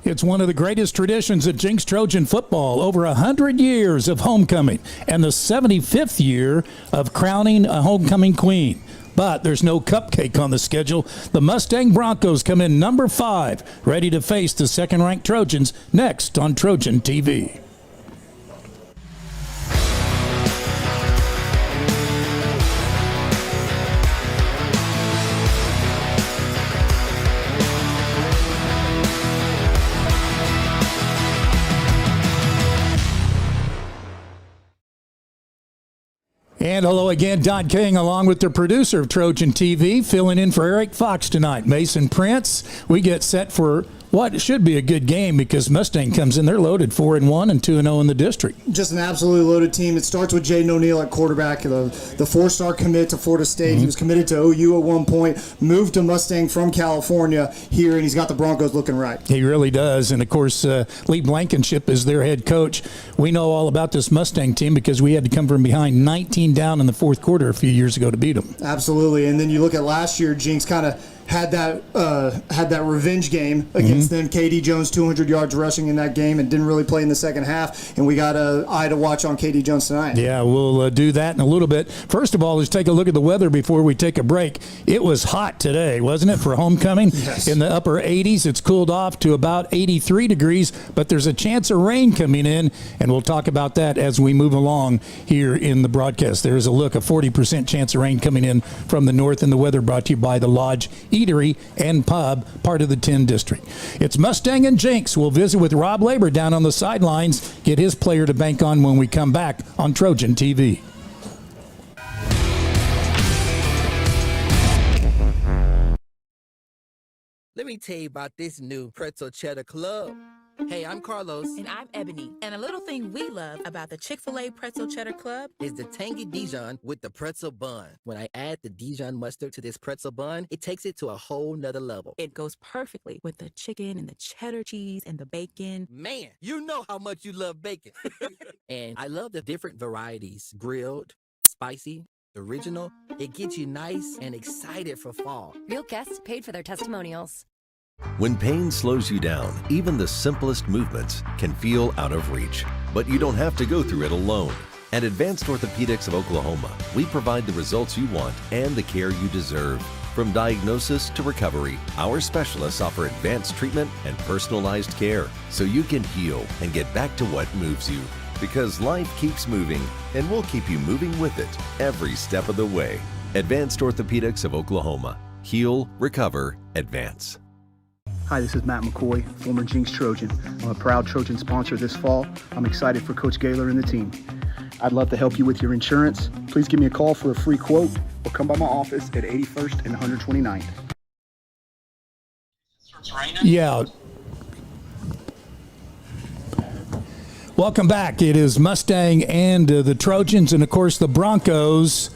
It's one of the greatest traditions of Jenks Trojan football, over 100 years of homecoming and the 75th year of crowning a homecoming queen. But there's no cupcake on the schedule. The Mustang Broncos come in number 5, ready to face the second-ranked Trojans next on Trojan TV. And hello again, Don King, along with the producer of Trojan TV, filling in for Eric Fox tonight. Mason Prince, we get set for what should be a good game because Mustang comes in. They're loaded 4-1 and 2-0 in the district. Just an absolutely loaded team. It starts with Jaden O'Neal at quarterback, the 4-star commit to Florida State. He was committed to OU at one point, moved to Mustang from California here, and he's got the Broncos looking right. He really does. And, of course, Lee Blankenship is their head coach. We know all about this Mustang team because we had to come from behind 19 down in the fourth quarter a few years ago to beat them. Absolutely. And then you look at last year, Jenks kind of had that revenge game against them. KD Jones, 200 yards rushing in that game, and didn't really play in the second half. And we got an eye to watch on KD Jones tonight. Yeah, we'll do that in a little bit. First of all, let's take a look at the weather before we take a break. It was hot today, wasn't it, for homecoming? Yes. In the upper 80s. It's cooled off to about 83 degrees, but there's a chance of rain coming in, and we'll talk about that as we move along here in the broadcast. There's a 40% chance of rain coming in from the north, and the weather brought to you by the Lodge Eatery and Pub, part of the 10 District. It's Mustang and Jenks. We'll visit with Rob Labor down on the sidelines, get his player to bank on when we come back on Trojan TV. Let me tell you about this new Pretzel Cheddar Club. Hey, I'm Carlos. And I'm Ebony. And a little thing we love about the Chick-fil-A Pretzel Cheddar Club is the tangy Dijon with the pretzel bun. When I add the Dijon mustard to this pretzel bun, it takes it to a whole nother level. It goes perfectly with the chicken and the cheddar cheese and the bacon. Man, you know how much you love bacon. And I love the different varieties. Grilled, spicy, original. It gets you nice and excited for fall. Real guests paid for their testimonials. When pain slows you down, even the simplest movements can feel out of reach. But you don't have to go through it alone. At Advanced Orthopedics of Oklahoma, we provide the results you want and the care you deserve. From diagnosis to recovery, our specialists offer advanced treatment and personalized care so you can heal and get back to what moves you. Because life keeps moving, and we'll keep you moving with it every step of the way. Advanced Orthopedics of Oklahoma. Heal, recover, advance. Hi, this is Matt McCoy, former Jenks Trojan. I'm a proud Trojan sponsor this fall. I'm excited for Coach Gaylor and the team. I'd love to help you with your insurance. Please give me a call for a free quote or come by my office at 81st and 129th. Yeah. Welcome back. It is Mustang and the Trojans, and of course the Broncos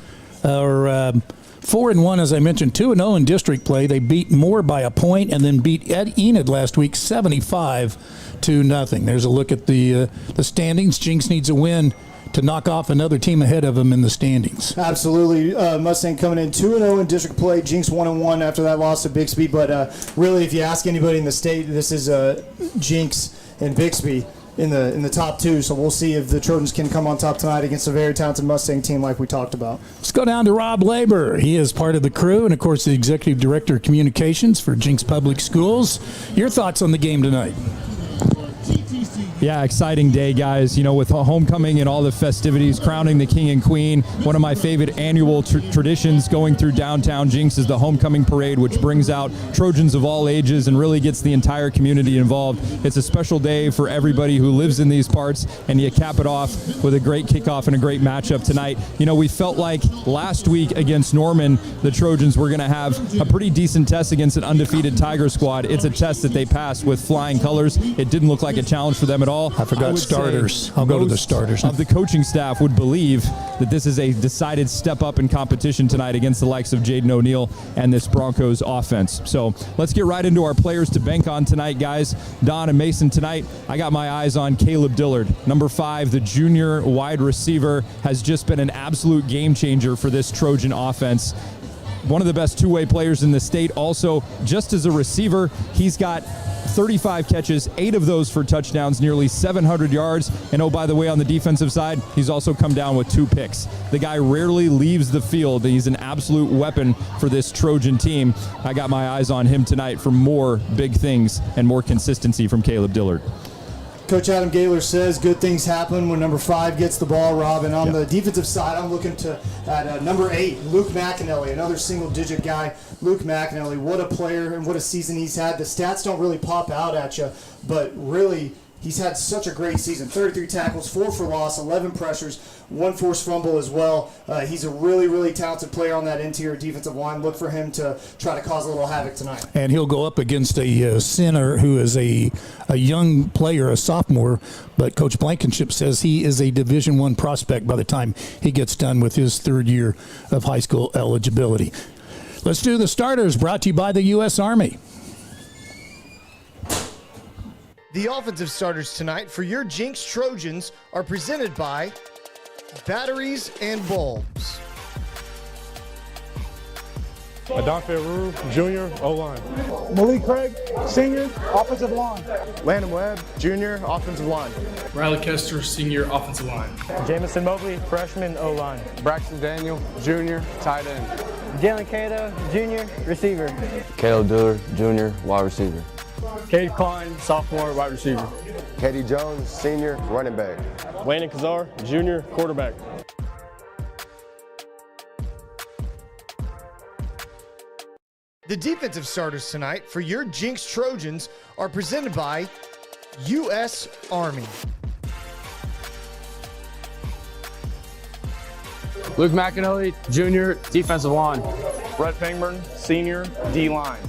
are 4-1, as I mentioned, 2-0 in district play. They beat Moore by a point and then beat Enid last week 75-0. There's a look at the standings. Jenks needs a win to knock off another team ahead of them in the standings. Absolutely. Mustang coming in 2-0 in district play. Jenks 1-1 after that loss to Bixby. But really, if you ask anybody in the state, this is Jenks and Bixby in the top two, so we'll see if the Trojans can come on top tonight against a very talented Mustang team like we talked about. Let's go down to Rob Labor. He is part of the crew and, of course, the Executive Director of Communications for Jenks Public Schools. Your thoughts on the game tonight? Yeah, exciting day, guys. You know, with homecoming and all the festivities, crowning the king and queen, one of my favorite annual traditions going through downtown Jenks is the homecoming parade, which brings out Trojans of all ages and really gets the entire community involved. It's a special day for everybody who lives in these parts, and you cap it off with a great kickoff and a great matchup tonight. You know, we felt like last week against Norman, the Trojans were going to have a pretty decent test against an undefeated Tiger squad. It's a test that they passed with flying colors. It didn't look like a challenge for them at all. I forgot starters. I'll go to the starters. Of the coaching staff would believe that this is a decided step up in competition tonight against the likes of Jaden O'Neal and this Broncos offense. So let's get right into our players to bank on tonight, guys. Don and Mason, tonight I got my eyes on Caleb Dillard. Number 5, the junior wide receiver, has just been an absolute game changer for this Trojan offense. one of the best two-way players in the state. Also, just as a receiver, he's got 35 catches, 8 of those for touchdowns, nearly 700 yards. And oh, by the way, on the defensive side, he's also come down with 2 picks. The guy rarely leaves the field. He's an absolute weapon for this Trojan team. I got my eyes on him tonight for more big things and more consistency from Caleb Dillard. Coach Adam Gaylor says good things happen when number 5 gets the ball, Rob. And on the defensive side, I'm looking at number 8, Luke McAnally, another single-digit guy. Luke McAnally, what a player and what a season he's had. The stats don't really pop out at you, but really he's had such a great season. 33 tackles, 4 for loss, 11 pressures, 1 forced fumble as well. He's a really, really talented player on that interior defensive line. Look for him to try to cause a little havoc tonight. And he'll go up against a center who is a young player, a sophomore, but Coach Blankenship says he is a Division I prospect by the time he gets done with his 3rd year of high school eligibility. Let's do the starters, brought to you by the U.S. Army. The offensive starters tonight for your Jenks Trojans are presented by Batteries and Bulbs. Adonfe Rue, Jr., O-line. Malik Craig, senior, offensive line. Landon Webb, Jr., offensive line. Riley Kester, senior, offensive line. Jamison Mobley, freshman, O-line. Braxton Daniel, Jr., tight end. Jalen Cato, Jr., receiver. Caleb Dillard, Jr., wide receiver. Cade Klein, sophomore, wide receiver. Katie Jones, senior, running back. Landon Kazar, Jr., quarterback. The defensive starters tonight for your Jenks Trojans are presented by U.S. Army. Luke McAnally, Jr., defensive line. Brett Pangburn, senior, D-line.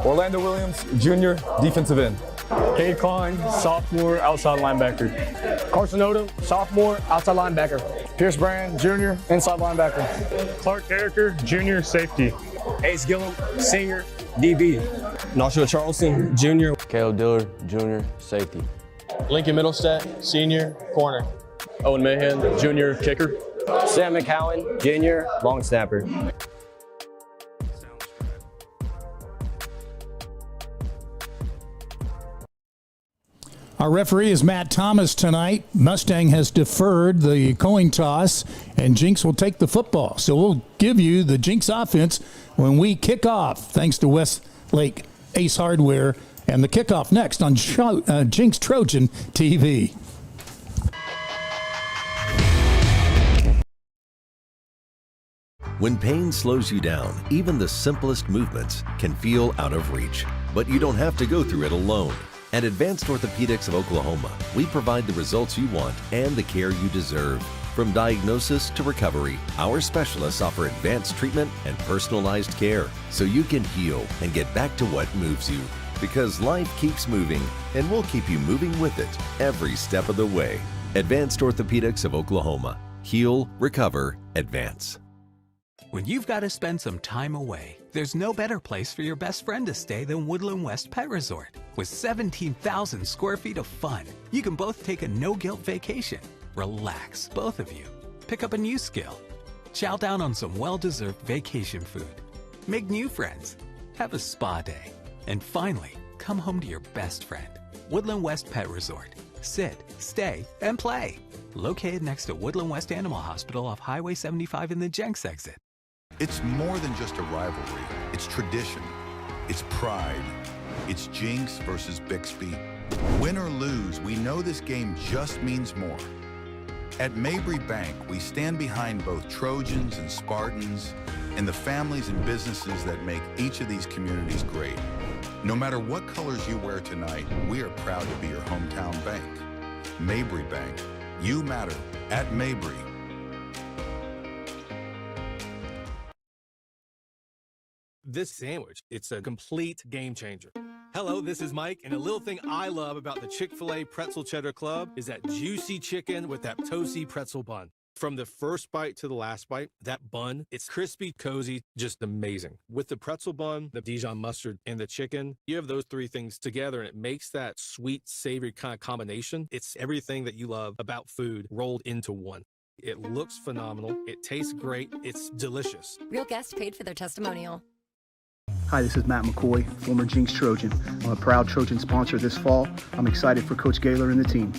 Orlando Williams, Jr., defensive end. Cade Klein, sophomore, outside linebacker. Carson Odom, sophomore, outside linebacker. Pierce Brand, Jr., inside linebacker. Clark Carricker, Jr., safety. Ace Gillum, senior, DB. Nashua Charleston, Jr. Caleb Dillard, Jr., safety. Lincoln Middlestat, senior, corner. Owen Mahan, Jr., kicker. Sam McCowan, Jr., long snapper. Our referee is Matt Thomas tonight. Mustang has deferred the coin toss, and Jenks will take the football. So we'll give you the Jenks offense when we kick off, thanks to Westlake Ace Hardware, and the kickoff next on Jenks Trojan TV. When pain slows you down, even the simplest movements can feel out of reach. But you don't have to go through it alone. At Advanced Orthopedics of Oklahoma, we provide the results you want and the care you deserve. From diagnosis to recovery, our specialists offer advanced treatment and personalized care so you can heal and get back to what moves you. Because life keeps moving, and we'll keep you moving with it every step of the way. Advanced Orthopedics of Oklahoma. Heal, recover, advance. When you've got to spend some time away, there's no better place for your best friend to stay than Woodland West Pet Resort. With 17,000 square feet of fun, you can both take a no-guilt vacation, relax, both of you, pick up a new skill, chow down on some well-deserved vacation food, make new friends, have a spa day, and finally, come home to your best friend. Woodland West Pet Resort. Sit, stay, and play. Located next to Woodland West Animal Hospital off Highway 75 in the Jenks exit. It's more than just a rivalry. It's tradition. It's pride. It's Jenks versus Bixby. Win or lose, we know this game just means more. At Mabry Bank, we stand behind both Trojans and Spartans and the families and businesses that make each of these communities great. No matter what colors you wear tonight, we are proud to be your hometown bank. Mabry Bank. You matter at Mabry. This sandwich, it's a complete game changer. Hello, this is Mike, and a little thing I love about the Chick-fil-A Pretzel Cheddar Club is that juicy chicken with that toasty pretzel bun. From the first bite to the last bite, that bun, it's crispy, cozy, just amazing. With the pretzel bun, the Dijon mustard, and the chicken, you have those three things together, and it makes that sweet, savory kind of combination. It's everything that you love about food rolled into one. It looks phenomenal. It tastes great. It's delicious. Real guests paid for their testimonial. Hi, this is Matt McCoy, former Jenks Trojan. I'm a proud Trojan sponsor this fall. I'm excited for Coach Gaylor and the team.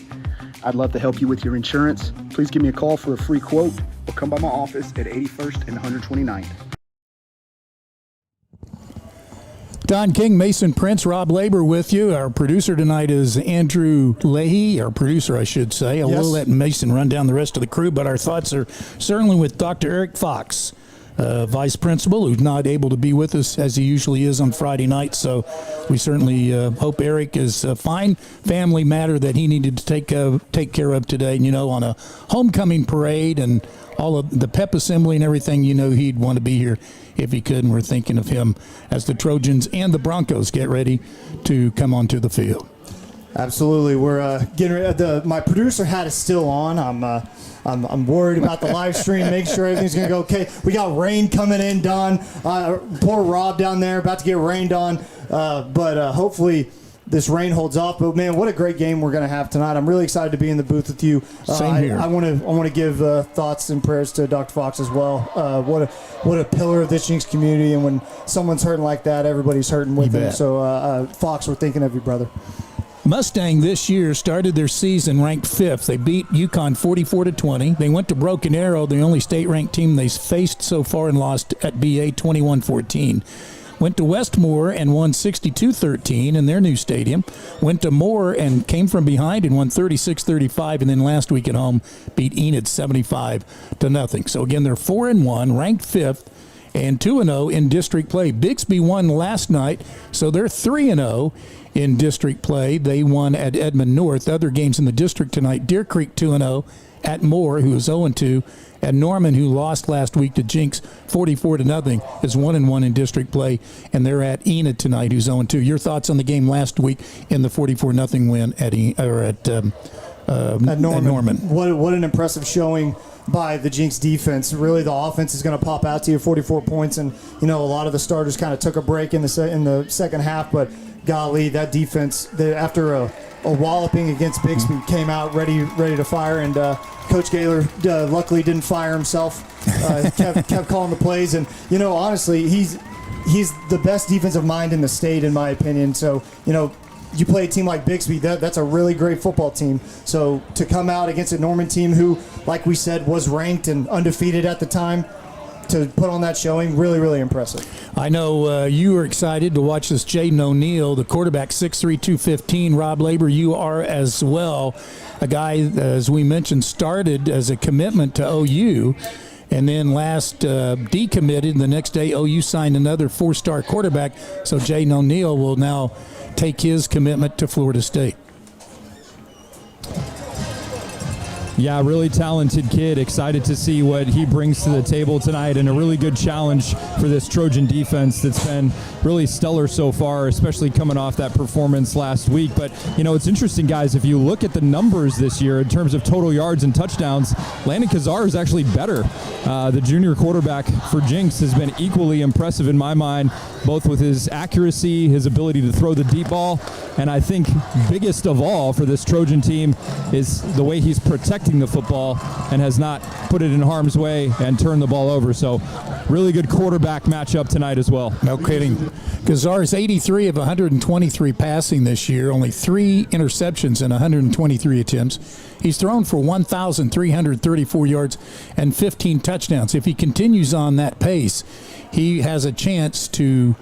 I'd love to help you with your insurance. Please give me a call for a free quote or come by my office at 81st and 129th. Don King, Mason Prince, Rob Labor with you. Our producer tonight is Andrew Leahy, our producer, I should say. I will let Mason run down the rest of the crew, but our thoughts are certainly with Dr. Eric Fox, vice principal, who's not able to be with us as he usually is on Friday night. So we certainly hope Eric is fine. Family matter that he needed to take care of today. And, on a homecoming parade and all of the pep assembly and everything, he'd want to be here if he could. And we're thinking of him as the Trojans and the Broncos get ready to come onto the field. Absolutely. We're getting ready. My producer hat is still on. I'm worried about the live stream, making sure everything's going to go okay. We got rain coming in, Don. Poor Rob down there about to get rained on. But hopefully this rain holds off. But, man, what a great game we're going to have tonight. I'm really excited to be in the booth with you. Same here. I want to give thoughts and prayers to Dr. Fox as well. What a pillar of this Jenks community. And when someone's hurting like that, everybody's hurting with him. So, Fox, we're thinking of you, brother. Mustang this year started their season ranked 5th. They beat UConn 44-20. They went to Broken Arrow, the only state-ranked team they've faced so far, and lost at BA 21-14. Went to Westmore and won 62-13 in their new stadium. Went to Moore and came from behind and won 36-35. And then last week at home beat Enid 75-0. So again, they're 4-1, ranked 5th, and 2-0 in district play. Bixby won last night, so they're 3-0 in district play. They won at Edmond North. Other games in the district tonight: Deer Creek 2-0 at Moore, who is 0-2. And Norman, who lost last week to Jenks 44-0, is 1-1 in district play, and they're at Enid tonight, who's 0-2. Your thoughts on the game last week in the 44-0 win at Norman? What an impressive showing by the Jenks defense. Really, the offense is going to pop out to you, 44 points, and a lot of the starters kind of took a break in the second half, but golly, that defense, after a walloping against Bixby, came out ready to fire, and Coach Gaylor luckily didn't fire himself. Kept calling the plays, and honestly, he's the best defensive mind in the state, in my opinion. So you play a team like Bixby, that's a really great football team. So to come out against a Norman team who, like we said, was ranked and undefeated at the time, to put on that showing, really, really impressive. I know you were excited to watch this Jaden O'Neal, the quarterback, 6'3", 215. Rob Labor, you are as well. A guy, as we mentioned, started as a commitment to OU, and then last decommitted. The next day, OU signed another 4-star quarterback, so Jaden O'Neal will now take his commitment to Florida State. Yeah, really talented kid. Excited to see what he brings to the table tonight, and a really good challenge for this Trojan defense that's been really stellar so far, especially coming off that performance last week. But, it's interesting, guys, if you look at the numbers this year in terms of total yards and touchdowns, Landon Kazar is actually better. The junior quarterback for Jenks has been equally impressive in my mind, both with his accuracy, his ability to throw the deep ball, and I think biggest of all for this Trojan team is the way he's protecting the football and has not put it in harm's way and turned the ball over. So really good quarterback matchup tonight as well. No kidding. Kazar's 83 of 123 passing this year, only 3 interceptions in 123 attempts. He's thrown for 1,334 yards and 15 touchdowns. If he continues on that pace, he has a chance to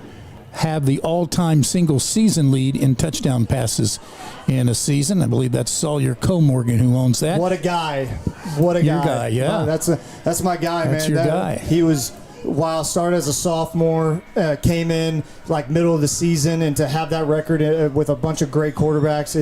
have the all-time single-season lead in touchdown passes in a season. I believe that's Sawyer Comorgan who owns that. What a guy. What a guy. Your guy, yeah. Oh, that's my guy, that's man. Your guy. He was, while started as a sophomore, came in like middle of the season, and to have that record with a bunch of great quarterbacks,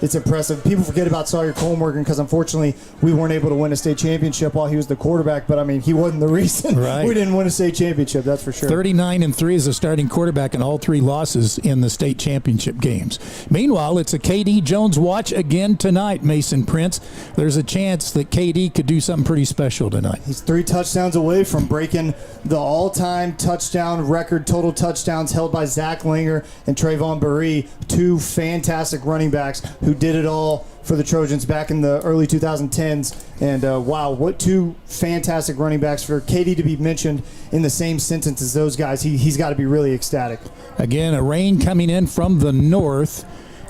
it's impressive. People forget about Sawyer Colmorgan because unfortunately we weren't able to win a state championship while he was the quarterback, but I mean, he wasn't the reason we didn't win a state championship, that's for sure. 39-3 as a starting quarterback in all 3 losses in the state championship games. Meanwhile, it's a KD Jones watch again tonight, Mason Prince. There's a chance that KD could do something pretty special tonight. He's 3 touchdowns away from breaking the all-time touchdown record, total touchdowns held by Zach Linger and Trayvon Burree, 2 fantastic running backs who did it all for the Trojans back in the early 2010s. And wow, what two fantastic running backs. For KD to be mentioned in the same sentence as those guys, he's got to be really ecstatic. Again, a rain coming in from the north,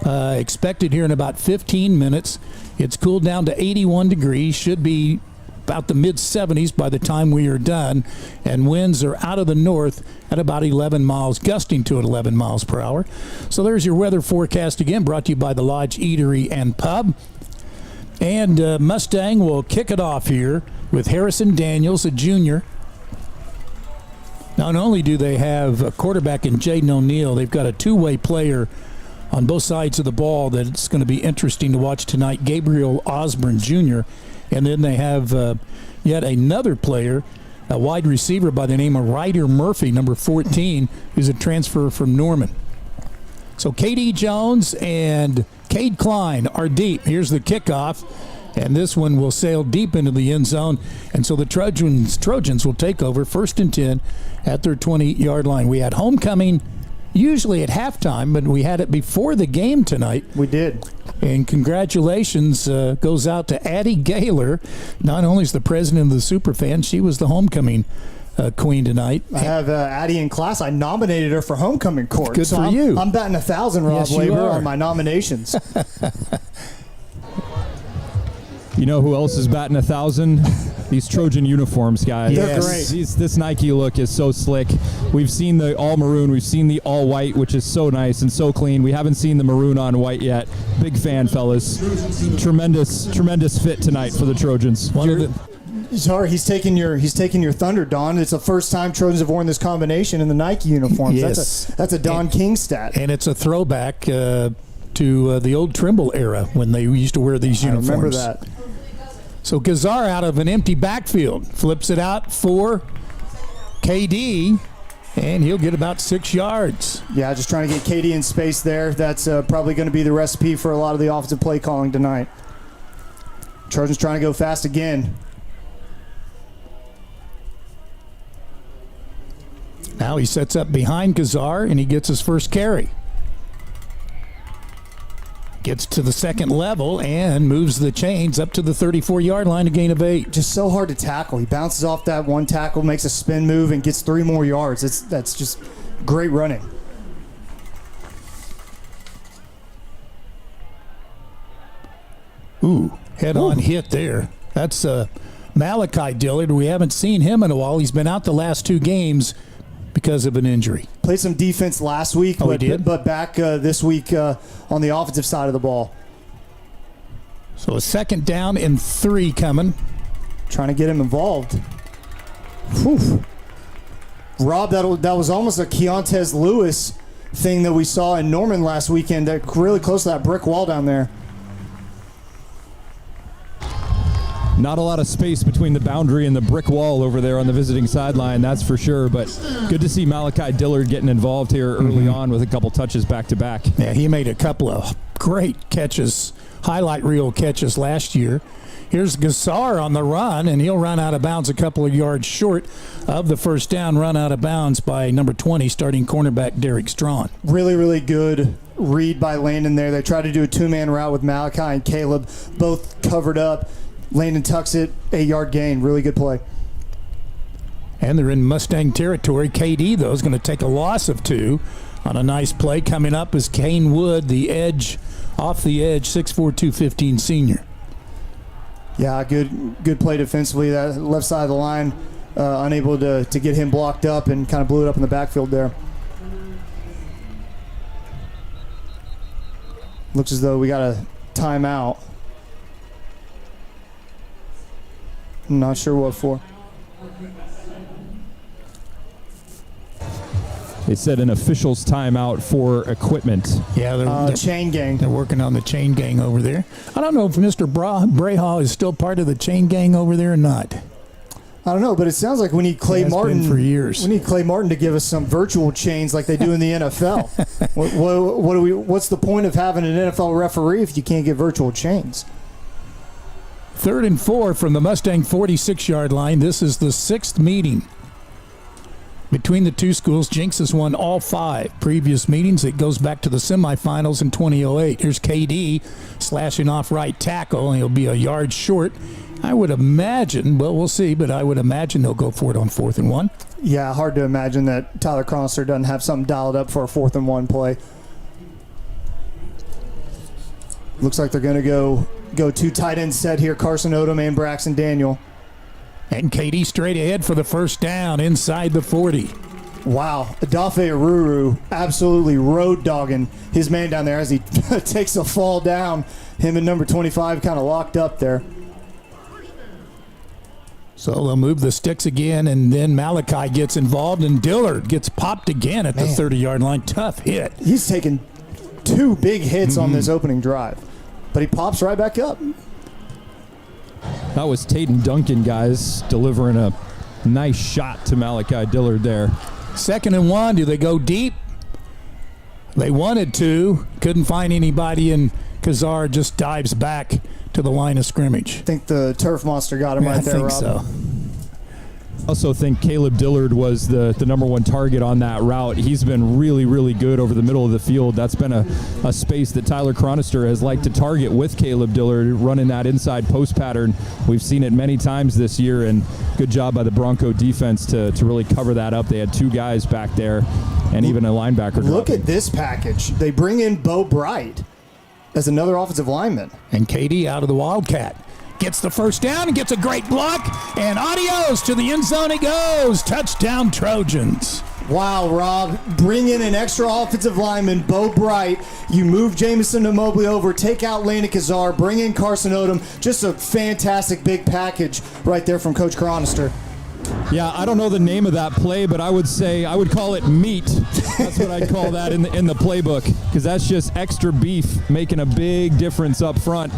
expected here in about 15 minutes. It's cooled down to 81 degrees, should be about the mid-70s by the time we are done, and winds are out of the north at about 11 miles, gusting to at 11 miles per hour. So there's your weather forecast again, brought to you by the Lodge Eatery and Pub. And Mustang will kick it off here with Harrison Daniels, a junior. Not only do they have a quarterback in Jaden O'Neal, they've got a two-way player on both sides of the ball that it's going to be interesting to watch tonight, Gabriel Osborne Jr., and then they have yet another player, a wide receiver by the name of Ryder Murphy, number 14, who's a transfer from Norman. So KD Jones and Cade Klein are deep. Here's the kickoff, and this one will sail deep into the end zone. And so the Trojans will take over 1st and 10 at their 20-yard line. We had homecoming usually at halftime, but we had it before the game tonight. We did. And congratulations goes out to Addie Gaylor. Not only is the president of the Superfan, she was the homecoming queen tonight. I have Addie in class. I nominated her for homecoming court. Good for you. I'm batting 1,000, Rob Labor, on my nominations. You know who else is batting 1,000? These Trojan uniforms, guys. They're great. This Nike look is so slick. We've seen the all maroon. We've seen the all white, which is so nice and so clean. We haven't seen the maroon on white yet. Big fan, fellas. Tremendous fit tonight for the Trojans. Sorry, he's taking your thunder, Don. It's the first time Trojans have worn this combination in the Nike uniforms. Yes. That's a Don King stat. And it's a throwback to the old Trimble era when they used to wear these uniforms. I remember that. So Gazar out of an empty backfield flips it out for KD, and he'll get about 6 yards. Yeah, just trying to get KD in space there. That's probably going to be the recipe for a lot of the offensive play calling tonight. Trojans trying to go fast again. Now he sets up behind Gazar, and he gets his first carry. Gets to the second level and moves the chains up to the 34-yard line, a gain of 8. Just so hard to tackle. He bounces off that one tackle, makes a spin move, and gets 3 more yards. That's just great running. Ooh, head-on hit there. That's Malachi Dillard. We haven't seen him in a while. He's been out the last 2 games because of an injury. Played some defense last week, but back this week on the offensive side of the ball. So a 2nd down and 3 coming. Trying to get him involved. Whew. Rob, that was almost a Keontez Lewis thing that we saw in Norman last weekend. That really close to that brick wall down there. Not a lot of space between the boundary and the brick wall over there on the visiting sideline, that's for sure. But good to see Malachi Dillard getting involved here early on with a couple touches back-to-back. Yeah, he made a couple of great catches, highlight reel catches last year. Here's Gassar on the run, and he'll run out of bounds a couple of yards short of the first down, run out of bounds by number 20, starting cornerback Derek Strawn. Really, really good read by Landon there. They tried to do a 2-man route with Malachi and Caleb, both covered up. Landon tucks it, 8-yard gain. Really good play. And they're in Mustang territory. KD, though, is going to take a loss of 2 on a nice play. Coming up is Kane Wood, the edge, off the edge, 6'4", 215 senior. Yeah, good play defensively. That left side of the line, unable to get him blocked up and kind of blew it up in the backfield there. Looks as though we got a timeout. I'm not sure what for. They said an official's timeout for equipment. Yeah, they're chain gang. They're working on the chain gang over there. I don't know if Mr. Brahal is still part of the chain gang over there or not. I don't know, but it sounds like we need Clay Martin been for years. We need Clay Martin to give us some virtual chains like they do in the NFL. What's the point of having an NFL referee if you can't get virtual chains? 3rd and 4 from the Mustang 46-yard line. This is the 6th meeting. Between the two schools, Jenks has won all 5 previous meetings. It goes back to the semifinals in 2008. Here's KD slashing off right tackle. He'll be a yard short. I would imagine, well, we'll see, but I would imagine they'll go for it on 4th and 1. Yeah, hard to imagine that Tyler Chronister doesn't have something dialed up for a 4th and 1 play. Looks like they're going to go 2 tight end set here, Carson Odom and Braxton Daniel. And KD straight ahead for the first down inside the 40. Wow, Adafe Aruru absolutely road dogging his man down there as he takes a fall down. Him and number 25 kind of locked up there. So they'll move the sticks again, and then Malachi gets involved, and Dillard gets popped again at the 30-yard line. Tough hit. He's taken 2 big hits on this opening drive, but he pops right back up. That was Tatum Duncan, guys, delivering a nice shot to Malachi Dillard there. 2nd and 1. Do they go deep? They wanted to. Couldn't find anybody, and Kazar just dives back to the line of scrimmage. I think the turf monster got him right there, Rob. I think so. I also think Caleb Dillard was the number 1 target on that route. He's been really, really good over the middle of the field. That's been a space that Tyler Chronister has liked to target with Caleb Dillard, running that inside post pattern. We've seen it many times this year, and good job by the Bronco defense to really cover that up. They had 2 guys back there and even a linebacker. Look at this package. They bring in Bo Bright as another offensive lineman. And KD out of the Wildcat. Gets the first down and gets a great block. And adios, to the end zone he goes. Touchdown Trojans. Wow, Rob. Bring in an extra offensive lineman, Bo Bright. You move Jamison to Mobley over, take out Lana Kazar, bring in Carson Odom. Just a fantastic big package right there from Coach Chronister. Yeah, I don't know the name of that play, but I would call it meat. That's what I'd call that in the playbook, because that's just extra beef making a big difference up front.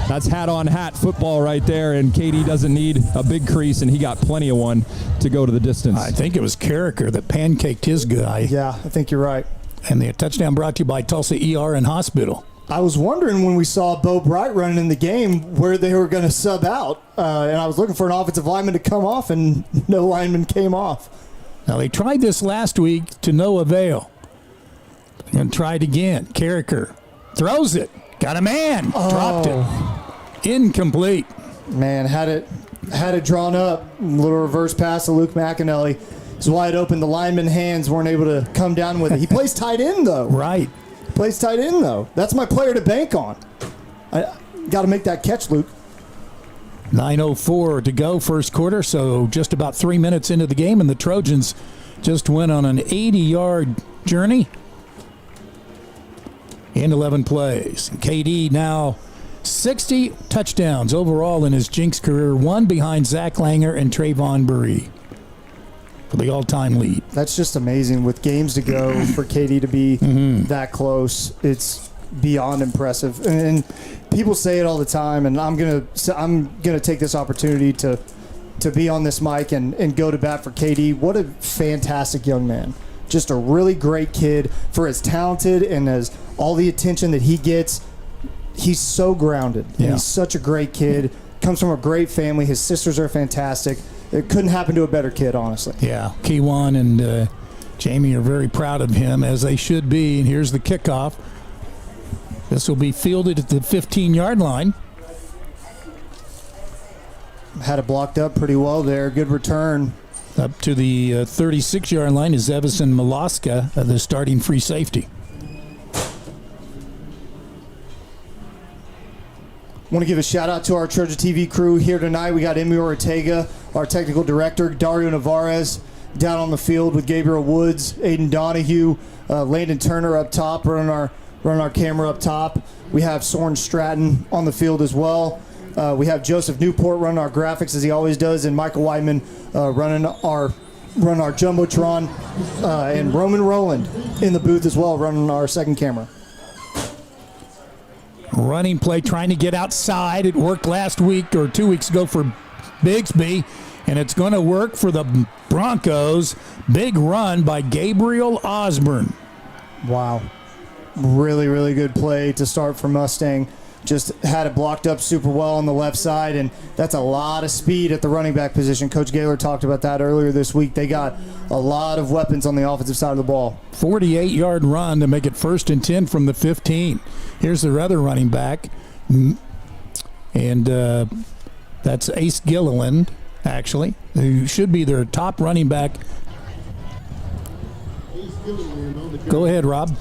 That's hat-on-hat football right there, and KD doesn't need a big crease, and he got plenty of one to go to the distance. I think it was Carricker that pancaked his guy. Yeah, I think you're right. And the touchdown brought to you by Tulsa ER and Hospital. I was wondering when we saw Bo Bright running in the game where they were going to sub out, and I was looking for an offensive lineman to come off, and no lineman came off. Now, they tried this last week to no avail. And tried again. Carricker throws it. Got a man. Dropped it. Incomplete. Man, had it drawn up. A little reverse pass to Luke McAnally. It's wide open. The lineman hands weren't able to come down with it. He plays tight end, though. Right. Plays tight end, though. That's my player to bank on. I got to make that catch, Luke. 9:04 to go, first quarter, so just about 3 minutes into the game, and the Trojans just went on an 80-yard journey in 11 plays. KD now 60 touchdowns overall in his Jenks career, 1 behind Zach Langer and Trayvon Burry for the all-time lead. That's just amazing. With games to go for KD to be that close, it's beyond impressive. And people say it all the time, and I'm gonna take this opportunity to be on this mic and go to bat for KD. What a fantastic young man. Just a really great kid. For as talented and as all the attention that he gets, he's so grounded. Yeah. He's such a great kid. Comes from a great family. His sisters are fantastic. It couldn't happen to a better kid, honestly. Yeah, Kiwan and Jamie are very proud of him, as they should be. And here's the kickoff. This will be fielded at the 15-yard line. Had it blocked up pretty well there. Good return. Up to the 36-yard line is Evison Malaska, the starting free safety. Want to give a shout out to our Trojan TV crew here tonight. We got Emi Ortega, our technical director, Dario Navarez down on the field with Gabriel Woods, Aiden Donahue, Landon Turner up top, running our camera up top. We have Soren Stratton on the field as well. We have Joseph Newport running our graphics as he always does, and Michael Whiteman running our Jumbotron, and Roman Rowland in the booth as well, running our second camera. Running play, trying to get outside. It worked last week or 2 weeks ago for Bigsby, and it's going to work for the Broncos. Big run by Gabriel Osborne. Wow. Really, really good play to start for Mustang. just had it blocked up super well on the left side, and that's a lot of speed at the running back position. Coach Gaylor talked about that earlier this week. They got a lot of weapons on the offensive side of the ball. 48-yard run to make it 1st and 10 from the 15. Here's their other running back, and that's Ace Gilliland, actually, who should be their top running back. Go ahead, Rob.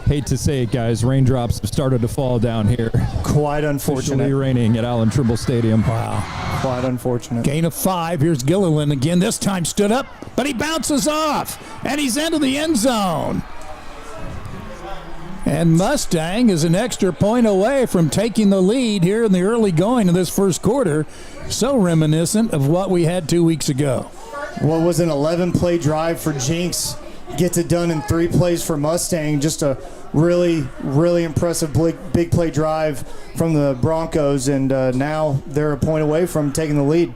Hate to say it, guys. Raindrops have started to fall down here. Quite unfortunate. Officially raining at Allan Trimble Stadium. Wow. Quite unfortunate. Gain of 5. Here's Gilliland again. This time stood up, but he bounces off, and he's into the end zone. And Mustang is an extra point away from taking the lead here in the early going of this first quarter. So reminiscent of what we had 2 weeks ago. What was an 11-play drive for Jenks gets it done in 3 plays for Mustang. Just a really, really impressive big play drive from the Broncos, and now they're a point away from taking the lead.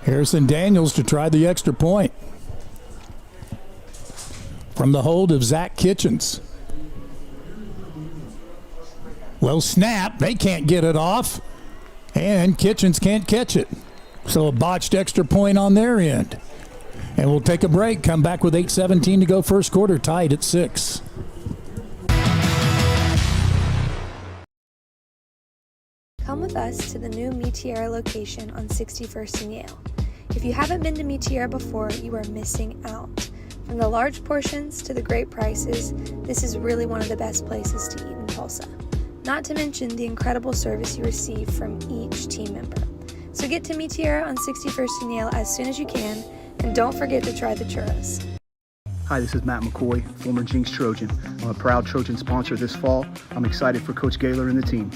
Harrison Daniels to try the extra point. From the hold of Zach Kitchens. Well, snap. They can't get it off, and Kitchens can't catch it. So a botched extra point on their end. And we'll take a break, come back with 8:17 to go first quarter, tied at 6. Come with us to the new Meteora location on 61st and Yale. If you haven't been to Meteora before, you are missing out. From the large portions to the great prices, this is really one of the best places to eat in Tulsa. Not to mention the incredible service you receive from each team member. So get to Meteora on 61st and Yale as soon as you can, and don't forget to try the churros. Hi, this is Matt McCoy, former Jenks Trojan. I'm a proud Trojan sponsor this fall. I'm excited for Coach Gaylor and the team.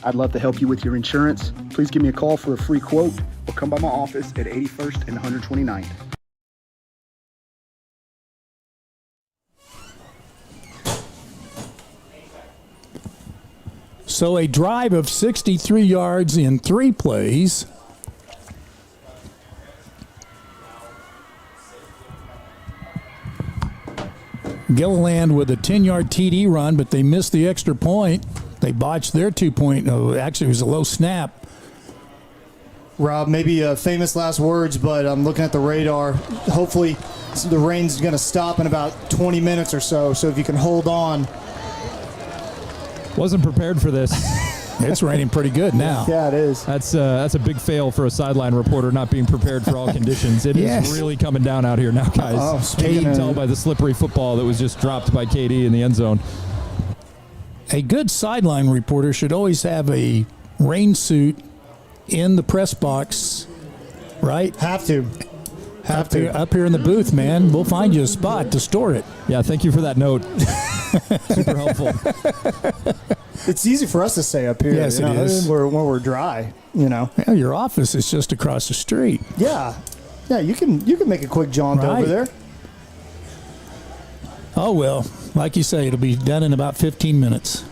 I'd love to help you with your insurance. Please give me a call for a free quote or come by my office at 81st and 129th. So a drive of 63 yards in 3 plays. Gilliland with a 10-yard TD run, but they missed the extra point. They botched their 2-point. Oh, actually, it was a low snap. Rob, maybe famous last words, but I'm looking at the radar. Hopefully the rain's going to stop in about 20 minutes or so, so if you can hold on. Wasn't prepared for this. It's raining pretty good now. Yeah, it is. That's a big fail for a sideline reporter, not being prepared for all conditions. It is really coming down out here now, guys. You can tell by the slippery football that was just dropped by KD in the end zone. A good sideline reporter should always have a rain suit in the press box, right? Have to. Up here in the booth, man. We'll find you a spot to store it. Yeah, thank you for that note. Super helpful. It's easy for us to say up here. Yes, it is. When we're dry, you know. Yeah, your office is just across the street. Yeah. Yeah, you can make a quick jaunt over there. Oh, well, like you say, it'll be done in about 15 minutes.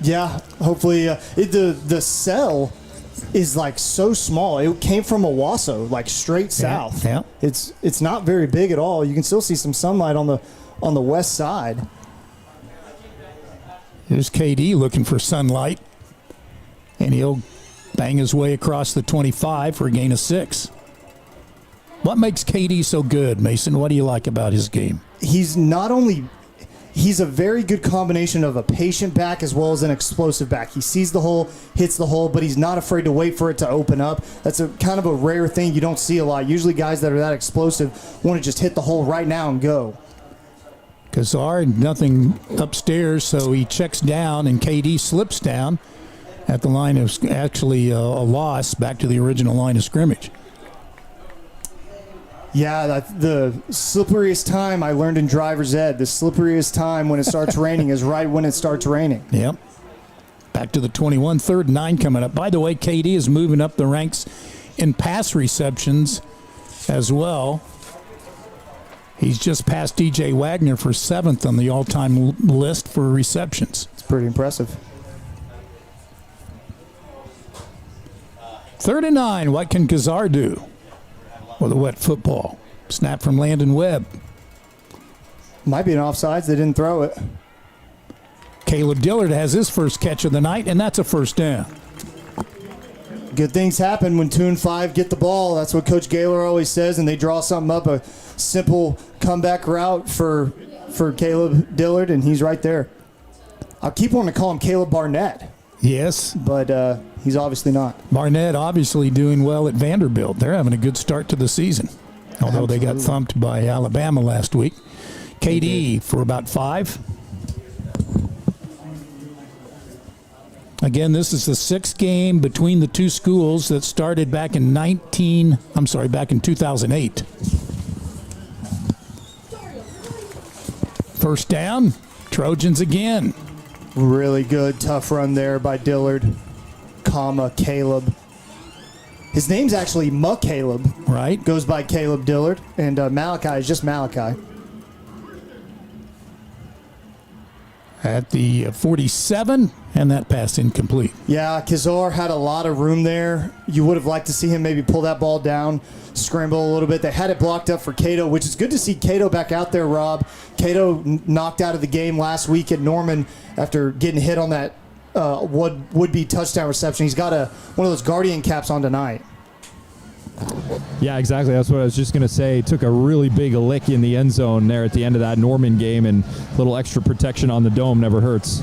Yeah, hopefully. The cell is like so small. It came from Owasso, like straight south. Yeah. It's not very big at all. You can still see some sunlight on the west side. Here's KD looking for sunlight, and he'll bang his way across the 25 for a gain of 6. What makes KD so good, Mason? What do you like about his game? He's a very good combination of a patient back as well as an explosive back. He sees the hole, hits the hole, but he's not afraid to wait for it to open up. That's a kind of a rare thing you don't see a lot. Usually guys that are that explosive want to just hit the hole right now and go. Kazar, nothing upstairs, so he checks down, and KD slips down at the line of, actually a loss back to the original line of scrimmage. Yeah, the slipperiest time I learned in driver's ed, the slipperiest time when it starts raining is right when it starts raining. Yep. Back to the 21, 3rd and 9 coming up. By the way, KD is moving up the ranks in pass receptions as well. He's just passed DJ Wagner for 7th on the all-time list for receptions. It's pretty impressive. 3rd and 9, what can Kazar do with a wet football? Snap from Landon Webb. Might be an offsides. They didn't throw it. Caleb Dillard has his first catch of the night, and that's a first down. Good things happen when 2 and 5 get the ball. That's what Coach Gaylor always says, and they draw something up, a simple comeback route for Caleb Dillard, and he's right there. I'll keep wanting to call him Caleb Barnett. Yes. But he's obviously not. Barnett obviously doing well at Vanderbilt. They're having a good start to the season, although they got thumped by Alabama last week. KD for about 5. Again, this is the 6th game between the two schools that started back in 2008. First down, Trojans again. Really good, tough run there by Dillard, Caleb. His name's actually Caleb. Right. Goes by Caleb Dillard, and Malachi is just Malachi. At the 47, and that pass incomplete. Yeah, Kazar had a lot of room there. You would have liked to see him maybe pull that ball down, scramble a little bit. They had it blocked up for Cato, which is good to see Cato back out there, Rob. Cato knocked out of the game last week at Norman after getting hit on that would-be touchdown reception. He's got one of those Guardian caps on tonight. Yeah, exactly. That's what I was just going to say. Took a really big lick in the end zone there at the end of that Norman game, and a little extra protection on the dome never hurts.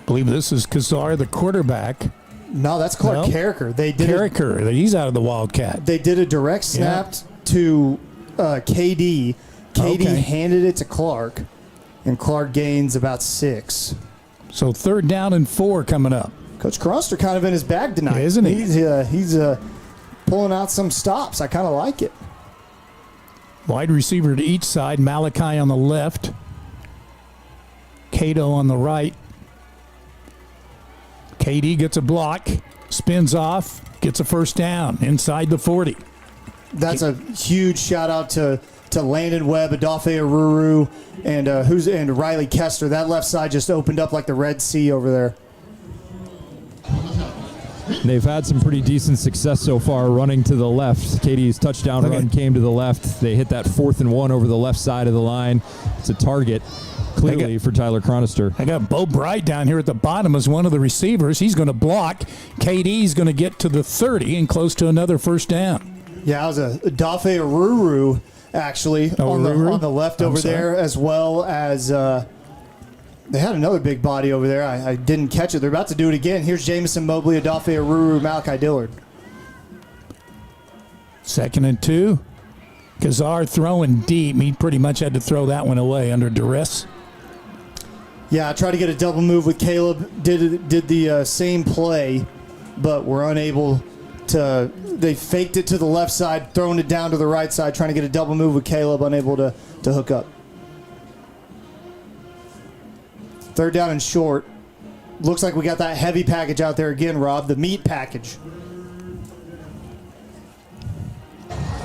I believe this is Kazar, the quarterback. No, that's Clark Carricker. They did Carricker. He's out of the Wildcat. They did a direct snap to KD. KD handed it to Clark, and Clark gains about 6. So 3rd down and 4 coming up. Coach Cronster kind of in his bag tonight, isn't he? He's pulling out some stops. I kind of like it. Wide receiver to each side. Malachi on the left. Cato on the right. KD gets a block, spins off, gets a first down inside the 40. That's a huge shout out to Landon Webb, Adafe Aruru, and Riley Kester. That left side just opened up like the Red Sea over there. They've had some pretty decent success so far running to the left. Katie's touchdown run came to the left. They hit that 4th and 1 over the left side of the line. It's a target, clearly, for Tyler Chronister. I got Bo Bright down here at the bottom as one of the receivers. He's going to block. KD's going to get to the 30 and close to another first down. Yeah, it was a Adafe Aruru, actually, on the left over there, as well as... they had another big body over there. I didn't catch it. They're about to do it again. Here's Jamison Mobley, Adafe Aruru, Malachi Dillard. 2nd and 2. Kazar throwing deep. He pretty much had to throw that one away under duress. Yeah, I tried to get a double move with Caleb. Did the same play, but were unable to. They faked it to the left side, throwing it down to the right side, trying to get a double move with Caleb, unable to hook up. 3rd down and short. Looks like we got that heavy package out there again, Rob, the meat package.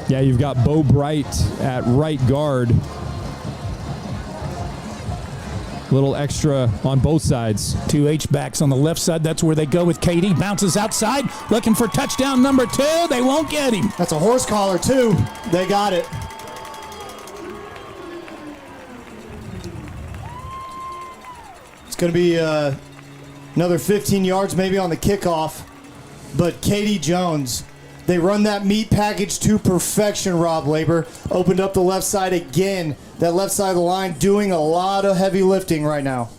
Yeah, you've got Bo Bright at right guard. Little extra on both sides. 2 H-backs on the left side. That's where they go with KD. Bounces outside, looking for touchdown number 2. They won't get him. That's a horse collar, too. They got it. It's going to be another 15 yards maybe on the kickoff. But Katie Jones, they run that meat package to perfection, Rob Labor. Opened up the left side again. That left side of the line doing a lot of heavy lifting right now.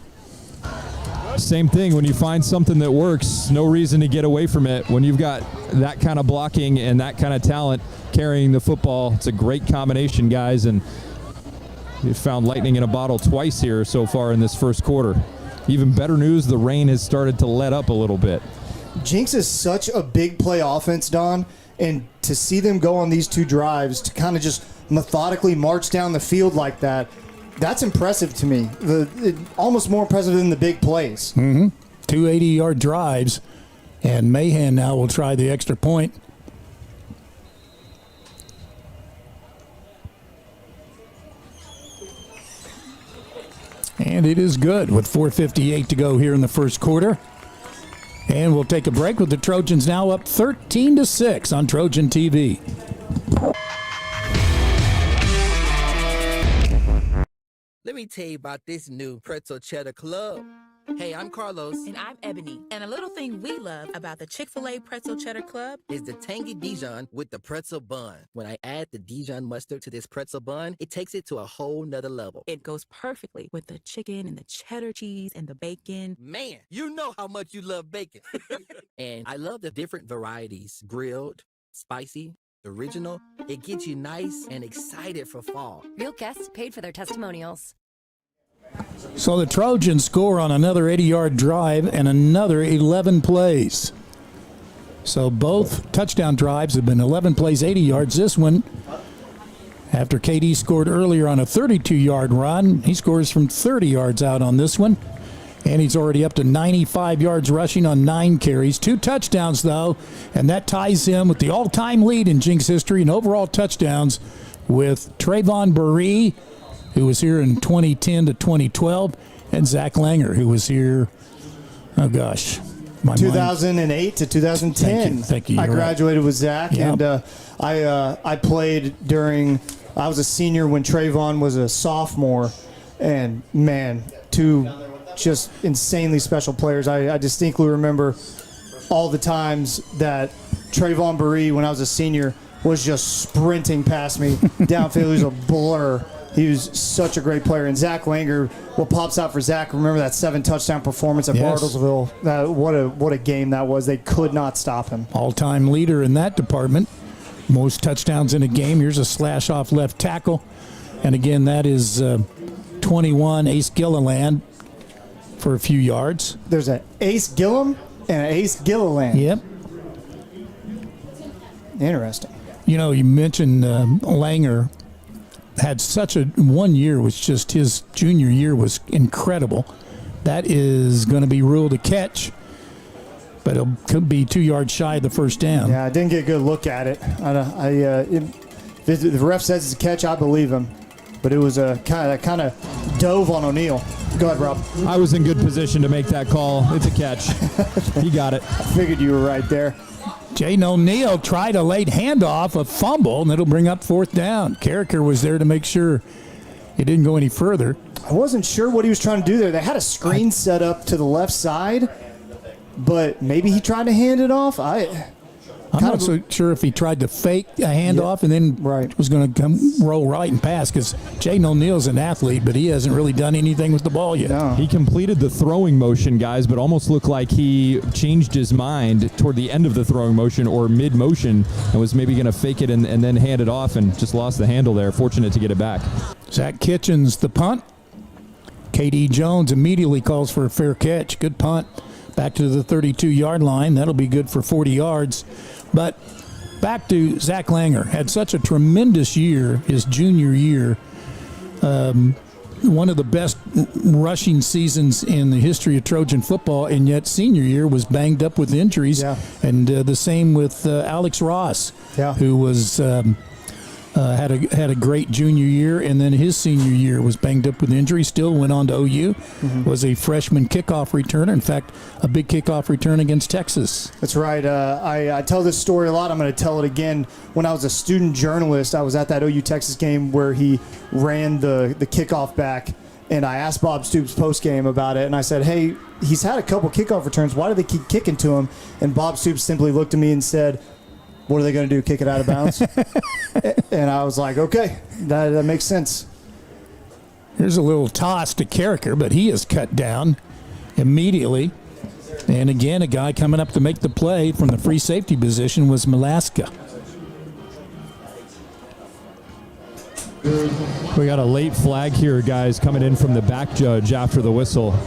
Same thing. When you find something that works, no reason to get away from it. When you've got that kind of blocking and that kind of talent carrying the football, it's a great combination, guys. And you've found lightning in a bottle twice here so far in this first quarter. Even better news, the rain has started to let up a little bit. Jenks is such a big play offense, Don, and to see them go on these 2 drives to kind of just methodically march down the field like that, that's impressive to me. Almost more impressive than the big plays. 2 80-yard drives, and Mahan now will try the extra point. And it is good with 4:58 to go here in the first quarter. And we'll take a break with the Trojans now up 13-6 on Trojan TV. let me tell you about this new pretzel cheddar club. Hey, I'm Carlos. And I'm Ebony. And a little thing we love about the Chick-fil-A Pretzel Cheddar Club is the tangy Dijon with the pretzel bun. When I add the Dijon mustard to this pretzel bun, it takes it to a whole nother level. It goes perfectly with the chicken and the cheddar cheese and the bacon. Man, you know how much you love bacon. And I love the different varieties. Grilled, spicy, original. It gets you nice and excited for fall. Real guests paid for their testimonials. So the Trojans score on another 80-yard drive and another 11 plays. So both touchdown drives have been 11 plays, 80 yards. This one, after KD scored earlier on a 32-yard run, he scores from 30 yards out on this one. And he's already up to 95 yards rushing on 9 carries. 2 touchdowns, though, and that ties him with the all-time lead in Jenks history in overall touchdowns with Trayvon Burree, who was here in 2010 to 2012, and Zach Langer, who was here, 2008 to 2010. Thank you. I graduated with Zach, Yep. and I played I was a senior when Trayvon was a sophomore, and man, 2 just insanely special players. I distinctly remember all the times that Trayvon Burree, when I was a senior, was just sprinting past me downfield. He was a blur. He was such a great player. And Zach Langer, what pops out for Zach, remember that 7-touchdown performance at Bartlesville? What a game that was. They could not stop him. All-time leader in that department. Most touchdowns in a game. Here's a slash off left tackle. And again, that is 21, Ace Gilliland for a few yards. There's an Ace Gillum and an Ace Gilliland. Yep. Interesting. You know, you mentioned Langer had such a 1 year, was just his junior year was incredible. That is going to be ruled a catch, but it could be 2 yards shy of the first down. Yeah, I didn't get a good look at it. If the ref says it's a catch, I believe him. But it was a kind of dove on O'Neal. Go ahead, Rob. I was in good position to make that call. It's a catch. He got it. I figured you were right there. Jaden O'Neal tried a late handoff, a fumble, and it'll bring up 4th down. Carricker was there to make sure it didn't go any further. I wasn't sure what he was trying to do there. They had a screen set up to the left side, but maybe he tried to hand it off. I'm not so sure if he tried to fake a handoff and then was going to come roll right and pass, because Jaden O'Neal's an athlete, but he hasn't really done anything with the ball yet. No. He completed the throwing motion, guys, but almost looked like he changed his mind toward the end of the throwing motion or mid-motion and was maybe going to fake it and then hand it off and just lost the handle there. Fortunate to get it back. Zach Kitchens, the punt. KD Jones immediately calls for a fair catch. Good punt. Back to the 32-yard line. That'll be good for 40 yards. But back to Zach Langer. Had such a tremendous year his junior year. One of the best rushing seasons in the history of Trojan football, and yet senior year was banged up with injuries. Yeah. And the same with Alex Ross, who was had a great junior year, and then his senior year was banged up with injuries. Still went on to OU, was a freshman kickoff returner. In fact, a big kickoff return against Texas. That's right. I tell this story a lot. I'm going to tell it again. When I was a student journalist, I was at that OU Texas game where he ran the kickoff back, and I asked Bob Stoops post-game about it, and I said, hey, he's had a couple kickoff returns. Why do they keep kicking to him? And Bob Stoops simply looked at me and said, what are they going to do, kick it out of bounds? And I was like, okay, that makes sense. Here's a little toss to Carricker, but he is cut down immediately. And again, a guy coming up to make the play from the free safety position was Malaska. We got a late flag here, guys, coming in from the back judge after the whistle.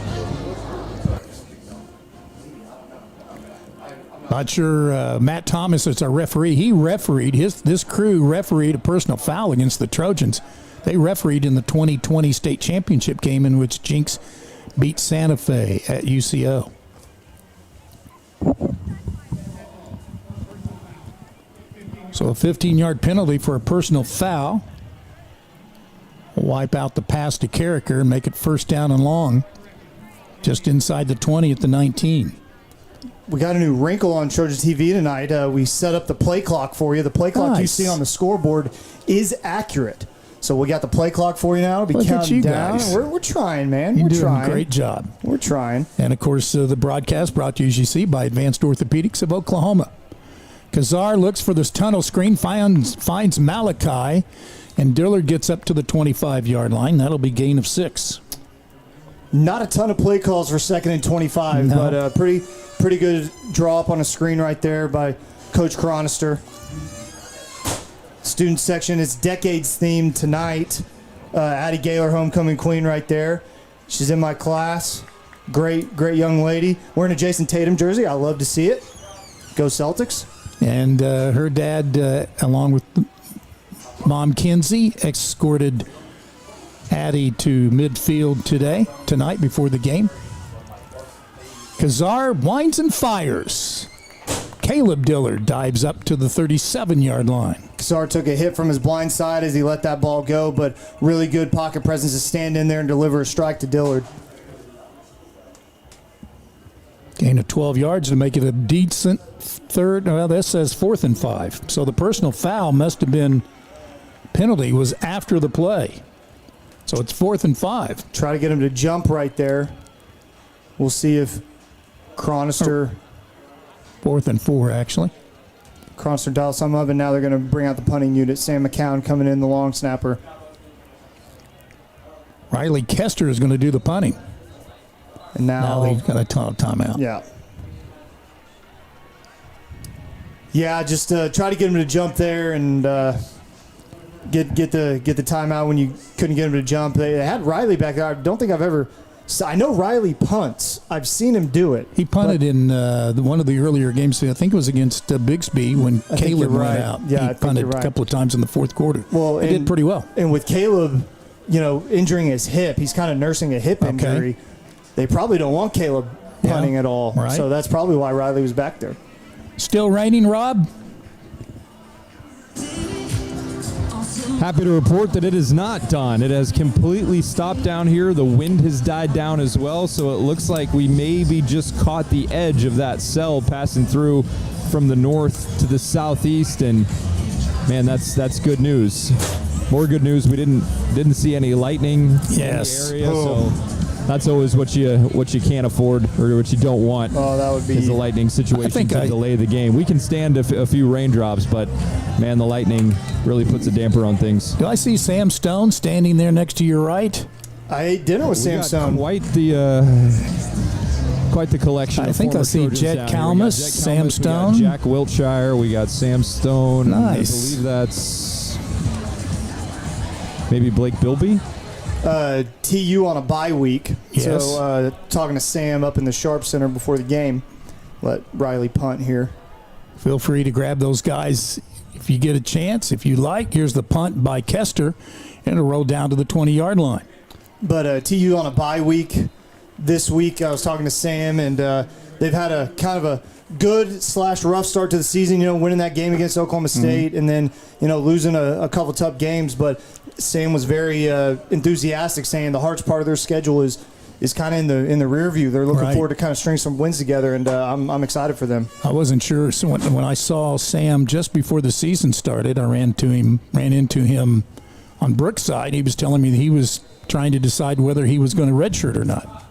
Not sure. Matt Thomas is our referee. He refereed, this crew refereed a personal foul against the Trojans. They refereed in the 2020 state championship game in which Jenks beat Santa Fe at UCO. So a 15-yard penalty for a personal foul. Wipe out the pass to Carricker and make it 1st down and long. Just inside the 20 at the 19. We got a new wrinkle on Trojan TV tonight. We set up the play clock for you. The play clock you see on the scoreboard is accurate. So we got the play clock for you now. It'll be Look at counting you down. guys. We're trying, man. You're We're doing trying. a great job. We're trying. And, of course, the broadcast brought to you, as you see, by Advanced Orthopedics of Oklahoma. Kazar looks for this tunnel screen, finds Malachi, and Dillard gets up to the 25-yard line. That'll be gain of 6. Not a ton of play calls for 2nd and 25, No. but pretty good draw up on a screen right there by Coach Chronister. Student section is decades themed tonight. Addie Gaylor, homecoming queen right there. She's in my class. Great young lady. Wearing a Jason Tatum jersey. I love to see it. Go Celtics. And her dad, along with Mom Kinsey, escorted Addie to midfield tonight before the game. Kazar winds and fires. Caleb Dillard dives up to the 37-yard line. Kazar took a hit from his blind side as he let that ball go, but really good pocket presence to stand in there and deliver a strike to Dillard. Gain of 12 yards to make it a decent third. Well, that says 4th and 5. So the personal foul must have been penalty was after the play. So it's 4th and 5. Try to get him to jump right there. We'll see if Chronister... 4th and 4, actually. Chronister dialed some of, and now they're going to bring out the punting unit. Sam McCown coming in, the long snapper. Riley Kester is going to do the punting. And now they've got a timeout. Yeah. Yeah, just try to get him to jump there and get the timeout when you couldn't get him to jump. They had Riley back there. I don't think I've ever... I know Riley punts. I've seen him do it. He punted in one of the earlier games. I think it was against Bixby when Caleb went out. Yeah, he punted a couple of times in the fourth quarter. Well, he did pretty well. And with Caleb, injuring his hip, he's kind of nursing a hip injury. They probably don't want Caleb punting at all. Right. So that's probably why Riley was back there. Still raining, Rob? Happy to report that it is not done. It has completely stopped down here. The wind has died down as well, so it looks like we maybe just caught the edge of that cell passing through from the north to the southeast, and man, that's good news. More good news. We didn't see any lightning in the area, so that's always what you can't afford or what you don't want. Oh, that would be is the lightning situation to delay the game. We can stand a few raindrops, but man, the lightning really puts a damper on things. Do I see Sam Stone standing there next to your right? I ate dinner with Sam Stone. Quite the collection. I think I see Jet Kalmus, Sam Stone, we got Jack Wiltshire. We got Sam Stone. Nice. I believe that's maybe Blake Bilby. TU on a bye week. Yes. So talking to Sam up in the Sharp Center before the game. Let Riley punt here. Feel free to grab those guys if you get a chance. If you like, here's the punt by Kester, and it'll roll down to the 20-yard line. But TU on a bye week. This week I was talking to Sam, and they've had a kind of a good/rough start to the season, winning that game against Oklahoma State and then, losing a couple tough games. But Sam was very enthusiastic, saying the hardest part of their schedule is kind of in the rear view. They're looking forward to kind of string some wins together, and I'm excited for them. I wasn't sure. So when I saw Sam just before the season started, I ran into him on Brookside. He was telling me that he was trying to decide whether he was going to redshirt or not.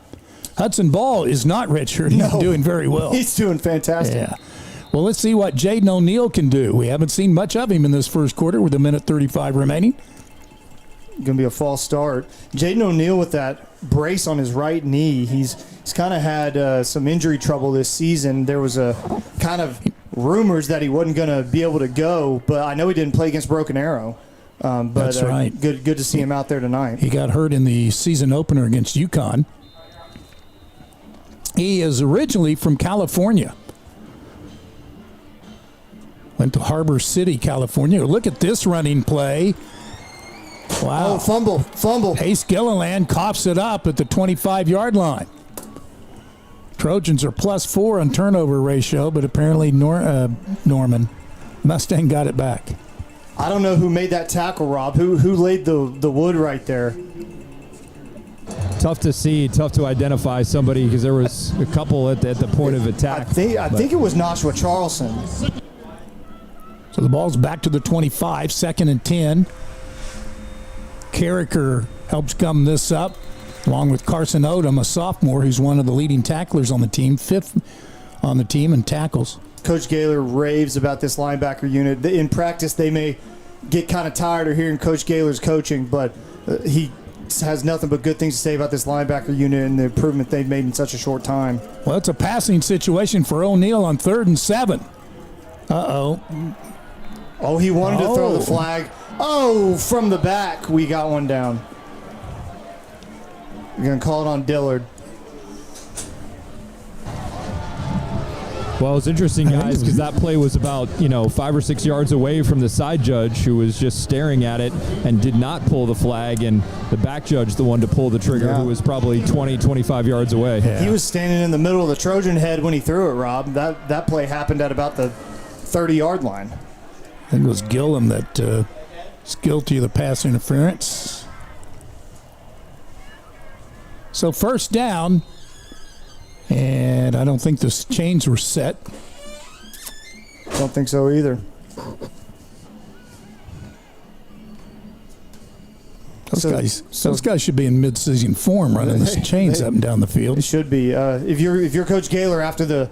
Hudson Ball is not redshirt. He's doing very well. He's doing fantastic. Yeah. Well, let's see what Jaden O'Neal can do. We haven't seen much of him in this first quarter with 1:35 remaining. Going to be a false start. Jaden O'Neal with that brace on his right knee. He's kind of had some injury trouble this season. There was a kind of rumors that he wasn't going to be able to go, but I know he didn't play against Broken Arrow. That's right. Good to see him out there tonight. He got hurt in the season opener against UConn. He is originally from California. Went to Harbor City, California. Look at this running play. Wow. Oh, fumble. Ace Gilliland coughs it up at the 25-yard line. Trojans are +4 on turnover ratio, but apparently Norman Mustang got it back. I don't know who made that tackle, Rob. Who laid the wood right there? Tough to see, tough to identify somebody because there was a couple at the point of attack. I think it was Nashua Charleston. So the ball's back to the 25, 2nd and 10. Carricker helps gum this up, along with Carson Odom, a sophomore who's one of the leading tacklers on the team, 5th on the team in tackles. Coach Gaylor raves about this linebacker unit. In practice, they may get kind of tired of hearing Coach Gaylor's coaching, but he has nothing but good things to say about this linebacker unit and the improvement they've made in such a short time. Well, it's a passing situation for O'Neal on 3rd and 7. Uh-oh. Oh, he wanted to throw the flag. Oh, from the back, we got one down. We're going to call it on Dillard. Well, it's interesting, guys, because that play was about 5 or 6 yards away from the side judge, who was just staring at it and did not pull the flag, and the back judge, the one to pull the trigger, who was probably 20, 25 yards away. Yeah. He was standing in the middle of the Trojan head when he threw it, Rob. That play happened at about the 30-yard line. I think it was Gillum that is guilty of the pass interference. So first down. And I don't think the chains were set. Don't think so either. Those guys should be in mid-season form running the chains up and down the field. It should be. If you're Coach Gaylor after the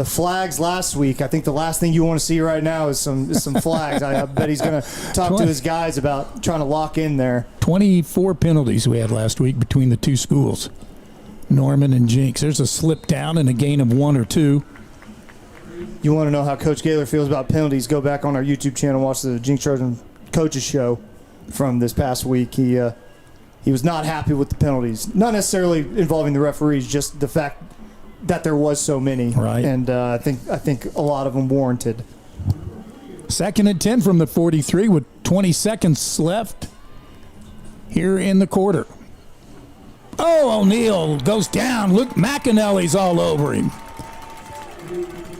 flags last week, I think the last thing you want to see right now is some flags. I bet he's going to talk to his guys about trying to lock in there. 24 penalties we had last week between the two schools. Norman and Jenks. There's a slip down and a gain of 1 or 2. You want to know how Coach Gaylor feels about penalties, go back on our YouTube channel, watch the Jenks Trojans coaches show from this past week. He was not happy with the penalties. Not necessarily involving the referees, just the fact that there was so many. Right. And I think a lot of them warranted. 2nd and 10 from the 43 with 20 seconds left here in the quarter. Oh, O'Neal goes down. Luke McAnally's all over him.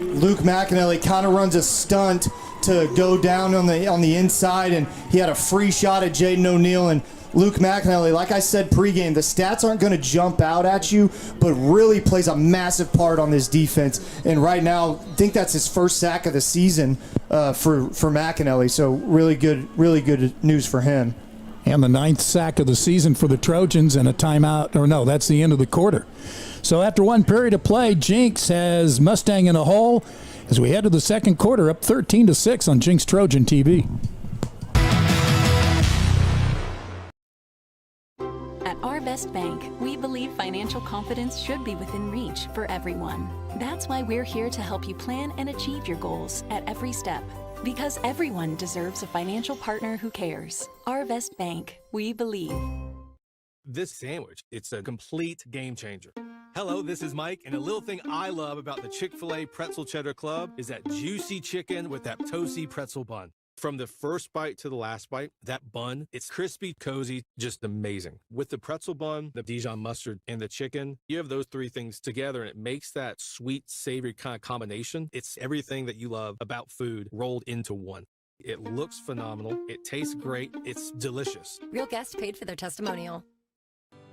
Luke McAnally kind of runs a stunt to go down on the inside, and he had a free shot at Jaden O'Neal. And Luke McAnally, like I said pregame, the stats aren't going to jump out at you, but really plays a massive part on this defense. And right now, I think that's his first sack of the season for McAnally. So really good news for him. And the 9th sack of the season for the Trojans and a timeout. Or no, that's the end of the quarter. So after one period of play, Jenks has Mustang in a hole as we head to the second quarter, up 13-6 on Jenks Trojan TV. At Our Best Bank, we believe financial confidence should be within reach for everyone. That's why we're here to help you plan and achieve your goals at every step. Because everyone deserves a financial partner who cares. Our Best Bank, we believe. This sandwich, it's a complete game changer. Hello, this is Mike, and a little thing I love about the Chick-fil-A Pretzel Cheddar Club is that juicy chicken with that toasty pretzel bun. From the first bite to the last bite, that bun, it's crispy, cozy, just amazing. With the pretzel bun, the Dijon mustard, and the chicken, you have those three things together, and it makes that sweet, savory kind of combination. It's everything that you love about food rolled into one. It looks phenomenal. It tastes great. It's delicious. Real guest paid for their testimonial.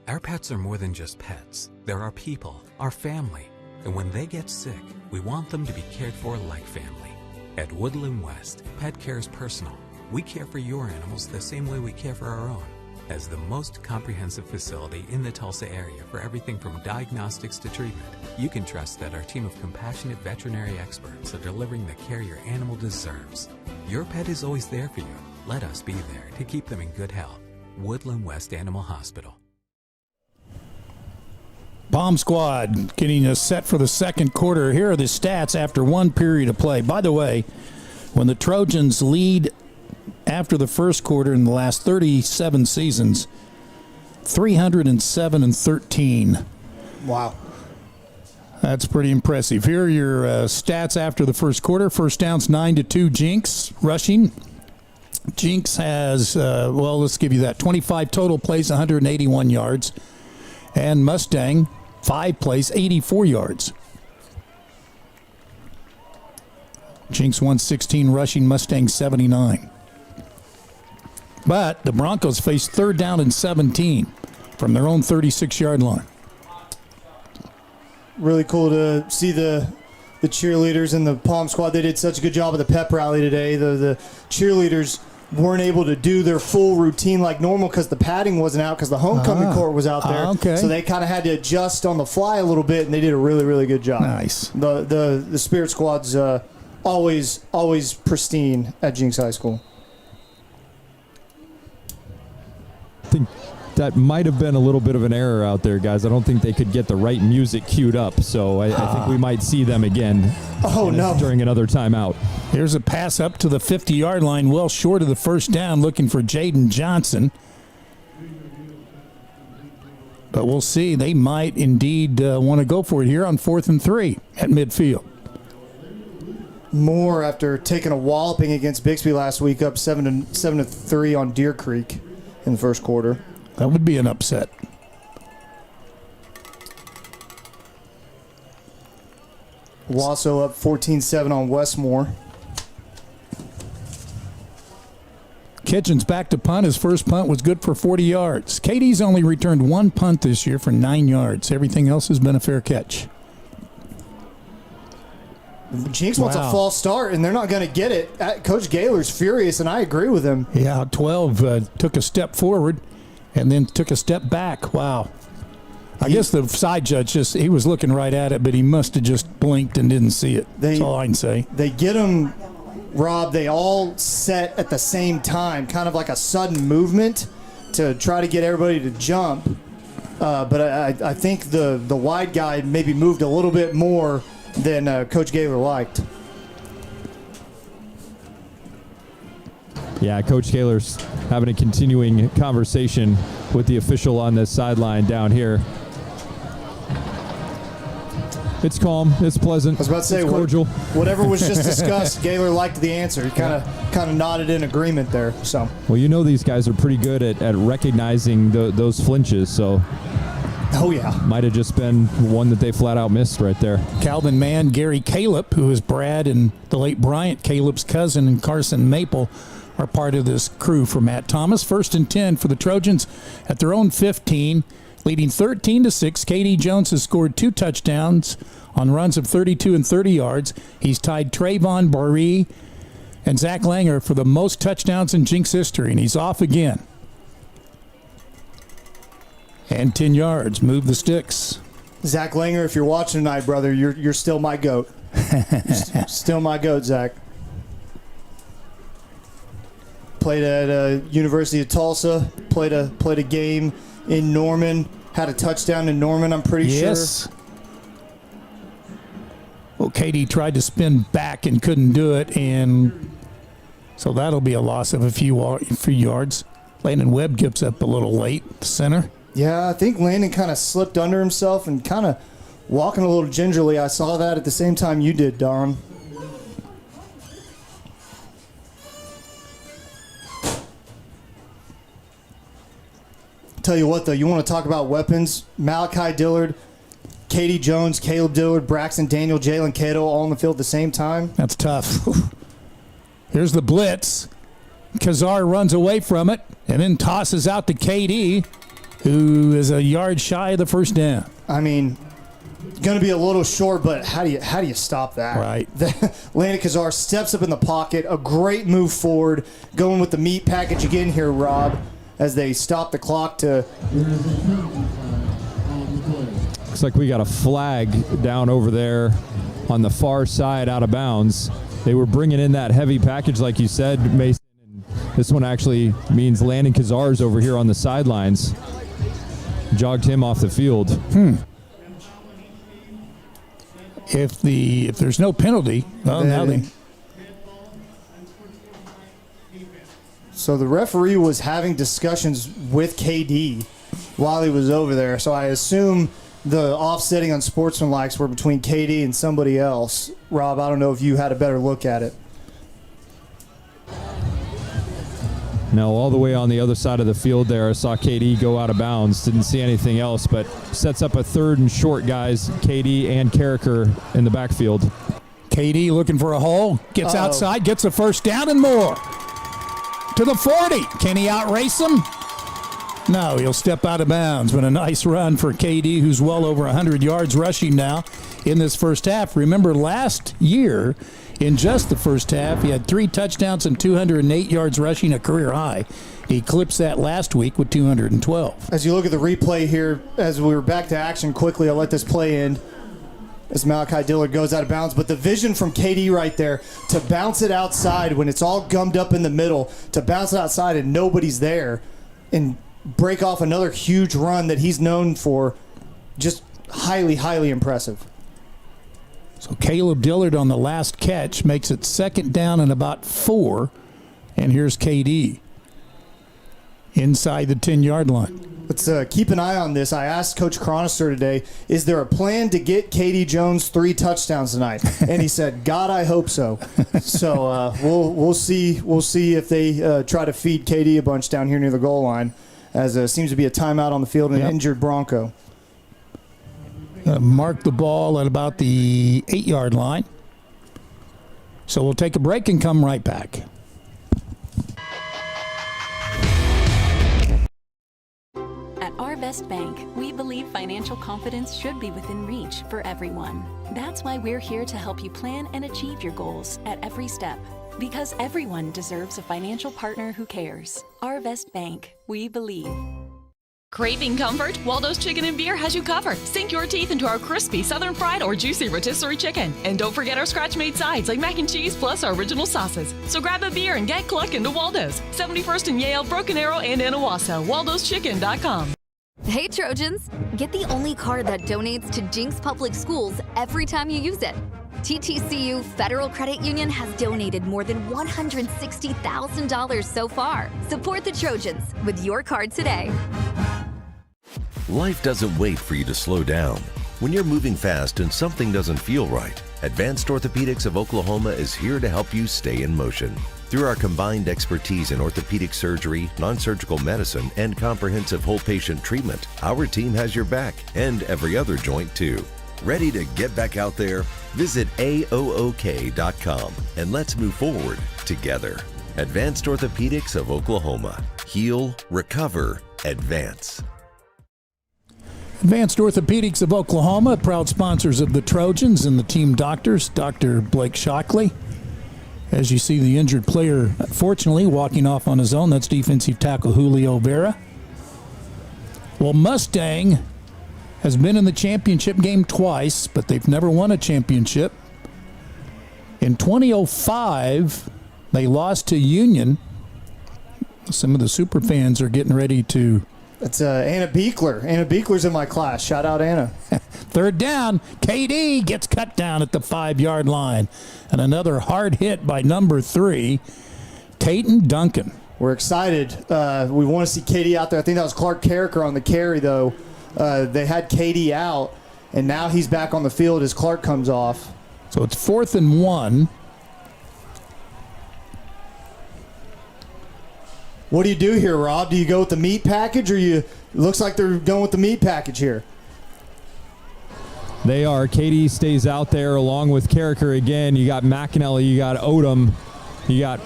Our pets are more than just pets. They're our people, our family. And when they get sick, we want them to be cared for like family. At Woodland West, pet care is personal. We care for your animals the same way we care for our own. As the most comprehensive facility in the Tulsa area for everything from diagnostics to treatment, you can trust that our team of compassionate veterinary experts are delivering the care your animal deserves. Your pet is always there for you. Let us be there to keep them in good health. Woodland West Animal Hospital. Bomb Squad getting us set for the second quarter. Here are the stats after one period of play. By the way, when the Trojans lead after the first quarter in the last 37 seasons, 307-13. Wow. That's pretty impressive. Here are your stats after the first quarter. First downs 9-2 Jenks rushing. Jenks has, let's give you that, 25 total plays, 181 yards. And Mustang, 5 plays, 84 yards. Jenks 116 rushing, Mustang 79. But the Broncos face 3rd down and 17 from their own 36-yard line. Really cool to see the cheerleaders and the Palm Squad. They did such a good job of the pep rally today. The cheerleaders weren't able to do their full routine like normal because the padding wasn't out because the homecoming court was out there. Okay. So they kind of had to adjust on the fly a little bit, and they did a really, really good job. Nice. The Spirit Squad's always pristine at Jenks High School. I think that might have been a little bit of an error out there, guys. I don't think they could get the right music queued up, so I think we might see them again during another timeout. Here's a pass up to the 50-yard line, well short of the first down, looking for Jaden Johnson. But we'll see. They might indeed want to go for it here on 4th and 3 at midfield. Moore, after taking a walloping against Bixby last week, up 7-3 on Deer Creek in the first quarter. That would be an upset. Wasso up 14-7 on Westmore. Kitchens back to punt. His first punt was good for 40 yards. Katie's only returned one punt this year for 9 yards. Everything else has been a fair catch. Jenks wants a false start, and they're not going to get it. Coach Gaylor's furious, and I agree with him. Yeah, 12 took a step forward and then took a step back. Wow. I guess the side judge he was looking right at it, but he must have just blinked and didn't see it. That's all I can say. They get him, Rob, they all set at the same time, kind of like a sudden movement to try to get everybody to jump. But I think the wide guy maybe moved a little bit more than Coach Gaylor liked. Yeah, Coach Gaylor's having a continuing conversation with the official on this sideline down here. It's calm. It's pleasant. I was about to say, it's cordial. Whatever was just discussed, Gaylor liked the answer. He kind of nodded in agreement there. So. Well, you know these guys are pretty good at recognizing those flinches, so... Oh, yeah. Might have just been one that they flat out missed right there. Calvin Mann, Gary Caleb, who is Brad and the late Bryant Caleb's cousin, and Carson Maple are part of this crew for Matt Thomas. 1st and 10 for the Trojans at their own 15, leading 13-6. Katie Jones has scored 2 touchdowns on runs of 32 and 30 yards. He's tied Trayvon Barree and Zach Langer for the most touchdowns in Jenks history, and he's off again. And 10 yards. Move the sticks. Zach Langer, if you're watching tonight, brother, you're still my GOAT. Still my GOAT, Zach. Played at University of Tulsa. Played a game in Norman. Had a touchdown in Norman, I'm pretty sure. Yes. Well, Katie tried to spin back and couldn't do it, and so that'll be a loss of a few yards. Landon Webb gives up a little late, center. Yeah, I think Landon kind of slipped under himself and kind of walking a little gingerly. I saw that at the same time you did, Don. Tell you what, though, you want to talk about weapons? Malachi Dillard, Katie Jones, Caleb Dillard, Braxton Daniel, Jalen Cato all on the field at the same time. That's tough. Here's the blitz. Kazar runs away from it and then tosses out to KD, who is a yard shy of the first down. I mean, going to be a little short, but how do you stop that? Right. Landon Kazar steps up in the pocket, a great move forward, going with the meat package again here, Rob, as they stop the clock to... Looks like we got a flag down over there on the far side out of bounds. They were bringing in that heavy package, like you said, Mason. And this one actually means Landon Kazar's over here on the sidelines. Jogged him off the field. If there's no penalty, well, now they... So the referee was having discussions with KD while he was over there. So I assume the offsetting on sportsmanlikes were between KD and somebody else. Rob, I don't know if you had a better look at it. No, all the way on the other side of the field there, I saw KD go out of bounds. Didn't see anything else, but sets up a 3rd and short, guys. KD and Carricker in the backfield. KD looking for a hole, gets outside, gets a first down and more. To the 40. Can he outrace him? No, he'll step out of bounds, but a nice run for KD, who's well over 100 yards rushing now in this first half. Remember, last year in just the first half. He had 3 touchdowns and 208 yards rushing, a career high. He eclipsed that last week with 212. As you look at the replay here, as we were back to action quickly, I'll let this play in as Malachi Dillard goes out of bounds. But the vision from KD right there to bounce it outside when it's all gummed up in the middle, to bounce it outside and nobody's there and break off another huge run that he's known for, just highly, highly impressive. So Caleb Dillard on the last catch makes it 2nd down and about 4. And here's KD inside the 10-yard line. Let's keep an eye on this. I asked Coach Chronister today, is there a plan to get KD Jones 3 touchdowns tonight? And he said, God, I hope so. So we'll see if they try to feed KD a bunch down here near the goal line, as seems to be a timeout on the field and an injured Bronco. Mark the ball at about the 8-yard line. So we'll take a break and come right back. At Our Best Bank, we believe financial confidence should be within reach for everyone. That's why we're here to help you plan and achieve your goals at every step. Because everyone deserves a financial partner who cares. Our Best Bank, we believe. Craving comfort? Waldo's Chicken and Beer has you covered. Sink your teeth into our crispy southern fried or juicy rotisserie chicken. And don't forget our scratch-made sides like mac and cheese plus our original sauces. So grab a beer and get clucking to Waldo's. 71st and Yale, Broken Arrow, and Anawasso. Waldo'sChicken.com. Hey Trojans, get the only card that donates to Jenks Public Schools every time you use it. TTCU Federal Credit Union has donated more than $160,000 so far. Support the Trojans with your card today. Life doesn't wait for you to slow down. When you're moving fast and something doesn't feel right, Advanced Orthopedics of Oklahoma is here to help you stay in motion. Through our combined expertise in orthopedic surgery, non-surgical medicine, and comprehensive whole patient treatment, our team has your back and every other joint too. Ready to get back out there? Visit AOOK.com and let's move forward together. Advanced Orthopedics of Oklahoma. Heal, recover, advance. Advanced Orthopedics of Oklahoma, proud sponsors of the Trojans and the team doctors, Dr. Blake Shockley. As you see the injured player, fortunately, walking off on his own, that's defensive tackle Julio Vera. Well, Mustang has been in the championship game twice, but they've never won a championship. In 2005, they lost to Union. Some of the super fans are getting ready to... That's Anna Beekler. Anna Beekler's in my class. Shout out, Anna. 3rd down. KD gets cut down at the 5-yard line. And another hard hit by number 3, Caden Duncan. We're excited. We want to see KD out there. I think that was Clark Carricker on the carry, though. They had KD out, and now he's back on the field as Clark comes off. So it's 4th and 1. What do you do here, Rob? Do you go with the meat package, or you? It looks like they're going with the meat package here. They are. KD stays out there along with Carricker again. You got McAnally, you got Odom, you got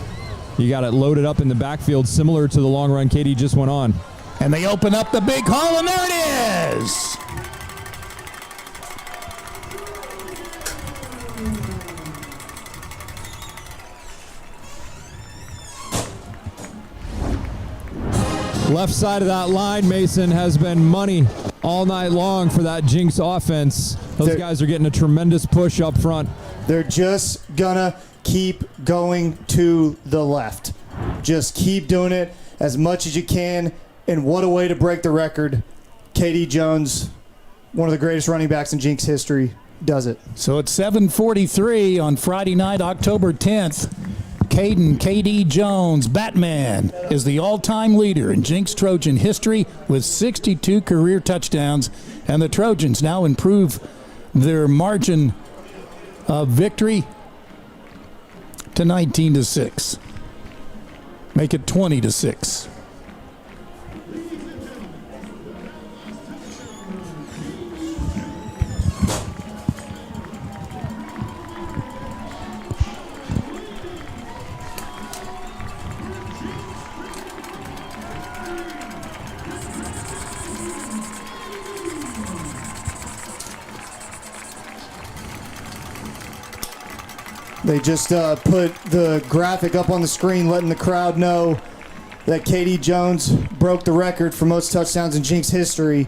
it loaded up in the backfield, similar to the long run KD just went on. And they open up the big hole, and there it is. Left side of that line, Mason, has been money all night long for that Jenks offense. Those guys are getting a tremendous push up front. They're just gonna keep going to the left. Just keep doing it as much as you can. And what a way to break the record. KD Jones, one of the greatest running backs in Jenks history, does it. So it's 7:43 on Friday night, October 10th. KD Jones, Batman, is the all-time leader in Jenks Trojan history with 62 career touchdowns, and the Trojans now improve their margin of victory to 19-6. Make it 20-6. They just put the graphic up on the screen letting the crowd know that KD Jones broke the record for most touchdowns in Jinx history.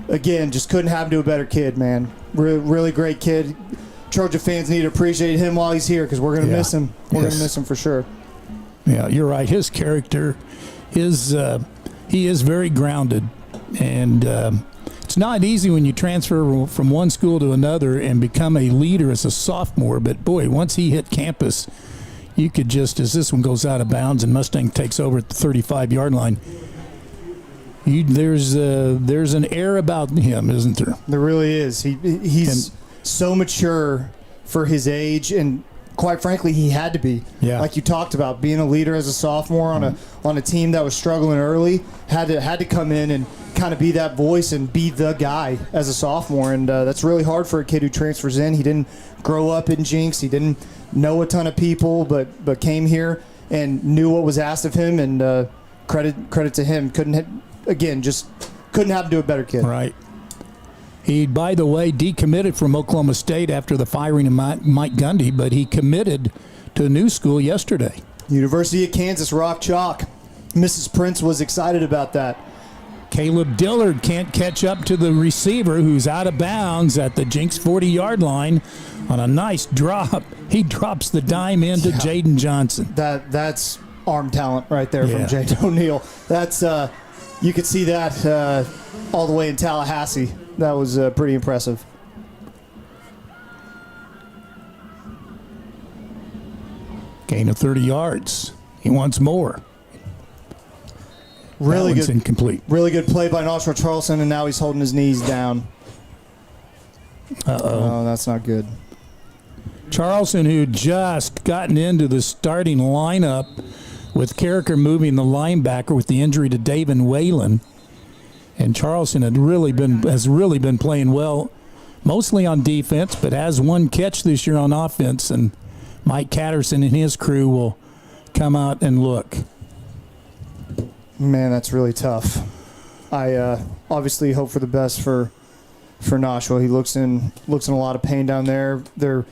Again, just couldn't happen to a better kid, man. Really great kid. Trojan fans need to appreciate him while he's here because we're going to miss him. We're going to miss him for sure. Yeah, you're right. His character is he is very grounded, and it's not easy when you transfer from one school to another and become a leader as a sophomore. But boy, once he hit campus, you could just, as this one goes out of bounds and Mustang takes over at the 35-yard line, there's an air about him, isn't there? There really is. He's so mature for his age, and quite frankly, he had to be. Yeah. Like you talked about, being a leader as a sophomore on a team that was struggling early, had to come in and kind of be that voice and be the guy as a sophomore, and that's really hard for a kid who transfers in. He didn't grow up in Jinx. He didn't know a ton of people, but came here and knew what was asked of him, and credit to him. Just couldn't happen to a better kid. Right. He, by the way, decommitted from Oklahoma State after the firing of Mike Gundy, but he committed to a new school yesterday. University of Kansas, Rock Chalk. Mrs. Prince was excited about that. Caleb Dillard can't catch up to the receiver who's out of bounds at the Jinx 40-yard line on a nice drop. He drops the dime into Jaden Johnson. That's arm talent right there from Jaden O'Neal. That's you could see that all the way in Tallahassee. That was pretty impressive. Gain of 30 yards. He wants more. Really good. Incomplete. Really good play by Nashua Charleston, and now he's holding his knees down. Oh, that's not good. Charleston, who just gotten into the starting lineup with Carricker moving the linebacker with the injury to David Whalen. And Charleston has really been playing well, mostly on defense, but has one catch this year on offense. And Mike Catterson and his crew will come out and look. Man, that's really tough. I obviously hope for the best for Nashua. He looks in a lot of pain down there. They're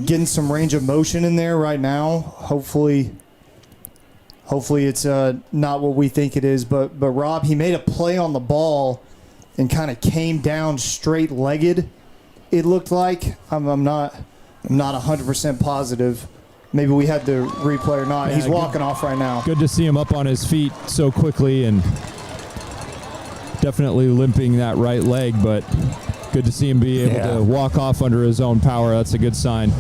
getting some range of motion in there right now. Hopefully it's not what we think it is. But Rob, he made a play on the ball and kind of came down straight-legged. It looked like. I'm not 100% positive. Maybe we had the replay or not. Yeah, he's walking off right now. Good to see him up on his feet so quickly and definitely limping that right leg, but good to see him be able to walk off under his own power. That's a good sign.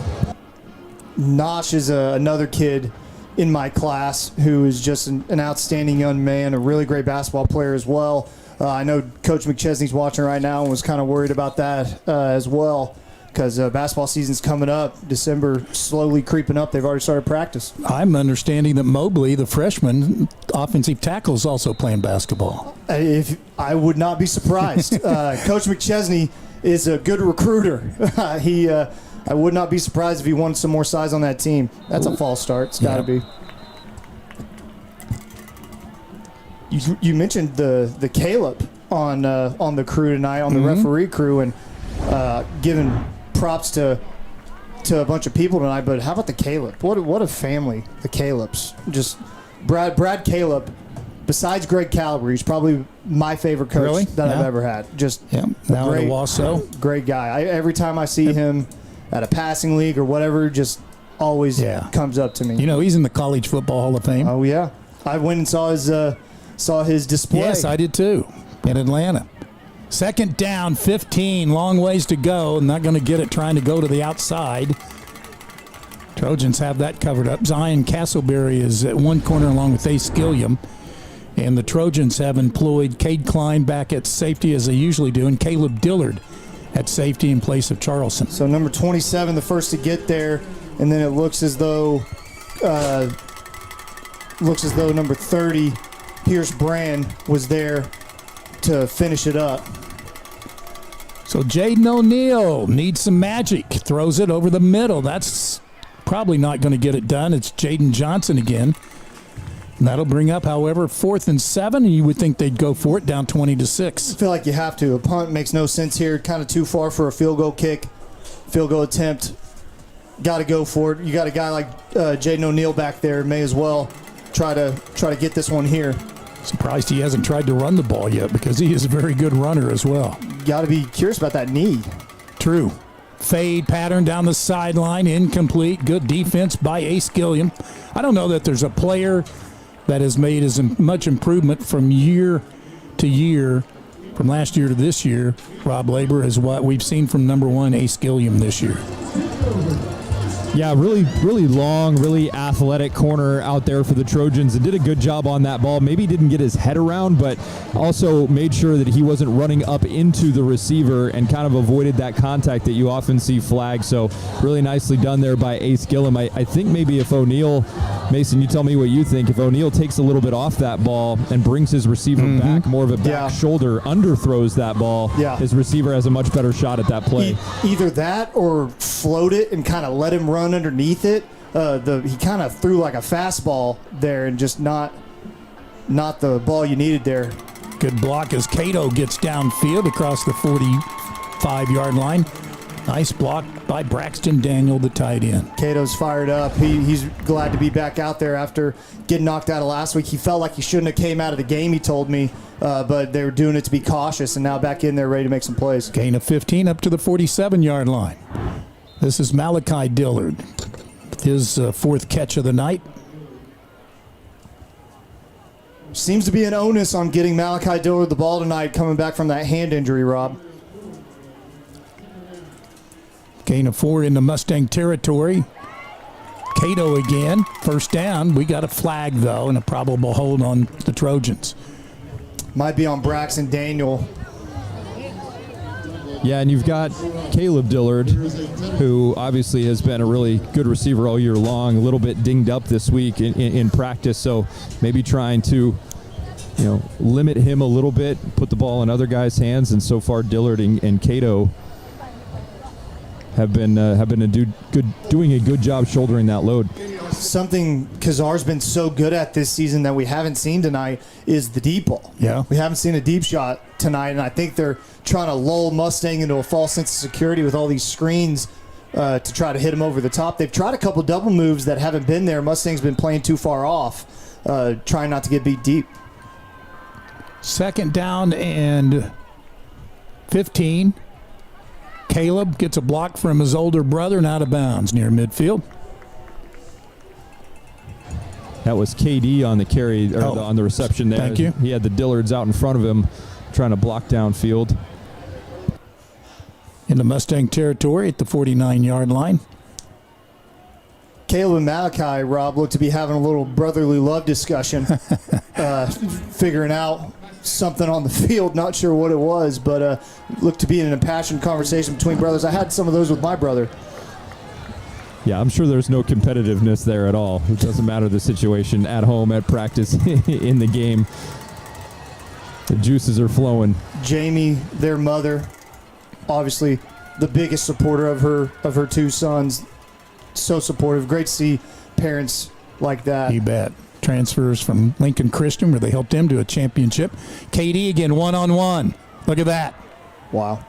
Nosh is another kid in my class who is just an outstanding young man, a really great basketball player as well. I know Coach McChesney's watching right now and was kind of worried about that as well, because basketball season's coming up. December slowly creeping up. They've already started practice. I'm understanding that Mobley, the freshman offensive tackle, is also playing basketball. I would not be surprised. Coach McChesney is a good recruiter. I would not be surprised if he wanted some more size on that team. That's a false start. It's got to be. You mentioned the Caleb on the crew tonight, on the referee crew, and giving props to a bunch of people tonight. But how about the Caleb? What a family, the Calebs. Just Brad Caleb. Besides Greg Caliber, he's probably my favorite coach that I've ever had. Just now great, in Wausau. Great guy. Every time I see him at a passing league or whatever, just always comes up to me. You know, he's in the College Football Hall of Fame. Oh yeah, I went and saw his display. Yes, I did too, in Atlanta. Second down, 15, long ways to go. Not going to get it trying to go to the outside. Trojans have that covered up. Zion Castleberry is at one corner along with Ace Gilliam. And the Trojans have employed Cade Klein back at safety as they usually do, and Caleb Dillard at safety in place of Charleston. So number 27, the first to get there, and then it looks as though number 30, Pierce Brand, was there to finish it up. So Jaden O'Neal needs some magic. Throws it over the middle. That's probably not going to get it done. It's Jaden Johnson again. And that'll bring up, however, 4th and 7, and you would think they'd go for it down 20-6. I feel like you have to. A punt makes no sense here. Kind of too far for a field goal kick, field goal attempt. got to go for it. You got a guy like Jaden O'Neal back there, may as well try to get this one here. Surprised he hasn't tried to run the ball yet because he is a very good runner as well. Got to be curious about that knee. True. Fade pattern down the sideline, incomplete. Good defense by Ace Gilliam. I don't know that there's a player that has made as much improvement from year to year, from last year to this year, Rob Labor, as what we've seen from number 1 Ace Gilliam this year. Yeah, really long, really athletic corner out there for the Trojans and did a good job on that ball. Maybe didn't get his head around, but also made sure that he wasn't running up into the receiver and kind of avoided that contact that you often see flagged. So really nicely done there by Ace Gilliam. I think maybe if O'Neal, Mason, you tell me what you think, if O'Neal takes a little bit off that ball and brings his receiver back, more of a back shoulder, underthrows that ball, his receiver has a much better shot at that play. Either that or float it and kind of let him run underneath it. He kind of threw like a fastball there and just not the ball you needed there. Good block as Cato gets downfield across the 45-yard line. Nice block by Braxton Daniel, the tight end. Cato's fired up. He's glad to be back out there after getting knocked out of last week. He felt like he shouldn't have came out of the game, he told me, but they were doing it to be cautious, and now back in there ready to make some plays. Gain of 15 up to the 47-yard line. This is Malachi Dillard, his fourth catch of the night. Seems to be an onus on getting Malachi Dillard the ball tonight, coming back from that hand injury, Rob. Gain of 4 into Mustang territory. Cato again, first down. We got a flag, though, and a probable hold on the Trojans. Might be on Braxton Daniel. Yeah, and you've got Caleb Dillard, who obviously has been a really good receiver all year long, a little bit dinged up this week in practice, so maybe trying to limit him a little bit, put the ball in other guys' hands, and so far Dillard and Cato have been doing a good job shouldering that load. Something Kazar's been so good at this season that we haven't seen tonight is the deep ball. Yeah. We haven't seen a deep shot tonight, and I think they're trying to lull Mustang into a false sense of security with all these screens to try to hit him over the top. They've tried a couple double moves that haven't been there. Mustang's been playing too far off, trying not to get beat deep. Second down and 15. Caleb gets a block from his older brother and out of bounds near midfield. That was KD on the carry, or on the reception there. Thank you. He had the Dillards out in front of him trying to block downfield. In the Mustang territory at the 49-yard line. Caleb and Malachi, Rob, look to be having a little brotherly love discussion, figuring out something on the field. Not sure what it was, but looked to be an impassioned conversation between brothers. I had some of those with my brother. Yeah, I'm sure there's no competitiveness there at all. It doesn't matter the situation at home, at practice, in the game. The juices are flowing. Jamie, their mother, obviously the biggest supporter of her two sons. So supportive. Great to see parents like that. You bet. Transfers from Lincoln Christian where they helped him to a championship. KD again, one-on-one. Look at that. Wow.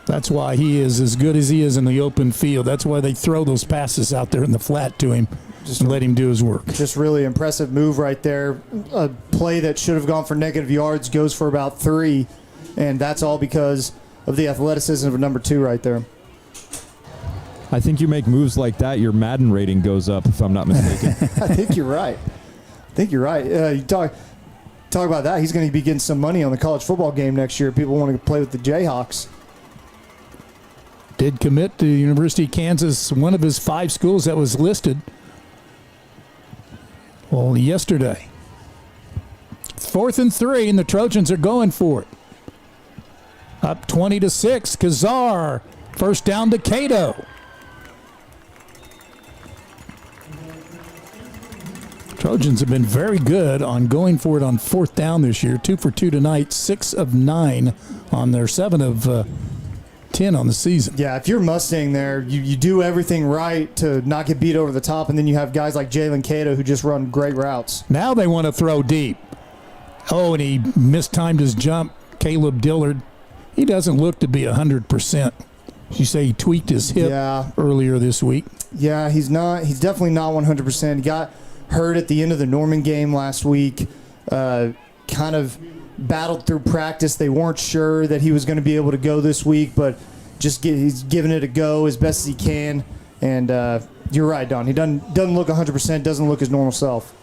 That's why he is as good as he is in the open field. That's why they throw those passes out there in the flat to him and let him do his work. Just really impressive move right there. A play that should have gone for negative yards goes for about 3, and that's all because of the athleticism of number 2 right there. I think you make moves like that, your Madden rating goes up, if I'm not mistaken. I think you're right. You talk about that. He's going to be getting some money on the college football game next year. People want to play with the Jayhawks. Did commit to University of Kansas, one of his 5 schools that was listed. Well, yesterday. 4th and 3, and the Trojans are going for it. Up 20-6, Kazar. First down to Cato. Trojans have been very good on going for it on 4th down this year. 2 for 2 tonight, 6 of 9 on their 7 of 10 on the season. Yeah, if you're Mustang there, you do everything right to not get beat over the top, and then you have guys like Jalen Cato who just run great routes. Now they want to throw deep. Oh, and he mistimed his jump. Caleb Dillard, he doesn't look to be 100%. You say he tweaked his hip earlier this week. Yeah, he's definitely not 100%. He got hurt at the end of the Norman game last week. Kind of battled through practice. They weren't sure that he was going to be able to go this week, but he's giving it a go as best as he can. And you're right, Don. He doesn't look 100%, doesn't look his normal self.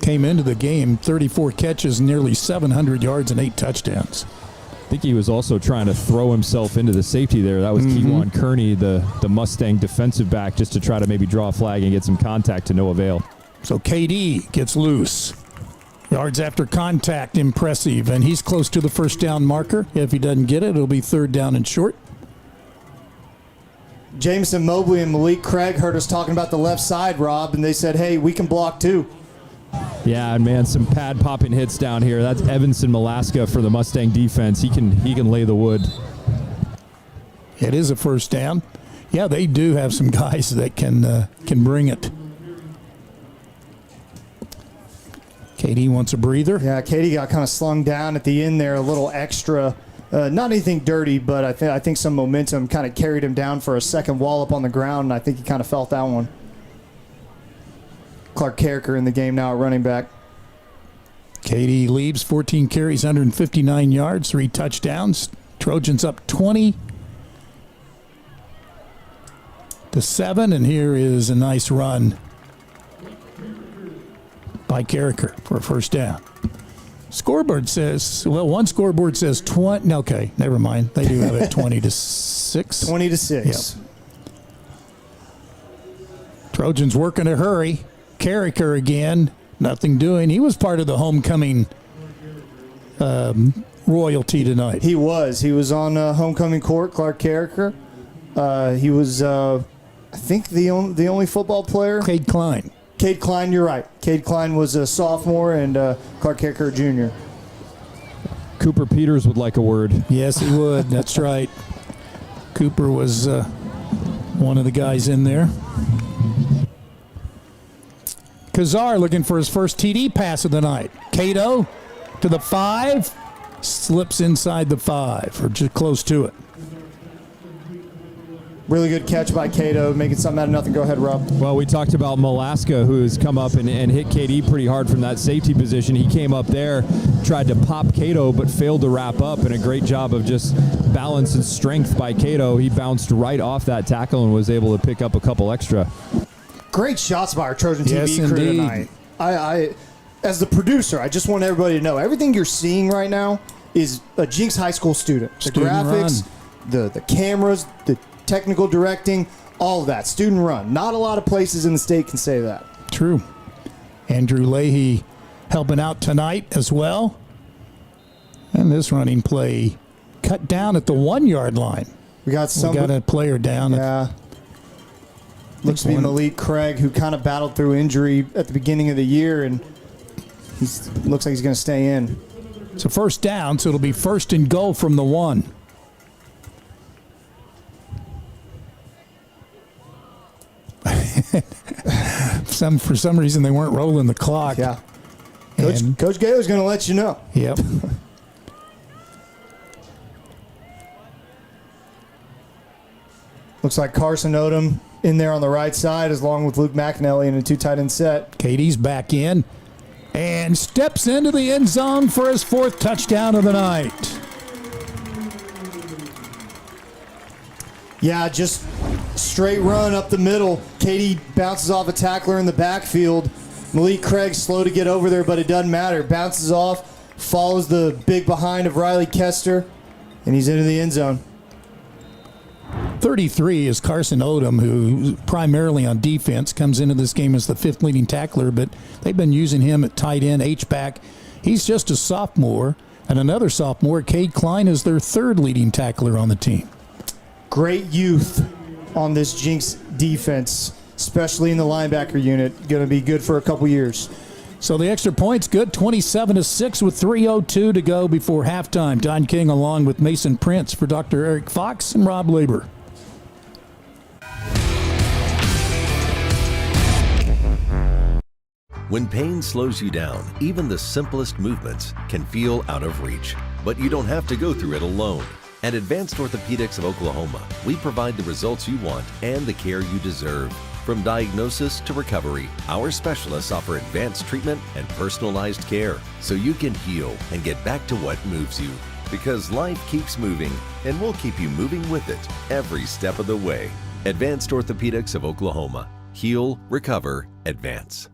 Came into the game, 34 catches, nearly 700 yards, and 8 touchdowns. I think he was also trying to throw himself into the safety there. That was Keewan Kearney, the Mustang defensive back, just to try to maybe draw a flag and get some contact to no avail. So KD gets loose. Yards after contact, impressive. And he's close to the first down marker. If he doesn't get it, it'll be 3rd down and short. Jameson Mobley and Malik Craig heard us talking about the left side, Rob, and they said, hey, we can block too. Yeah, and man, some pad popping hits down here. That's Evanson Malaska for the Mustang defense. He can lay the wood. It is a first down. Yeah, they do have some guys that can bring it. KD wants a breather. Yeah, KD got kind of slung down at the end there, a little extra. Not anything dirty, but I think some momentum kind of carried him down for a second wallop on the ground, and I think he kind of felt that one. Clark Carricker in the game now at running back. KD leaves, 14 carries, 159 yards, 3 touchdowns. Trojans up 20-7, and here is a nice run by Carricker for a first down. Scoreboard says, one scoreboard says 20. Okay, never mind. They do have it 20-6. 20-6. Yep. Trojans working a hurry. Carricker again, nothing doing. He was part of the homecoming royalty tonight. He was on homecoming court, Clark Carricker. He was, I think, the only football player. Cade Klein. Cade Klein, you're right. Cade Klein was a sophomore, and Clark Carricker a junior. Cooper Peters would like a word. Yes, he would. That's right. Cooper was one of the guys in there. Kazar looking for his first TD pass of the night. Cato to the 5, slips inside the 5, or just close to it. Really good catch by Cato, making something out of nothing. Go ahead, Rob. Well, we talked about Malaska, who has come up and hit KD pretty hard from that safety position. He came up there, tried to pop Cato, but failed to wrap up, and a great job of just balance and strength by Cato. He bounced right off that tackle and was able to pick up a couple extra. Great shots by our Trojan yes, TV crew indeed. tonight. I, as the producer, I just want everybody to know everything you're seeing right now is a Jenks High School student. The graphics, the cameras, the technical directing, all of that. Student run. Not a lot of places in the state can say that. True. Andrew Leahy helping out tonight as well. And this running play cut down at the 1-yard line. We got a player down. Yeah. Looks to be Malik Craig, who kind of battled through injury at the beginning of the year, and looks like he's going to stay in. It's a first down, so it'll be 1st and goal from the 1. For some reason, they weren't rolling the clock. Yeah. Coach Gaylor's going to let you know. Yep. Looks like Carson Odom in there on the right side, along with Luke McAnally in a 2 tight end set. KD's back in and steps into the end zone for his 4th touchdown of the night. Yeah, just straight run up the middle. KD bounces off a tackler in the backfield. Malik Craig slow to get over there, but it doesn't matter. Bounces off, follows the big behind of Riley Kester, and he's into the end zone. 33 is Carson Odom, who primarily on defense comes into this game as the 5th leading tackler, but they've been using him at tight end, H-back. He's just a sophomore, and another sophomore, Cade Klein, is their 3rd leading tackler on the team. Great youth on this Jenks defense, especially in the linebacker unit. Going to be good for a couple years. So the extra point's good, 27-6 with 3:02 to go before halftime. Don King along with Mason Prince for Dr. Eric Fox and Rob Labor. When pain slows you down, even the simplest movements can feel out of reach. But you don't have to go through it alone. At Advanced Orthopedics of Oklahoma, we provide the results you want and the care you deserve. From diagnosis to recovery, our specialists offer advanced treatment and personalized care so you can heal and get back to what moves you. Because life keeps moving, and we'll keep you moving with it every step of the way. Advanced Orthopedics of Oklahoma. Heal, recover, advance.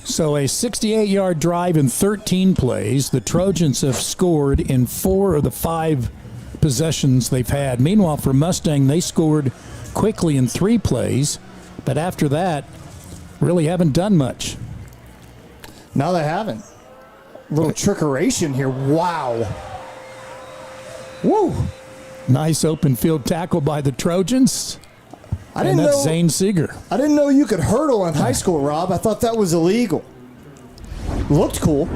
So a 68-yard drive in 13 plays. The Trojans have scored in 4 of the 5 possessions they've had. Meanwhile, for Mustang, they scored quickly in 3 plays, but after that, really haven't done much. No, they haven't. A little trickeration here. Wow. Woo! Nice open field tackle by the Trojans. And that's Zane Seeger. I didn't know you could hurdle in high school, Rob. I thought that was illegal. Looked cool.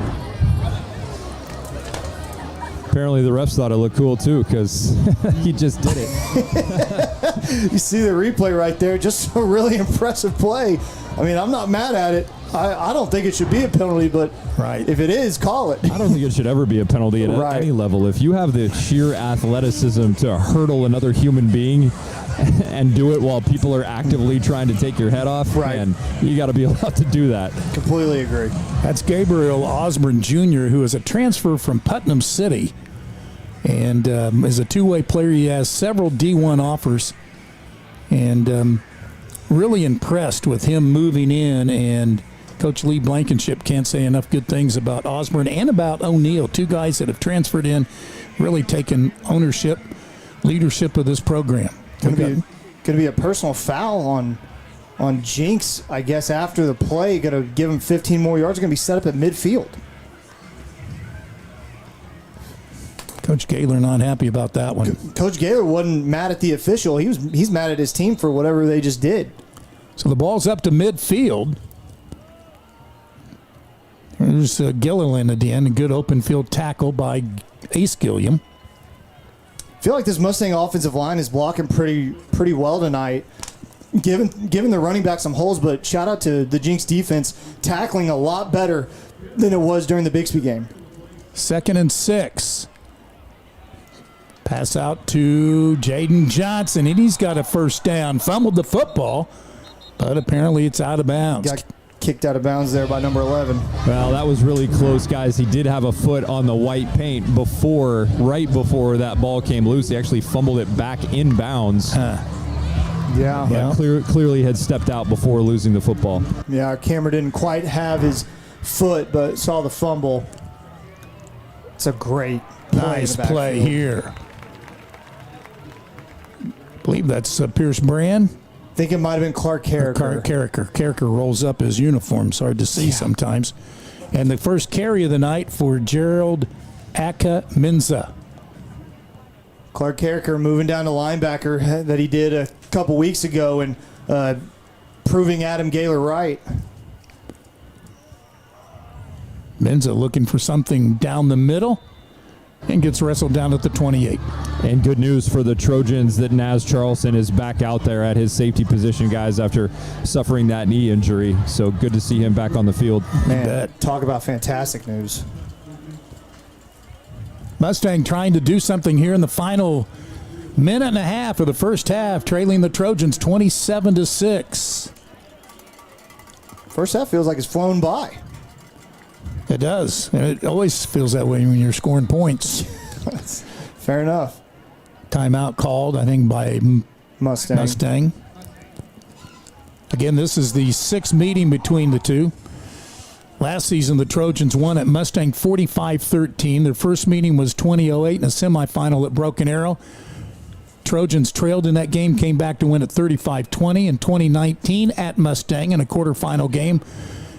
Apparently the refs thought it looked cool too because he just did it. You see the replay right there. Just a really impressive play. I mean, I'm not mad at it. I don't think it should be a penalty, but if it is, call it. I don't think it should ever be a penalty at any level. If you have the sheer athleticism to hurdle another human being and do it while people are actively trying to take your head off, man, you got to be allowed to do that. Completely agree. That's Gabriel Osborne Jr., who is a transfer from Putnam City and is a two-way player. He has several D1 offers, and really impressed with him moving in, and Coach Lee Blankenship can't say enough good things about Osborne and about O'Neill, 2 guys that have transferred in, really taken ownership, leadership of this program. Going to be a personal foul on Jenks, I guess, after the play. Going to give him 15 more yards. Going to be set up at midfield. Coach Gaylor not happy about that one. Coach Gaylor wasn't mad at the official. He's mad at his team for whatever they just did. So the ball's up to midfield. There's Gilliland at the end. A good open field tackle by Ace Gilliam. I feel like this Mustang offensive line is blocking pretty well tonight, giving the running back some holes, but shout out to the Jenks defense tackling a lot better than it was during the Bixby game. 2nd and 6. Pass out to Jaden Johnson, and he's got a first down. Fumbled the football, but apparently it's out of bounds. Got kicked out of bounds there by number 11. Well, that was really close, guys. He did have a foot on the white paint right before that ball came loose. He actually fumbled it back in bounds. Yeah. But clearly had stepped out before losing the football. Yeah, our camera didn't quite have his foot, but saw the fumble. It's a great play. Nice play here. I believe that's Pierce Brand. I think it might have been Clark Carricker. Carricker rolls up his uniform. It's hard to see sometimes. And the first carry of the night for Gerald Aka-Minza. Clark Carricker moving down to linebacker that he did a couple weeks ago and proving Adam Gaylor right. Minza looking for something down the middle and gets wrestled down at the 28. And good news for the Trojans that Naz Charleston is back out there at his safety position, guys, after suffering that knee injury. So good to see him back on the field. Man, talk about fantastic news. Mustang trying to do something here in the final minute and a half of the first half, trailing the Trojans 27-6. First half feels like it's flown by. It does, and it always feels that way when you're scoring points. Fair enough. Timeout called, I think, by Mustang. Again, this is the 6th meeting between the two. Last season, the Trojans won at Mustang 45-13. Their first meeting was 2008 in a semifinal at Broken Arrow. Trojans trailed in that game, came back to win at 35-20. In 2019 at Mustang in a quarterfinal game,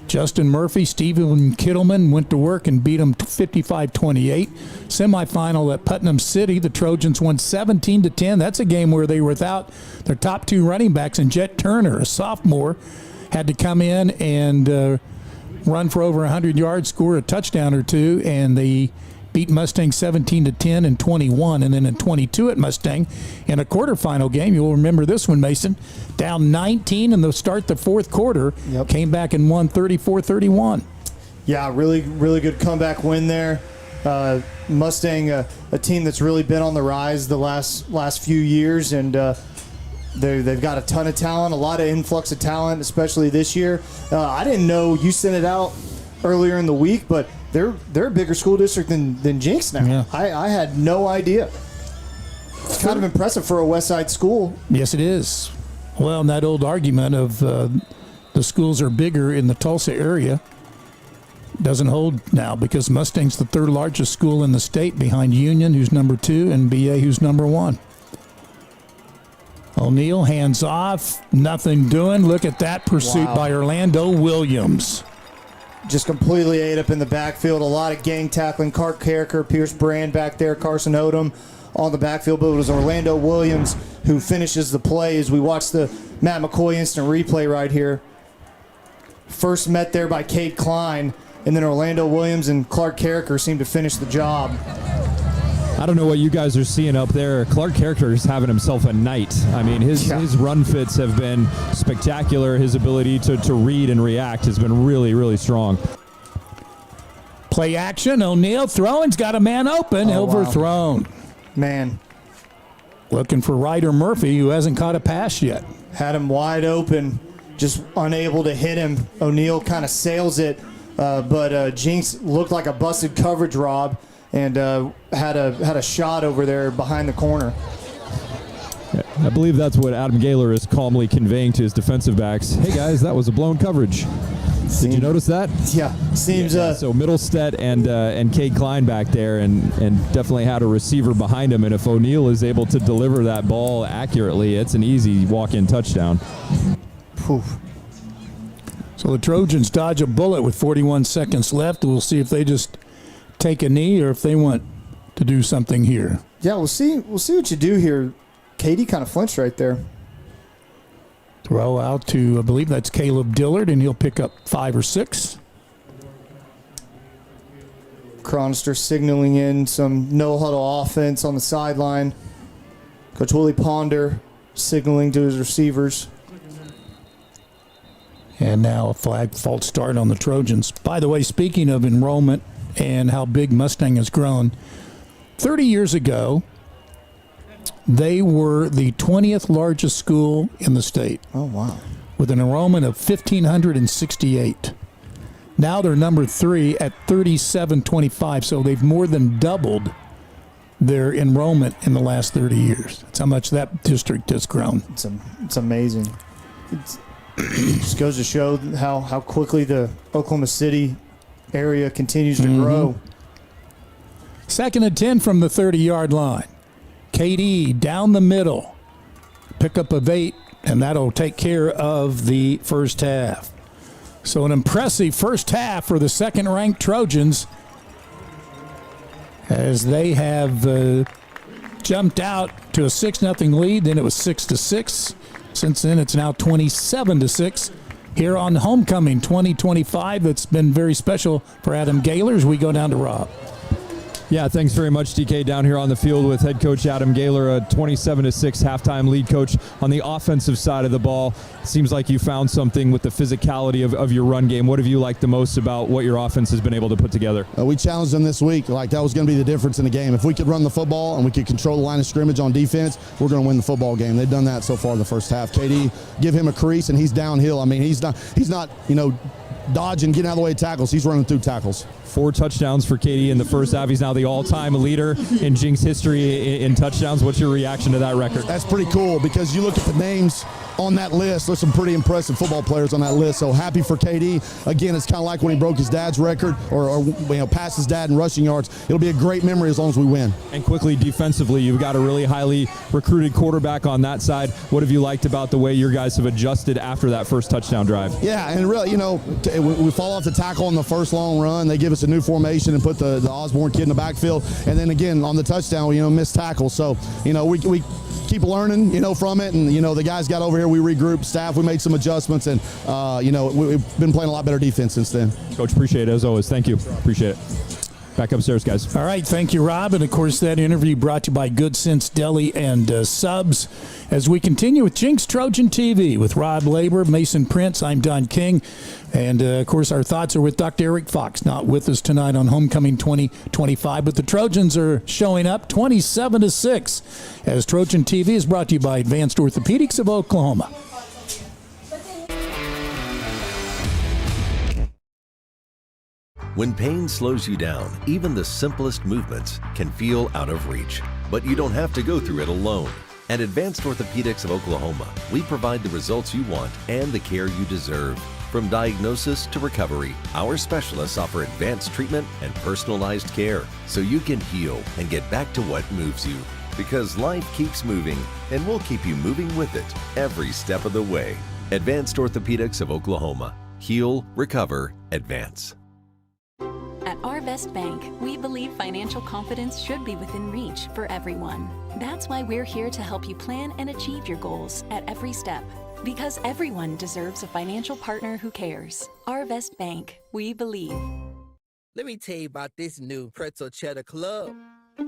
Justin Murphy, Steven Kittleman went to work and beat them 55-28. Semifinal at Putnam City, the Trojans won 17-10. That's a game where they were without their top 2 running backs, and Jet Turner, a sophomore, had to come in and run for over 100 yards, score a touchdown or 2, and they beat Mustang 17-10 in 21, and then in 22 at Mustang in a quarterfinal game. You'll remember this one, Mason. Down 19 in the start the fourth quarter, came back and won 34-31. Yeah, really, really good comeback win there. Mustang, a team that's really been on the rise the last few years, and they've got a ton of talent, a lot of influx of talent, especially this year. I didn't know you sent it out earlier in the week, but they're a bigger school district than Jenks now. Yeah. I had no idea. It's kind of impressive for a West Side school. Yes, it is. Well, and that old argument of the schools are bigger in the Tulsa area doesn't hold now, because Mustang's the third largest school in the state behind Union, who's number 2, and BA, who's number 1. O'Neal, hands off, nothing doing. Look at that pursuit by Orlando Williams. Just completely ate up in the backfield. A lot of gang tackling. Clark Carricker, Pierce Brand back there, Carson Odom on the backfield. But it was Orlando Williams who finishes the play as we watch the Matt McCoy instant replay right here. First met there by Cade Klein, and then Orlando Williams and Clark Carricker seem to finish the job. I don't know what you guys are seeing up there. Clark Carricker is having himself a night. I mean, his run fits have been spectacular. His ability to read and react has been really, really strong. Play action. O'Neal throwing. He's got a man open. Overthrown. Wow. Man. Looking for Ryder Murphy, who hasn't caught a pass yet. Had him wide open, just unable to hit him. O'Neal kind of sails it, but Jenks looked like a busted coverage, Rob, and had a shot over there behind the corner. I believe that's what Adam Gaylor is calmly conveying to his defensive backs. Hey guys, that was a blown coverage. Did you notice that? Yeah, seems. So Middlestead and Cade Klein back there, and definitely had a receiver behind him. And if O'Neal is able to deliver that ball accurately, it's an easy walk-in touchdown. Poof. So the Trojans dodge a bullet with 41 seconds left. We'll see if they just take a knee or if they want to do something here. Yeah, we'll see what you do here. Katie kind of flinched right there. Throw out to, I believe that's Caleb Dillard, and he'll pick up 5 or 6. Chronister signaling in some no-huddle offense on the sideline. Coach Willie Ponder signaling to his receivers. And now a flag false start on the Trojans. By the way, speaking of enrollment and how big Mustang has grown, 30 years ago, they were the 20th largest school in the state. Oh, wow. With an enrollment of 1,568. Now they're number 3 at 3,725, so they've more than doubled their enrollment in the last 30 years. That's how much that district has grown. It's amazing. It just goes to show how quickly the Oklahoma City area continues to grow. 2nd and 10 from the 30-yard line. KD down the middle. Pick up of 8, and that'll take care of the first half. So an impressive first half for the second-ranked Trojans as they have jumped out to a 6-0 lead. Then it was 6-6. Since then, it's now 27-6 here on Homecoming 2025. That's been very special for Adam Gaylor as we go down to Rob. Yeah, thanks very much, DK, down here on the field with head coach Adam Gaylor, a 27-6 halftime lead coach on the offensive side of the ball. Seems like you found something with the physicality of your run game. What have you liked the most about what your offense has been able to put together? We challenged them this week. Like, that was going to be the difference in the game. If we could run the football and we could control the line of scrimmage on defense, we're going to win the football game. They've done that so far in the first half. KD, give him a crease, and he's downhill. I mean, he's not dodging, getting out of the way of tackles. He's running through tackles. 4 touchdowns for KD in the first half. He's now the all-time leader in Jenks history in touchdowns. What's your reaction to that record? That's pretty cool because you look at the names on that list. There's some pretty impressive football players on that list. So happy for KD. Again, it's kind of like when he broke his dad's record or passed his dad in rushing yards. It'll be a great memory as long as we win. And quickly, defensively, you've got a really highly recruited quarterback on that side. What have you liked about the way your guys have adjusted after that first touchdown drive? Yeah, and really, we fall off the tackle on the first long run. They give us a new formation and put the Osborne kid in the backfield. And then again, on the touchdown, missed tackle. So, we keep learning, from it. And, the guys got over here. We regrouped staff. We made some adjustments. And, we've been playing a lot better defense since then. Coach, appreciate it as always. Thank you. Appreciate it. Back upstairs, guys. All right, thank you, Rob. And, of course, that interview brought to you by Good Sense Deli and Subs. As we continue with Jenks Trojan TV with Rob Labor, Mason Prince, I'm Don King. And, of course, our thoughts are with Dr. Eric Fox, not with us tonight on Homecoming 2025. But the Trojans are showing up 27-6 as Trojan TV is brought to you by Advanced Orthopedics of Oklahoma. When pain slows you down, even the simplest movements can feel out of reach. But you don't have to go through it alone. At Advanced Orthopedics of Oklahoma, we provide the results you want and the care you deserve. From diagnosis to recovery, our specialists offer advanced treatment and personalized care so you can heal and get back to what moves you. Because life keeps moving, and we'll keep you moving with it every step of the way. Advanced Orthopedics of Oklahoma. Heal, recover, advance. At Our Best Bank, we believe financial confidence should be within reach for everyone. That's why we're here to help you plan and achieve your goals at every step. Because everyone deserves a financial partner who cares. Our Best Bank, we believe. Let me tell you about this new Pretzel Cheddar Club.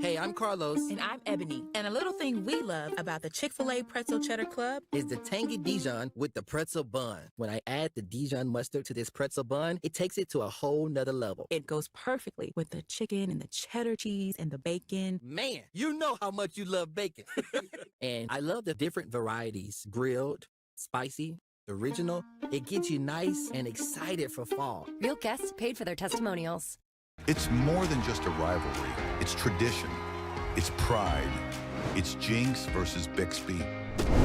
Hey, I'm Carlos. And I'm Ebony. And a little thing we love about the Chick-fil-A Pretzel Cheddar Club is the tangy Dijon with the pretzel bun. When I add the Dijon mustard to this pretzel bun, it takes it to a whole nother level. It goes perfectly with the chicken and the cheddar cheese and the bacon. Man, you know how much you love bacon. And I love the different varieties. Grilled, spicy, original. It gets you nice and excited for fall. Real guests paid for their testimonials. It's more than just a rivalry. It's tradition. It's pride. It's Jenks versus Bixby.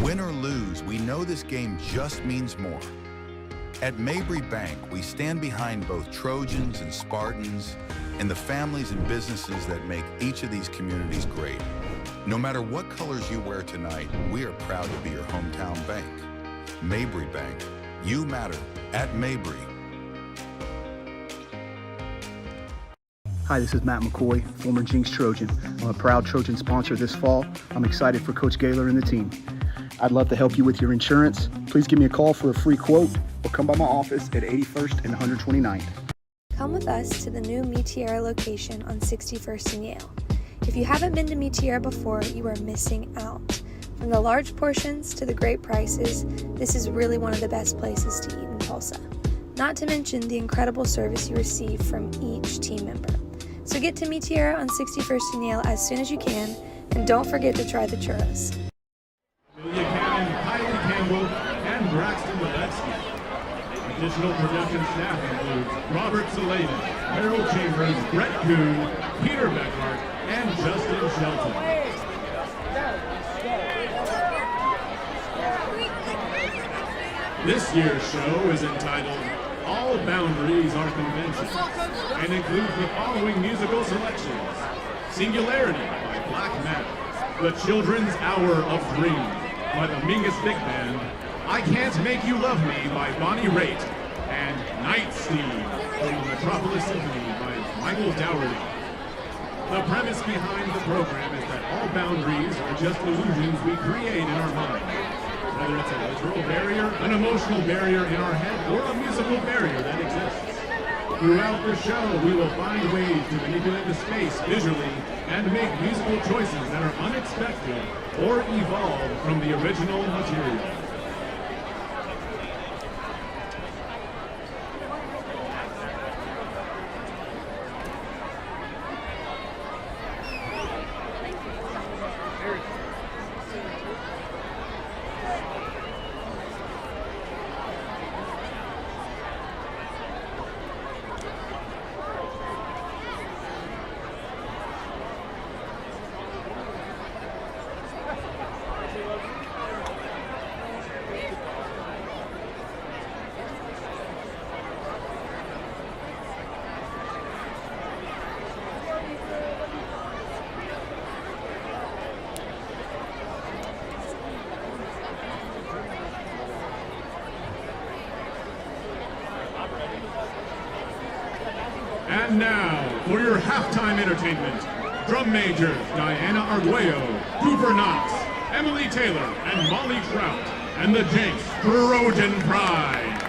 Win or lose, we know this game just means more. At Mabry Bank, we stand behind both Trojans and Spartans and the families and businesses that make each of these communities great. No matter what colors you wear tonight, we are proud to be your hometown bank. Mabry Bank. You matter at Mabry. Hi, this is Matt McCoy, former Jenks Trojan. I'm a proud Trojan sponsor this fall. I'm excited for Coach Gaylor and the team. I'd love to help you with your insurance. Please give me a call for a free quote or come by my office at 81st and 129th. Come with us to the new Meteora location on 61st and Yale. If you haven't been to Meteora before, you are missing out. From the large portions to the great prices, this is really one of the best places to eat in Tulsa. Not to mention the incredible service you receive from each team member. So get to Meteora on 61st and Yale as soon as you can, and don't forget to try the churros. Amelia Cannon, Kylie Campbell, and Braxton Walensky. Additional production staff includes Robert Saladen, Harold Chambers, Brett Kuhn, Peter Beckhart, and Justin Shelton. This year's show is entitled All Boundaries Are Conventions and includes the following musical selections: Singularity by Black Matter, The Children's Hour of Dreams by the Mingus Big Band, I Can't Make You Love Me by Bonnie Raitt, and Night Steam from the Metropolis Symphony by Michael Dougherty. The premise behind the program is that all boundaries are just illusions we create in our mind. Whether it's a literal barrier, an emotional barrier in our head, or a musical barrier that exists. Throughout the show, we will find ways to manipulate the space visually and make musical choices that are unexpected or evolve from the original material. And now, for your halftime entertainment, drum majors Diana Arguello, Cooper Knox, Emily Taylor, and Molly Trout, and the Jenks Trojan Pride.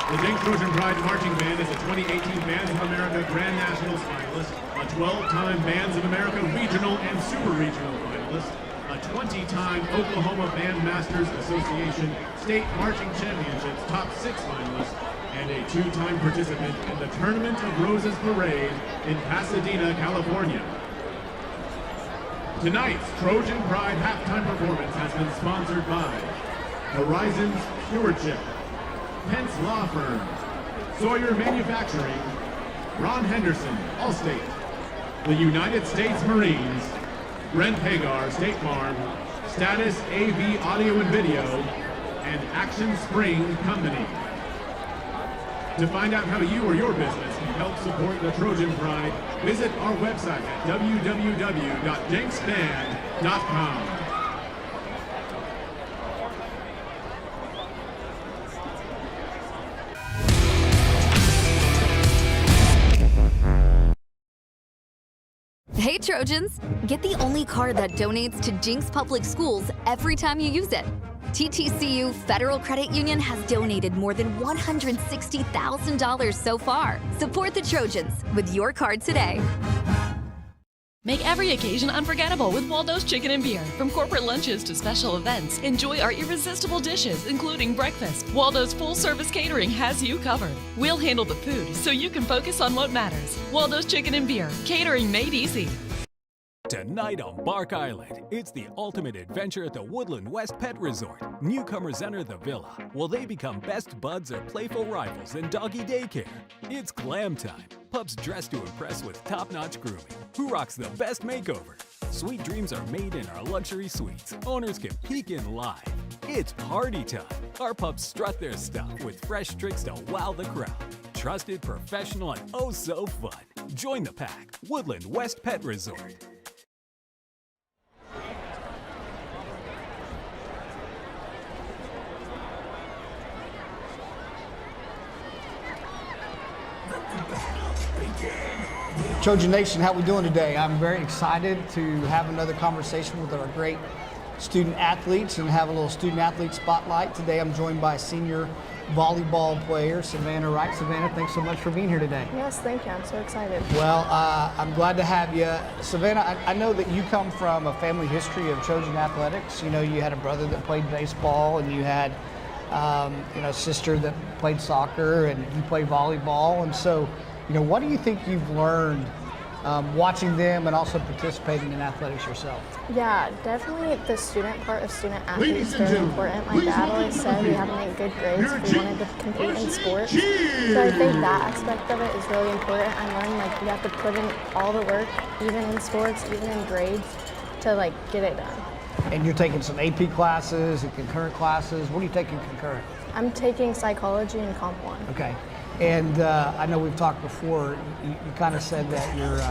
The Jenks Trojan Pride Marching Band is a 2018 Bands of America Grand Nationals finalist, a 12-time Bands of America Regional and Super Regional finalist, a 20-time Oklahoma Band Masters Association State Marching Championships Top 6 finalist, and a 2-time participant in the Tournament of Roses Parade in Pasadena, California. Tonight's Trojan Pride halftime performance has been sponsored by Horizons Stewardship, Pence Law Firm, Sawyer Manufacturing, Ron Henderson, Allstate, the United States Marines, Brent Hagar, State Farm, Status AV Audio and Video, and Action Spring Company. To find out how you or your business can help support the Trojan Pride, visit our website at www.jenksband.com. Hey Trojans, get the only card that donates to Jenks Public Schools every time you use it. TTCU Federal Credit Union has donated more than $160,000 so far. Support the Trojans with your card today. Make every occasion unforgettable with Waldo's Chicken and Beer. From corporate lunches to special events, enjoy our irresistible dishes, including breakfast. Waldo's full-service catering has you covered. We'll handle the food so you can focus on what matters. Waldo's Chicken and Beer, catering made easy. Tonight on Bark Island, it's the ultimate adventure at the Woodland West Pet Resort. Newcomers enter the villa. Will they become best buds or playful rivals in doggy daycare? It's glam time. Pups dressed to impress with top-notch grooming. Who rocks the best makeover? Sweet dreams are made in our luxury suites. Owners can peek in live. It's party time. Our pups strut their stuff with fresh tricks to wow the crowd. Trusted, professional, and oh so fun. Join the pack. Woodland West Pet Resort. Trojan Nation, how we doing today? I'm very excited to have another conversation with our great student athletes and have a little student athlete spotlight. Today I'm joined by senior volleyball player Savannah Wright. Savannah, thanks so much for being here today. Yes, thank you. I'm so excited. Well, I'm glad to have you. Savannah, I know that you come from a family history of Trojan athletics. You know, you had a brother that played baseball and you had a sister that played soccer and you played volleyball. And so, what do you think you've learned watching them and also participating in athletics yourself? Yeah, definitely the student part of student athletes is very important. My dad always said we had to make good grades if we wanted to compete in sports. So I think that aspect of it is really important. I learned you have to put in all the work, even in sports, even in grades, to get it done. And you're taking some AP classes and concurrent classes. What are you taking concurrent? I'm taking psychology and Comp 1. Okay. And I know we've talked before, you kind of said that your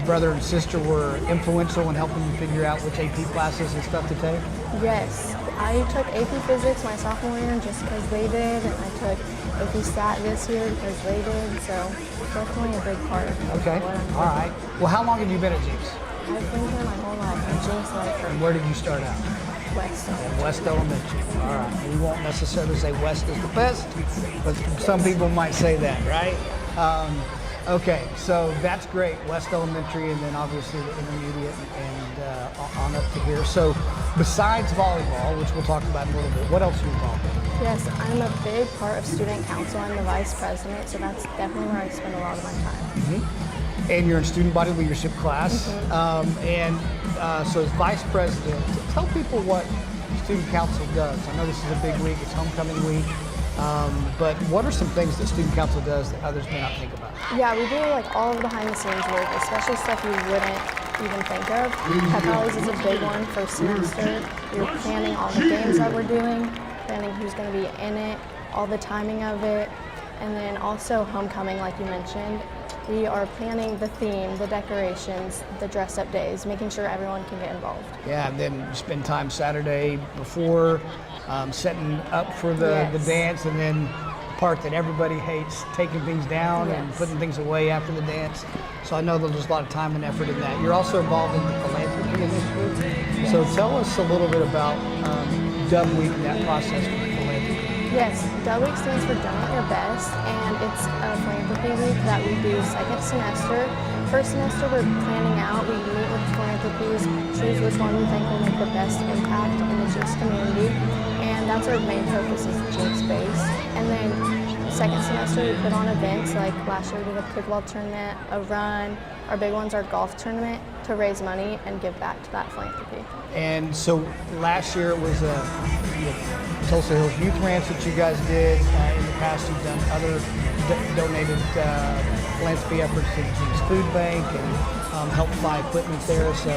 brother and sister were influential in helping you figure out which AP classes and stuff to take? Yes. I took AP Physics my sophomore year just because they did, and I took AP Stat this year because they did, so definitely a big part of okay. what I'm doing. All right. Well, how long have you been at Jenks? I've been here my whole life, and Jenks life. And where did you start out? West. West Elementary. All right. We won't necessarily say West is the best, but some people might say that, right? Okay, so that's great. West Elementary, and then obviously the intermediate and on up to here. So besides volleyball, which we'll talk about in a little bit, what else are you involved in? Yes, I'm a big part of student council. I'm the vice president, so that's definitely where I spend a lot of my time. Mm-hmm. And you're in student body leadership class. Mm-hmm. So as vice president, tell people what student council does. I know this is a big week, it's homecoming week, but what are some things that student council does that others may not think about? Yeah, we do all of the behind the scenes work, especially stuff you wouldn't even think of. Pep rallies is a big one for semester. You're planning all the games that we're doing, planning who's going to be in it, all the timing of it, and then also homecoming, like you mentioned. We are planning the theme, the decorations, the dress-up days, making sure everyone can get involved. Yeah, and then you spend time Saturday before setting up for the dance, and then the part that everybody hates, taking things down and putting things away after the dance. So I know there's a lot of time and effort in that. You're also involved in the philanthropy initiative. So tell us a little bit about Dub Week and that process for philanthropy. Yes, Dub Week stands for Donate Your Best, and it's a philanthropy week that we do second semester. First semester, we're planning out. We meet with philanthropies, choose which one we think will make the best impact in the Jinx community, and that's our main focus is Jinx base. And then second semester, we put on events like last year we did a pickleball tournament, a run. Our big one's our golf tournament to raise money and give back to that philanthropy. And so last year it was Tulsa Hills Youth Ranch that you guys did. In the past, you've done other donated philanthropy efforts to the Jenks Food Bank and helped buy equipment there. So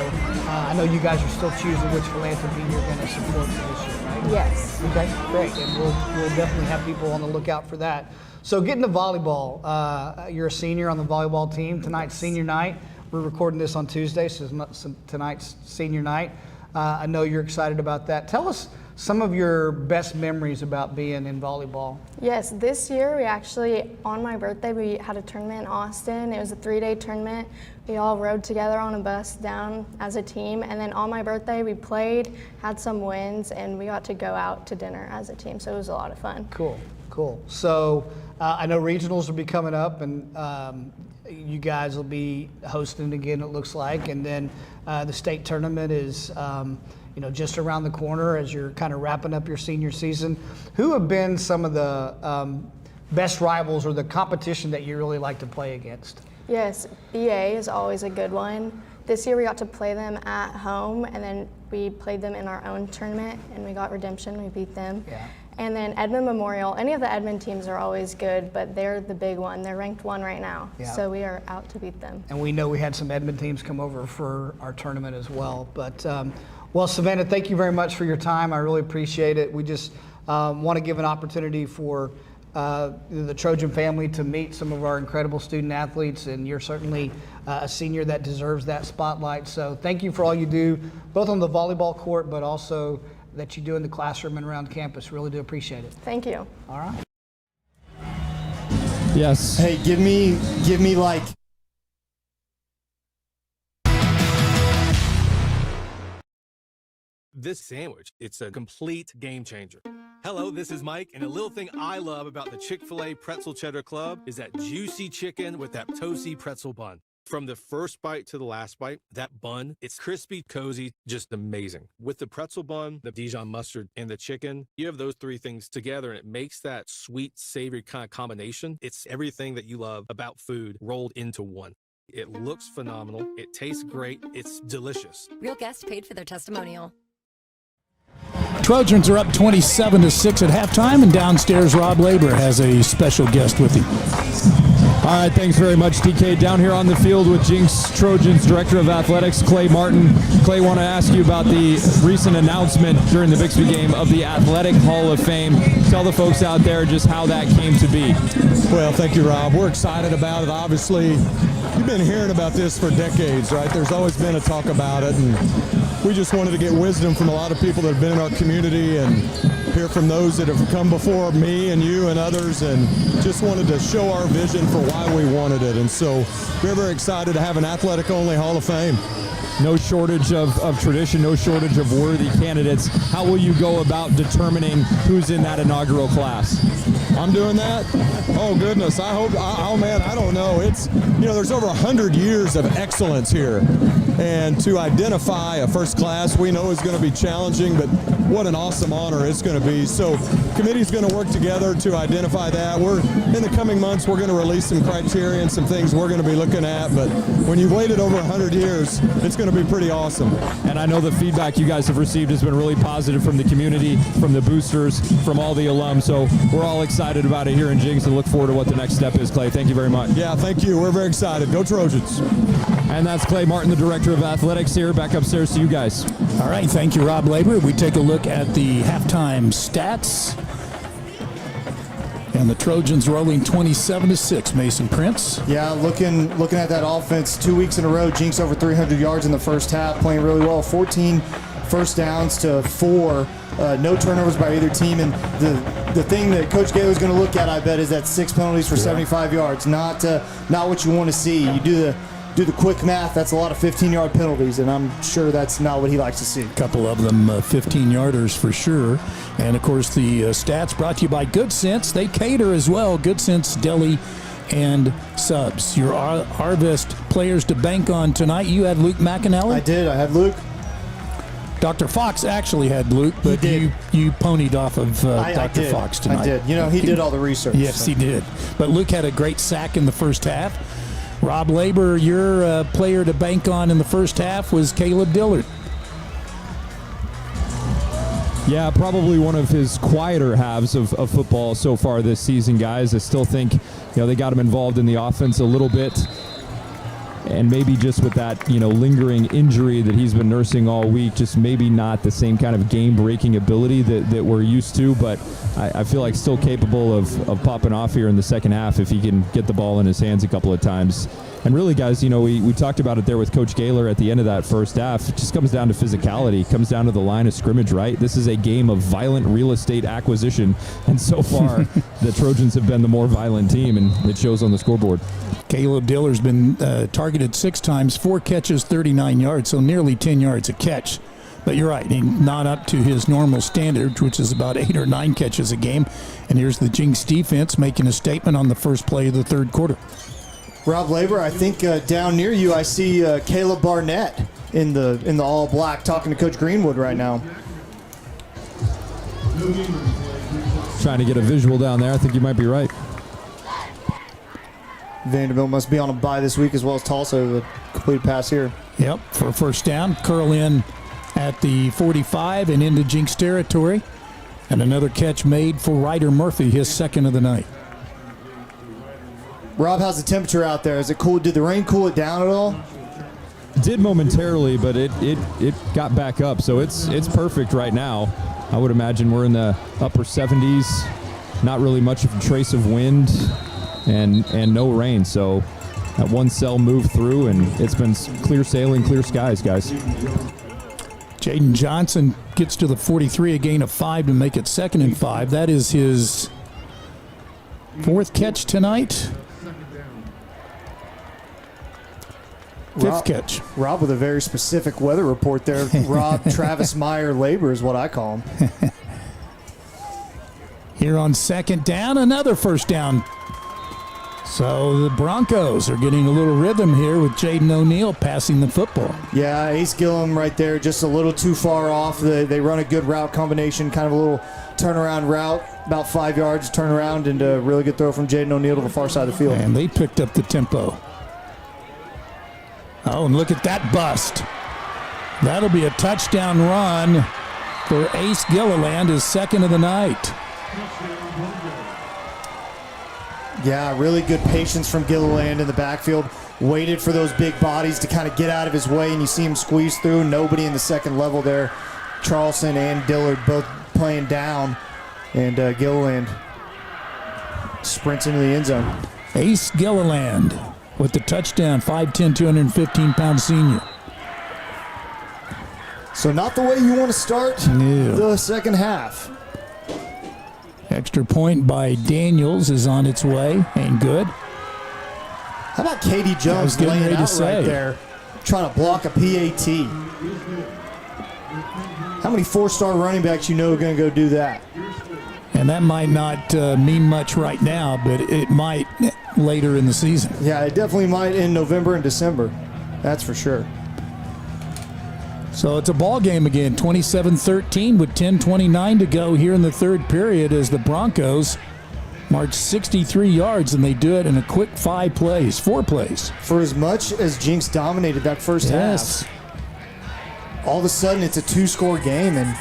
I know you guys are still choosing which philanthropy you're going to support for this year, right? Yes. Okay, great. And we'll definitely have people on the lookout for that. So getting to volleyball, you're a senior on the volleyball team. Tonight's senior night. We're recording this on Tuesday, so tonight's senior night. I know you're excited about that. Tell us some of your best memories about being in volleyball. Yes, this year we actually, on my birthday, we had a tournament in Austin. It was a 3-day tournament. We all rode together on a bus down as a team, and then on my birthday we played, had some wins, and we got to go out to dinner as a team, so it was a lot of fun. Cool. So I know regionals will be coming up, and you guys will be hosting again, it looks like, and then the state tournament is just around the corner as you're kind of wrapping up your senior season. Who have been some of the best rivals or the competition that you really like to play against? Yes, BA is always a good one. This year we got to play them at home, and then we played them in our own tournament, and we got redemption. We beat them. Yeah. And then Edmond Memorial, any of the Edmond teams are always good, but they're the big one. They're ranked 1 right now, so we are out to beat them. And we know we had some Edmond teams come over for our tournament as well. But, well, Savannah, thank you very much for your time. I really appreciate it. We just want to give an opportunity for the Trojan family to meet some of our incredible student athletes, and you're certainly a senior that deserves that spotlight. So thank you for all you do, both on the volleyball court, but also that you do in the classroom and around campus. Really do appreciate it. Thank you. All right. Yes. Hey, give me like. This sandwich, it's a complete game changer. Hello, this is Mike, and a little thing I love about the Chick-fil-A Pretzel Cheddar Club is that juicy chicken with that toasty pretzel bun. From the first bite to the last bite, that bun, it's crispy, cozy, just amazing. With the pretzel bun, the Dijon mustard, and the chicken, you have those 3 things together, and it makes that sweet, savory kind of combination. It's everything that you love about food rolled into one. It looks phenomenal. It tastes great. It's delicious. Real guests paid for their testimonial. Trojans are up 27-6 at halftime, and downstairs Rob Labor has a special guest with him. All right, thanks very much, DK. Down here on the field with Jenks Trojans Director of Athletics, Clay Martin. Clay, want to ask you about the recent announcement during the Bixby game of the Athletic Hall of Fame. Tell the folks out there just how that came to be. Well, thank you, Rob. We're excited about it. Obviously, you've been hearing about this for decades, right? There's always been a talk about it, and we just wanted to get wisdom from a lot of people that have been in our community and hear from those that have come before me and you and others, and just wanted to show our vision for why we wanted it. And so we're very excited to have an athletic-only Hall of Fame. No shortage of tradition, no shortage of worthy candidates. How will you go about determining who's in that inaugural class? I'm doing that? Oh, goodness. I hope, oh, man, I don't know. It's, there's over 100 years of excellence here. And to identify a first class we know is going to be challenging, but what an awesome honor it's going to be. So committee's going to work together to identify that. In the coming months, we're going to release some criteria and some things we're going to be looking at. But when you've waited over 100 years, it's going to be pretty awesome. And I know the feedback you guys have received has been really positive from the community, from the boosters, from all the alums. So we're all excited about it here in Jenks and look forward to what the next step is, Clay. Thank you very much. Yeah, thank you. We're very excited. Go Trojans. And that's Clay Martin, the Director of Athletics here. Back upstairs to you guys. All right, thank you, Rob Labor. We take a look at the halftime stats. And the Trojans rolling 27-6, Mason Prince. Yeah, looking at that offense, 2 weeks in a row, Jenks over 300 yards in the first half, playing really well. 14 first downs to 4, no turnovers by either team. And the thing that Coach Gaylor is going to look at, I bet, is that 6 penalties for 75 yards. Not what you want to see. You do do the quick math, that's a lot of 15-yard penalties, and I'm sure that's not what he likes to see. A couple of them 15-yarders for sure. And, of course, the stats brought to you by Good Sense. They cater as well. Good Sense Deli and Subs. Your Harvest players to bank on tonight. You had Luke McAnally? I did. I had Luke. Dr. Fox actually had Luke, but you ponied off of Dr. Fox tonight. I did. He did all the research. Yes, so. He did. But Luke had a great sack in the first half. Rob Labor, your player to bank on in the first half was Caleb Dillard. Yeah, probably one of his quieter halves of football so far this season, guys. I still think, they got him involved in the offense a little bit. And maybe just with that, lingering injury that he's been nursing all week, just maybe not the same kind of game-breaking ability that we're used to. But I feel like still capable of popping off here in the second half if he can get the ball in his hands a couple of times. And really, guys, we talked about it there with Coach Gaylor at the end of that first half. It just comes down to physicality. It comes down to the line of scrimmage, right? This is a game of violent real estate acquisition. And so far, the Trojans have been the more violent team, and it shows on the scoreboard. Caleb Dillard's been targeted 6 times, 4 catches, 39 yards, so nearly 10 yards a catch. But you're right, he's not up to his normal standard, which is about 8 or 9 catches a game. And here's the Jenks defense making a statement on the first play of the third quarter. Rob Labor, I think down near you, I see Caleb Barnett in the all black talking to Coach Greenwood right now. Trying to get a visual down there. I think you might be right. Vanderbilt must be on a bye this week as well as Tulsa with a complete pass here. Yep, for a first down. Curl in at the 45 and into Jenks territory. And another catch made for Ryder Murphy, his second of the night. Rob, how's the temperature out there? Is it cool? Did the rain cool it down at all? Did momentarily, but it got back up, so it's perfect right now. I would imagine we're in the upper 70s. Not really much of a trace of wind and no rain, so that one cell moved through, and it's been clear sailing, clear skies, guys. Jaden Johnson gets to the 43, a gain of 5 to make it 2nd and 5. That is his 4th catch tonight. 5th catch. Rob with a very specific weather report there. Rob Travis Meyer Labor is what I call him. Here on 2nd down, another first down. So the Broncos are getting a little rhythm here with Jaden O'Neal passing the football. Yeah, Ace Gillum right there, just a little too far off. They run a good route combination, kind of a little turnaround route, about 5 yards, turn around, and a really good throw from Jaden O'Neal to the far side of the field. And they picked up the tempo. Oh, and look at that bust. That'll be a touchdown run for Ace Gilliland, his 2nd of the night. Yeah, really good patience from Gilliland in the backfield. Waited for those big bodies to kind of get out of his way, and you see him squeeze through. Nobody in the second level there. Charleston and Dillard both playing down, and Gilliland sprints into the end zone. Ace Gilliland with the touchdown, 5'10", 215-pound senior. So not the way you want to start the second half. Extra point by Daniels is on its way, and good. How about Katie Jones laying out right there, trying to block a PAT? How many 4-star running backs you know are going to go do that? And that might not mean much right now, but it might later in the season. Yeah, it definitely might in November and December. That's for sure. So it's a ball game again, 27-13 with 10:29 to go here in the third period as the Broncos march 63 yards, and they do it in a quick 4 plays. For as much as Jenks dominated that first half, all of a sudden it's a 2-score game, and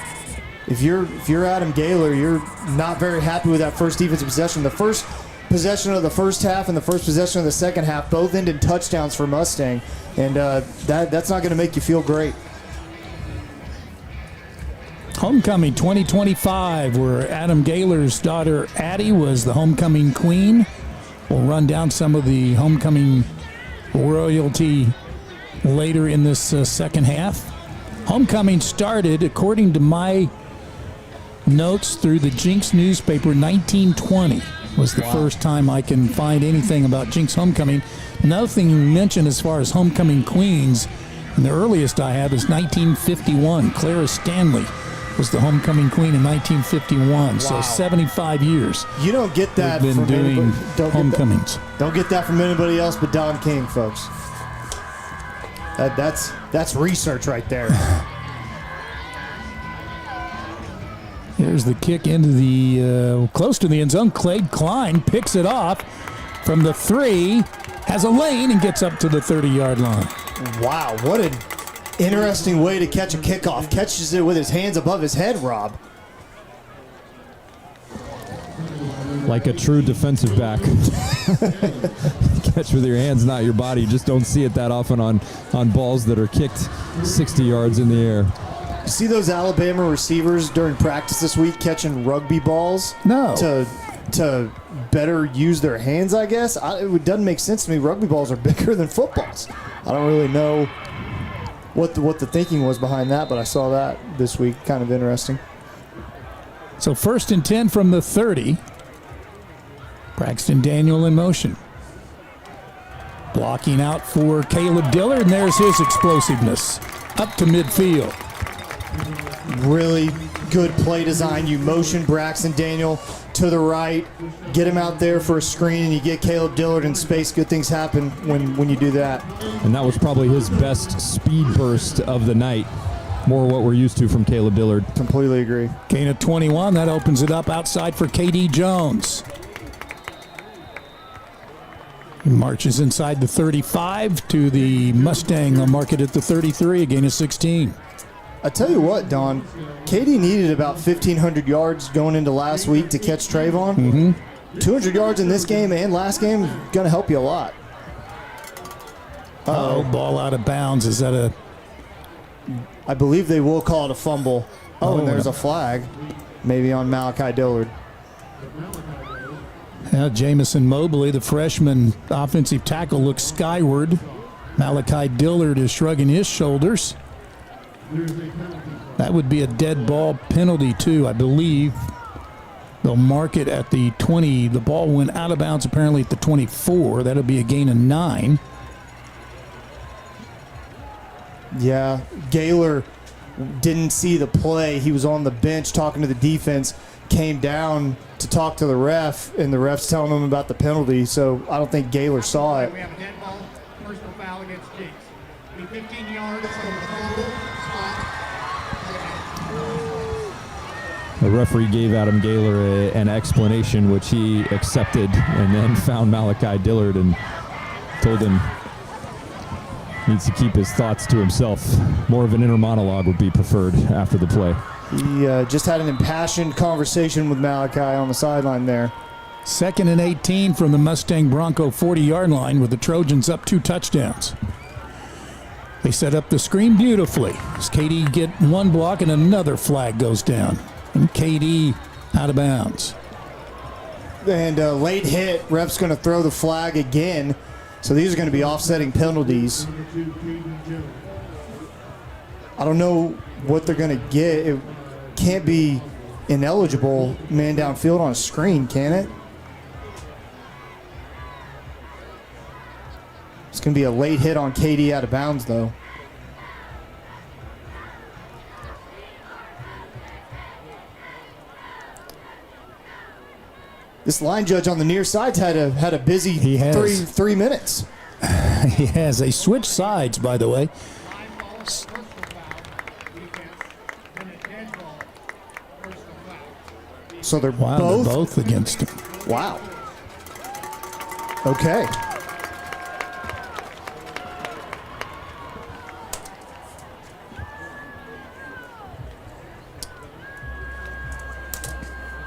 if you're Adam Gaylor, you're not very happy with that first defensive possession. The first possession of the first half and the first possession of the second half both ended touchdowns for Mustang, and that's not going to make you feel great. Homecoming 2025, where Adam Gaylor's daughter Addie was the homecoming queen. We'll run down some of the homecoming royalty later in this second half. Homecoming started, according to my notes through the Jenks newspaper, 1920. was the first time I can find anything about Jenks homecoming. Another thing you mentioned as far as homecoming queens, and the earliest I have is 1951. Clara Stanley was the homecoming queen in 1951. So 75 years. You don't get that we've been from doing homecomings. Don't get that from anybody else but Don King, folks. That's research right there. Here's the kick into the close to the end zone. Clay Klein picks it off from the 3, has a lane, and gets up to the 30-yard line. Wow, what an interesting way to catch a kickoff. Catches it with his hands above his head, Rob. Like a true defensive back. Catch with your hands, not your body. You just don't see it that often on balls that are kicked 60 yards in the air. You see those Alabama receivers during practice this week catching rugby balls? No. To better use their hands, I guess. It doesn't make sense to me. Rugby balls are bigger than footballs. I don't really know what the thinking was behind that, but I saw that this week. Kind of interesting. So 1st and 10 from the 30. Braxton Daniel in motion. Blocking out for Caleb Dillard, and there's his explosiveness. Up to midfield. Really good play design. You motion Braxton Daniel to the right, get him out there for a screen, and you get Caleb Dillard in space. Good things happen when you do that. And that was probably his best speed burst of the night. More what we're used to from Caleb Dillard. Completely agree. Gain of 21. That opens it up outside for KD Jones. He marches inside the 35 to the Mustang. They'll mark it at the 33. A gain of 16. I tell you what, Don, Katie needed about 1,500 yards going into last week to catch Trayvon. Mm-hmm. 200 yards in this game and last game is going to help you a lot. Uh-oh, ball out of bounds. Is that a... I believe they will call it a fumble. Oh, and there's a flag, maybe on Malachi Dillard. Now Jamison Mobley, the freshman offensive tackle, looks skyward. Malachi Dillard is shrugging his shoulders. That would be a dead ball penalty, too, I believe. They'll mark it at the 20. The ball went out of bounds apparently at the 24. That'll be a gain of 9. Yeah, Gaylor didn't see the play. He was on the bench talking to the defense, came down to talk to the ref, and the ref's telling him about the penalty, so I don't think Gaylor saw it. We have a dead ball, personal foul against Jenks. 15 yards from the fumble spot. The referee gave Adam Gaylor an explanation, which he accepted, and then found Malachi Dillard and told him needs to keep his thoughts to himself. More of an inner monologue would be preferred after the play. He just had an impassioned conversation with Malachi on the sideline there. 2nd and 18 from the Mustang Bronco 40-yard line with the Trojans up 2 touchdowns. They set up the screen beautifully. As KD get one block and another flag goes down. And KD out of bounds. And late hit, ref's going to throw the flag again. So these are going to be offsetting penalties. I don't know what they're going to get. It can't be ineligible man downfield on a screen, can it? It's going to be a late hit on KD out of bounds, though. This line judge on the near side's had a busy 3 minutes. He has. They switched sides, by the way. So they're both against him. Wow. Okay.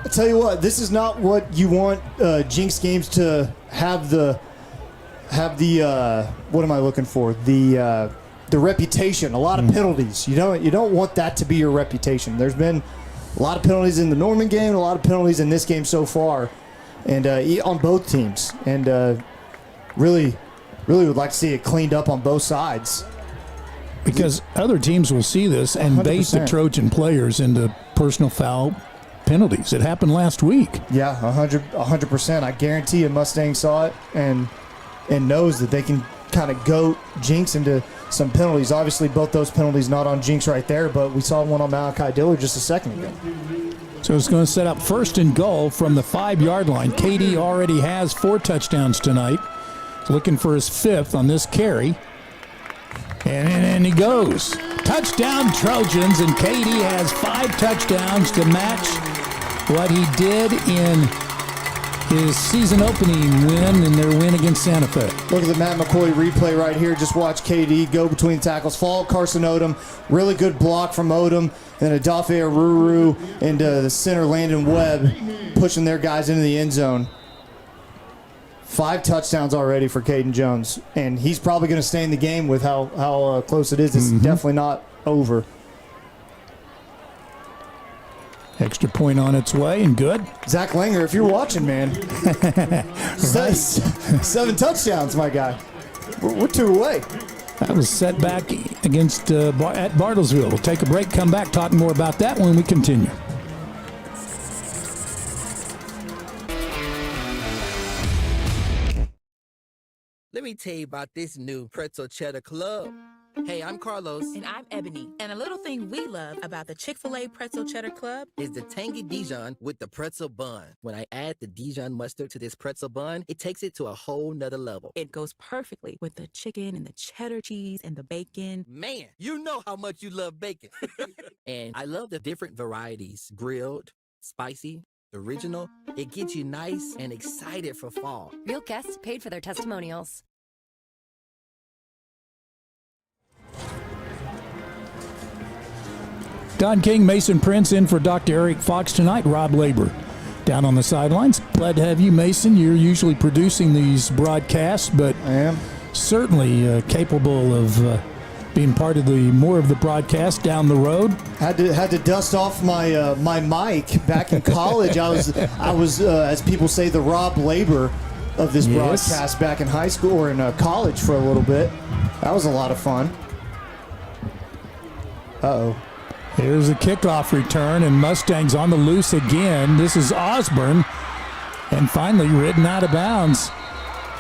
I tell you what, this is not what you want Jenks games to have the what am I looking for? The reputation. A lot of penalties. You don't want that to be your reputation. There's been a lot of penalties in the Norman game, and a lot of penalties in this game so far, and on both teams. And really would like to see it cleaned up on both sides. Because other teams will see this and bait the 100%. Trojan players into personal foul penalties. It happened last week. Yeah, 100%. I guarantee you Mustang saw it and knows that they can kind of goat Jenks into some penalties. Obviously, both those penalties not on Jenks right there, but we saw one on Malachi Dillard just a second ago. So it's going to set up first and goal from the 5-yard line. KD already has 4 touchdowns tonight. He's looking for his 5th on this carry. And he goes. Touchdown Trojans, and KD has 5 touchdowns to match what he did in his season opening win in their win against Santa Fe. Look at the Matt McCoy replay right here. Just watch KD go between tackles, follow Carson Odom. Really good block from Odom. And Adafe Aruru and the center Landon Webb pushing their guys into the end zone. 5 touchdowns already for Caden Jones. And he's probably going to stay in the game with how close it is. It's definitely not over. Extra point on its way, and good. Zach Langer, if you're watching, man. 7 touchdowns, my guy. We're 2 away. That was set back against at Bartlesville. We'll take a break, come back, talk more about that when we continue. Let me tell you about this new Pretzel Cheddar Club. Hey, I'm Carlos. And I'm Ebony. And a little thing we love about the Chick-fil-A Pretzel Cheddar Club is the tangy Dijon with the pretzel bun. When I add the Dijon mustard to this pretzel bun, it takes it to a whole nother level. It goes perfectly with the chicken and the cheddar cheese and the bacon. Man, you know how much you love bacon. And I love the different varieties. Grilled, spicy, original. It gets you nice and excited for fall. Real guests paid for their testimonials. Don King, Mason Prince in for Dr. Eric Fox tonight. Rob Labor down on the sidelines. Glad to have you, Mason. You're usually producing these broadcasts, but I am certainly capable of being part of more of the broadcast down the road. Had to dust off my my mic back in college. I was as people say, the Rob Labor of this broadcast back in high school or in college for a little bit. That was a lot of fun. Uh-oh. Here's a kickoff return, and Mustangs on the loose again. This is Osborne, and finally ridden out of bounds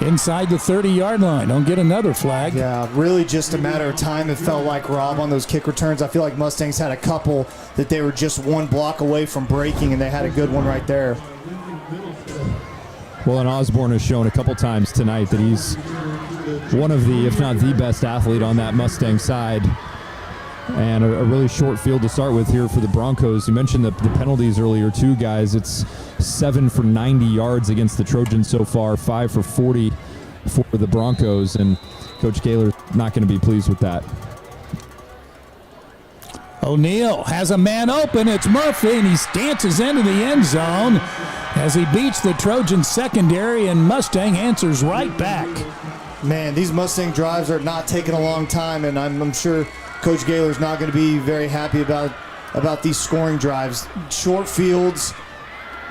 inside the 30-yard line. Don't get another flag. Yeah, really just a matter of time, it felt like, Rob, on those kick returns. I feel like Mustangs had a couple that they were just one block away from breaking, and they had a good one right there. Well, and Osborne has shown a couple times tonight that he's one of the, if not the best athlete on that Mustang side. And a really short field to start with here for the Broncos. You mentioned the penalties earlier too, guys. It's 7 for 90 yards against the Trojans so far, 5 for 40 for the Broncos, and Coach Gaylor's not going to be pleased with that. O'Neal has a man open. It's Murphy, and he stances into the end zone as he beats the Trojan secondary, and Mustang answers right back. Man, these Mustang drives are not taking a long time, and I'm sure Coach Gaylor's not going to be very happy about these scoring drives. Short fields,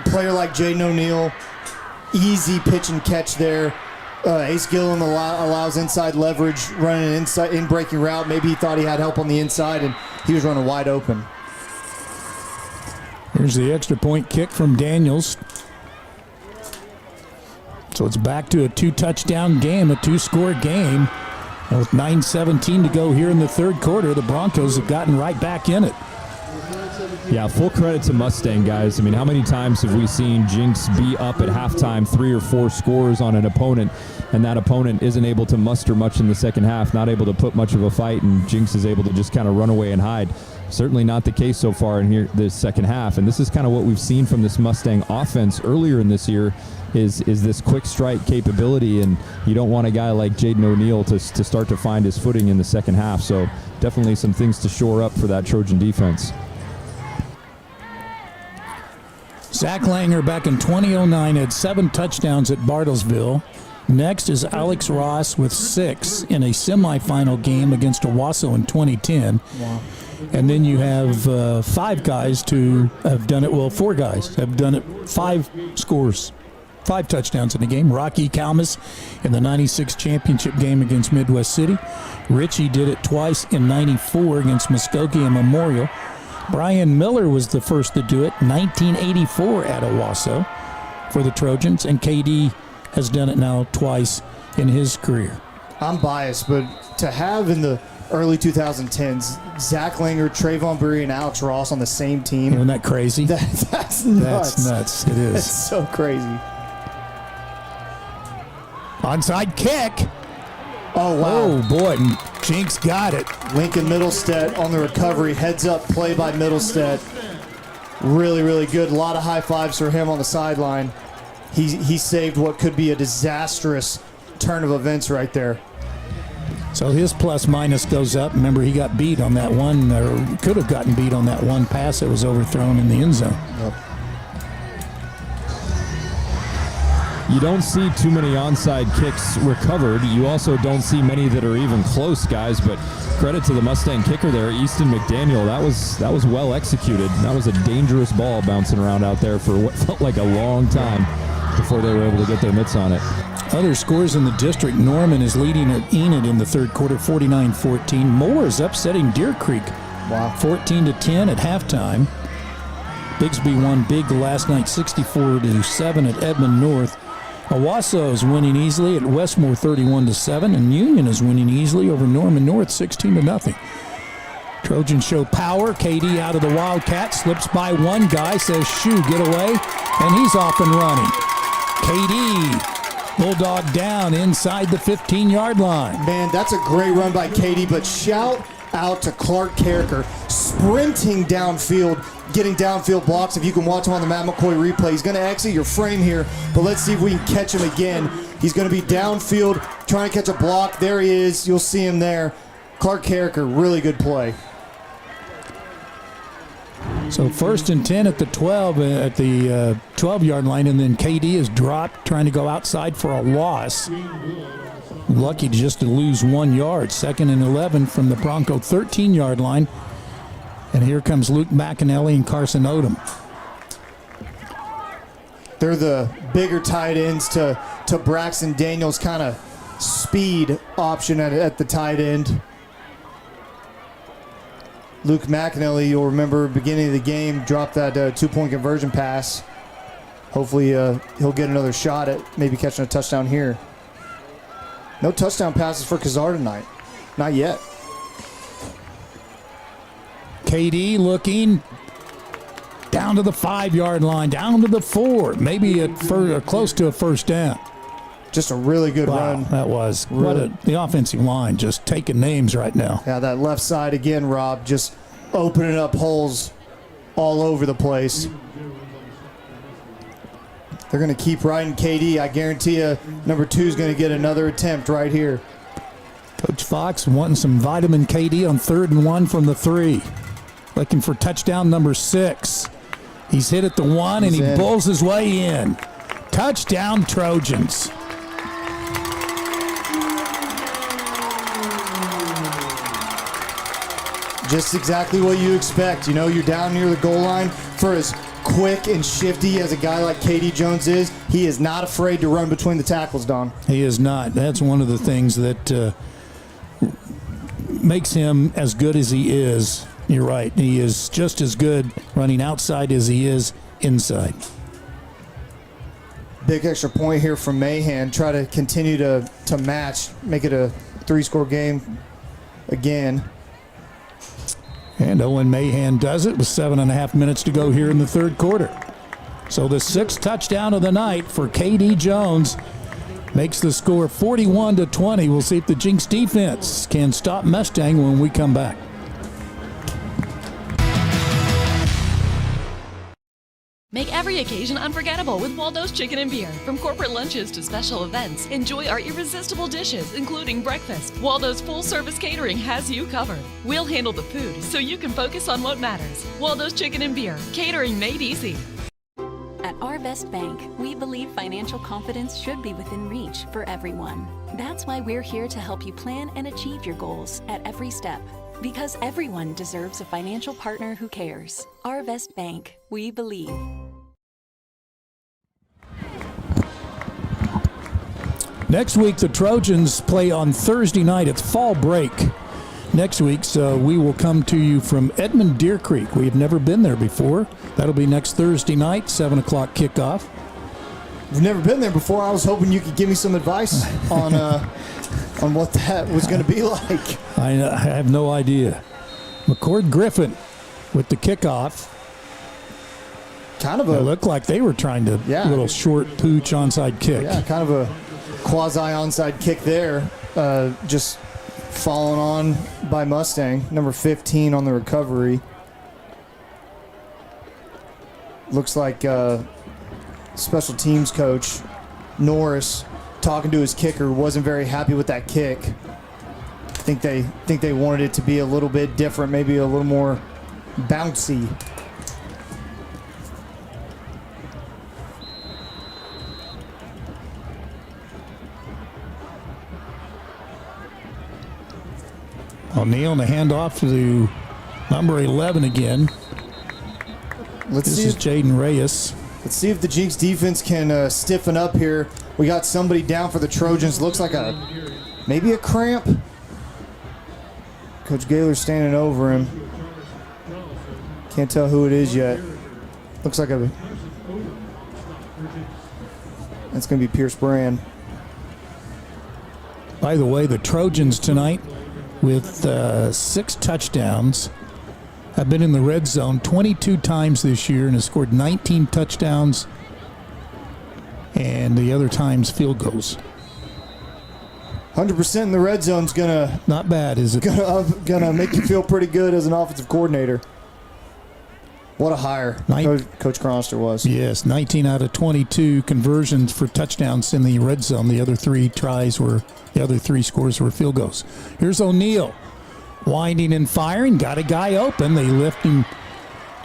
player like Jaden O'Neal, easy pitch and catch there. Ace Gillen allows inside leverage, running an in breaking route. Maybe he thought he had help on the inside, and he was running wide open. Here's the extra point kick from Daniels. So it's back to a 2-touchdown game, a 2-score game. And with 9:17 to go here in the third quarter, the Broncos have gotten right back in it. Yeah, full credit to Mustang, guys. I mean, how many times have we seen Jenks be up at halftime 3 or 4 scores on an opponent, and that opponent isn't able to muster much in the second half, not able to put much of a fight, and Jenks is able to just kind of run away and hide. Certainly not the case so far in here this second half, and this is kind of what we've seen from this Mustang offense earlier in this year. Is this quick strike capability, and you don't want a guy like Jaden O'Neal to start to find his footing in the second half. So definitely some things to shore up for that Trojan defense. Zach Langer back in 2009 had 7 touchdowns at Bartlesville. Next is Alex Ross with 6 in a semifinal game against Owasso in 2010. Wow. And then you have 5 guys to have done it. Well, 4 guys have done it. 5 scores. 5 touchdowns in the game. Rocky Kalmus in the 96 championship game against Midwest City. Richie did it twice in 94 against Muskogee and Memorial. Brian Miller was the first to do it, 1984 at Owasso for the Trojans, and KD has done it now twice in his career. I'm biased, but to have in the early 2010s Zach Langer, Trayvon Burry, and Alex Ross on the same team. Isn't that crazy? That's nuts. That's nuts. It is. That's so crazy. Onside kick. Oh, wow. Oh, boy. Jenks got it. Lincoln Middlestead on the recovery. Heads up play by Middlestead. Really, really good. A lot of high fives for him on the sideline. He saved what could be a disastrous turn of events right there. So his plus minus goes up. Remember, he got beat on that one, or could have gotten beat on that one pass that was overthrown in the end zone. Yep. You don't see too many onside kicks recovered. You also don't see many that are even close, guys. But credit to the Mustang kicker there, Easton McDaniel. That was well executed. That was a dangerous ball bouncing around out there for what felt like a long time before they were able to get their mitts on it. Other scores in the district. Norman is leading at Enid in the third quarter, 49-14. Moore is upsetting Deer Creek, 14-10 at halftime. Bixby won big last night, 64-7 at Edmond North. Owasso is winning easily at Westmore, 31-7, and Union is winning easily over Norman North, 16-0. Trojans show power. KD out of the Wildcat, slips by one guy, says, "Shoo, get away," and he's off and running. KD, Bulldog down inside the 15-yard line. Man, that's a great run by KD, but shout out to Clark Carricker, sprinting downfield, getting downfield blocks. If you can watch him on the Matt McCoy replay, he's going to exit your frame here, but let's see if we can catch him again. He's going to be downfield trying to catch a block. There he is. You'll see him there. Clark Carricker, really good play. So 1st and 10 at the 12 at the 12-yard line, and then KD is dropped trying to go outside for a loss. Lucky just to lose 1 yard. 2nd and 11 from the Bronco 13-yard line. And here comes Luke McAnally and Carson Odom. They're the bigger tight ends to Braxton Daniels' kind of speed option at the tight end. Luke McAnally, you'll remember, beginning of the game, dropped that 2-point conversion pass. Hopefully he'll get another shot at maybe catching a touchdown here. No touchdown passes for Kazar tonight. Not yet. KD looking down to the 5-yard line, down to the 4, maybe close to a first down. Just a really good run. That was. Really. The offensive line just taking names right now. Yeah, that left side again, Rob, just opening up holes all over the place. They're going to keep riding KD. I guarantee you number 2 is going to get another attempt right here. Coach Fox wanting some vitamin KD on 3rd and 1 from the 3. Looking for touchdown number 6. He's hit at the 1 and he bulls his way in. Touchdown Trojans. Just exactly what you expect. You know, you're down near the goal line. For as quick and shifty as a guy like KD Jones is, he is not afraid to run between the tackles, Don. He is not. That's one of the things that makes him as good as he is. You're right. He is just as good running outside as he is inside. Big extra point here from Mahan. Try to continue to match, make it a 3-score game again. And Owen Mahan does it with 7.5 minutes to go here in the third quarter. So the 6th touchdown of the night for KD Jones makes the score 41-20. We'll see if the Jenks defense can stop Mustang when we come back. Make every occasion unforgettable with Waldo's Chicken and Beer. From corporate lunches to special events, enjoy our irresistible dishes, including breakfast. Waldo's full-service catering has you covered. We'll handle the food so you can focus on what matters. Waldo's Chicken and Beer, catering made easy. At Our Best Bank, we believe financial confidence should be within reach for everyone. That's why we're here to help you plan and achieve your goals at every step. Because everyone deserves a financial partner who cares. Our Best Bank, we believe. Next week, the Trojans play on Thursday night. It's fall break. next week. So we will come to you from Edmond Deer Creek. We've never been there before. That'll be next Thursday night, 7 o'clock kickoff. We've never been there before. I was hoping you could give me some advice on what that was going to be like. I have no idea. McCord Griffin with the kickoff. Kind of it looked like they were trying to little short pooch onside kick. Yeah, kind of a quasi onside kick there. Just fallen on by Mustang, number 15 on the recovery. Looks like special teams coach Norris talking to his kicker, wasn't very happy with that kick. I think they wanted it to be a little bit different, maybe a little more bouncy. O'Neal and a handoff to number 11 again. This is Jaden Reyes. Let's see if the Jenks defense can stiffen up here. We got somebody down for the Trojans. Looks like maybe a cramp. Coach Gaylor standing over him. Can't tell who it is yet. Looks like that's going to be Pierce Brand. By the way, the Trojans tonight with 6 touchdowns have been in the red zone 22 times this year and has scored 19 touchdowns and the other times field goals. 100% in the red zone's gonna not bad, is it? Gonna make you feel pretty good as an offensive coordinator. What a hire Coach Cronster was. Yes, 19 out of 22 conversions for touchdowns in the red zone. The other 3 scores were field goals. Here's O'Neal. Winding and firing, got a guy open. They left him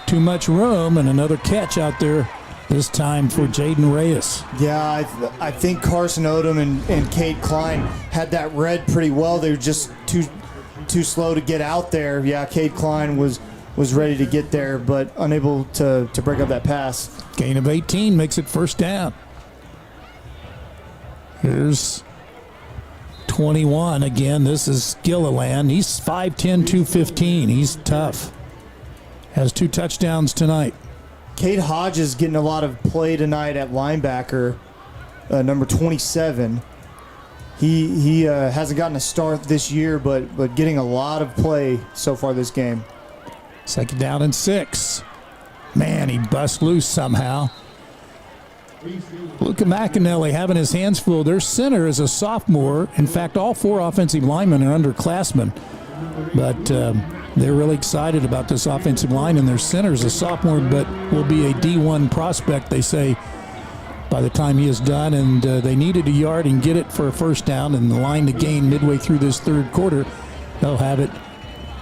too much room, and another catch out there this time for Jaden Reyes. Yeah, I think Carson Odom and Cade Klein had that read pretty well. They were just too slow to get out there. Yeah, Cade Klein was ready to get there, but unable to break up that pass. Gain of 18 makes it first down. Here's 21 again. This is Gilliland. He's 5'10", 215. He's tough. Has 2 touchdowns tonight. Cade Hodges getting a lot of play tonight at linebacker, number 27. He hasn't gotten a start this year, but getting a lot of play so far this game. 2nd down and 6. Man, he busts loose somehow. Luca McAnally having his hands full. Their center is a sophomore. In fact, all 4 offensive linemen are underclassmen. But they're really excited about this offensive line, and their center is a sophomore, but will be a D1 prospect, they say, by the time he is done. And they needed a yard and get it for a first down, and the line to gain midway through this third quarter. They'll have it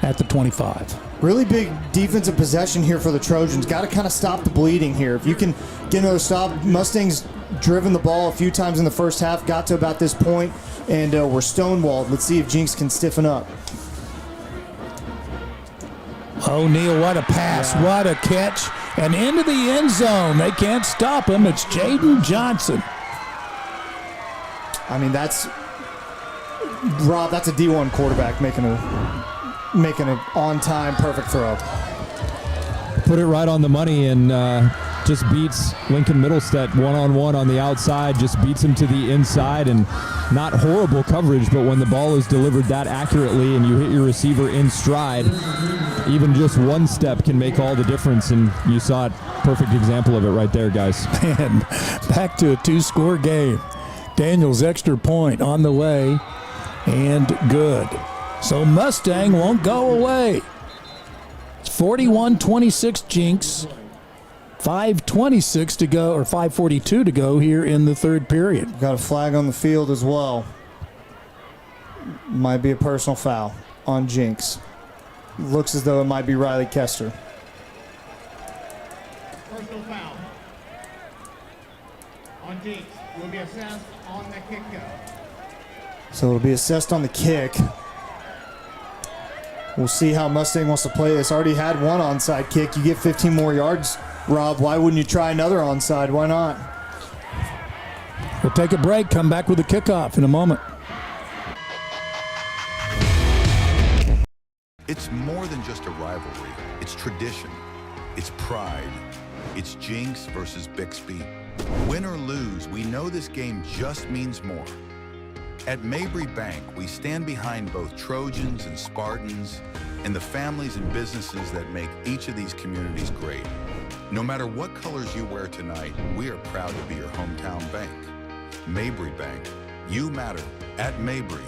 at the 25. Really big defensive possession here for the Trojans. Got to kind of stop the bleeding here. If you can get another stop, Mustangs driven the ball a few times in the first half, got to about this point, and we're stonewalled. Let's see if Jenks can stiffen up. O'Neal, what a pass, what a catch, and into the end zone. They can't stop him. It's Jaden Johnson. I mean, that's a D1 quarterback making an on-time perfect throw. Put it right on the money and just beats Lincoln Middlestead one-on-one on the outside, just beats him to the inside, and not horrible coverage, but when the ball is delivered that accurately and you hit your receiver in stride, even just one step can make all the difference, and you saw it. Perfect example of it right there, guys. And back to a 2-score game. Daniels extra point on the way, and good. So Mustang won't go away. It's 41-26 Jenks. 5:26 to go, or 5:42 to go here in the third period. Got a flag on the field as well. Might be a personal foul on Jenks. Looks as though it might be Riley Kester. Personal foul on Jenks will be assessed on the kick go. So it'll be assessed on the kick. We'll see how Mustang wants to play this. Already had one onside kick. You get 15 more yards, Rob. Why wouldn't you try another onside? Why not? We'll take a break, come back with a kickoff in a moment. It's more than just a rivalry. It's tradition. It's pride. It's Jenks versus Bixby. Win or lose, we know this game just means more. At Mabry Bank, we stand behind both Trojans and Spartans and the families and businesses that make each of these communities great. No matter what colors you wear tonight, we are proud to be your hometown bank. Mabry Bank. You matter at Mabry.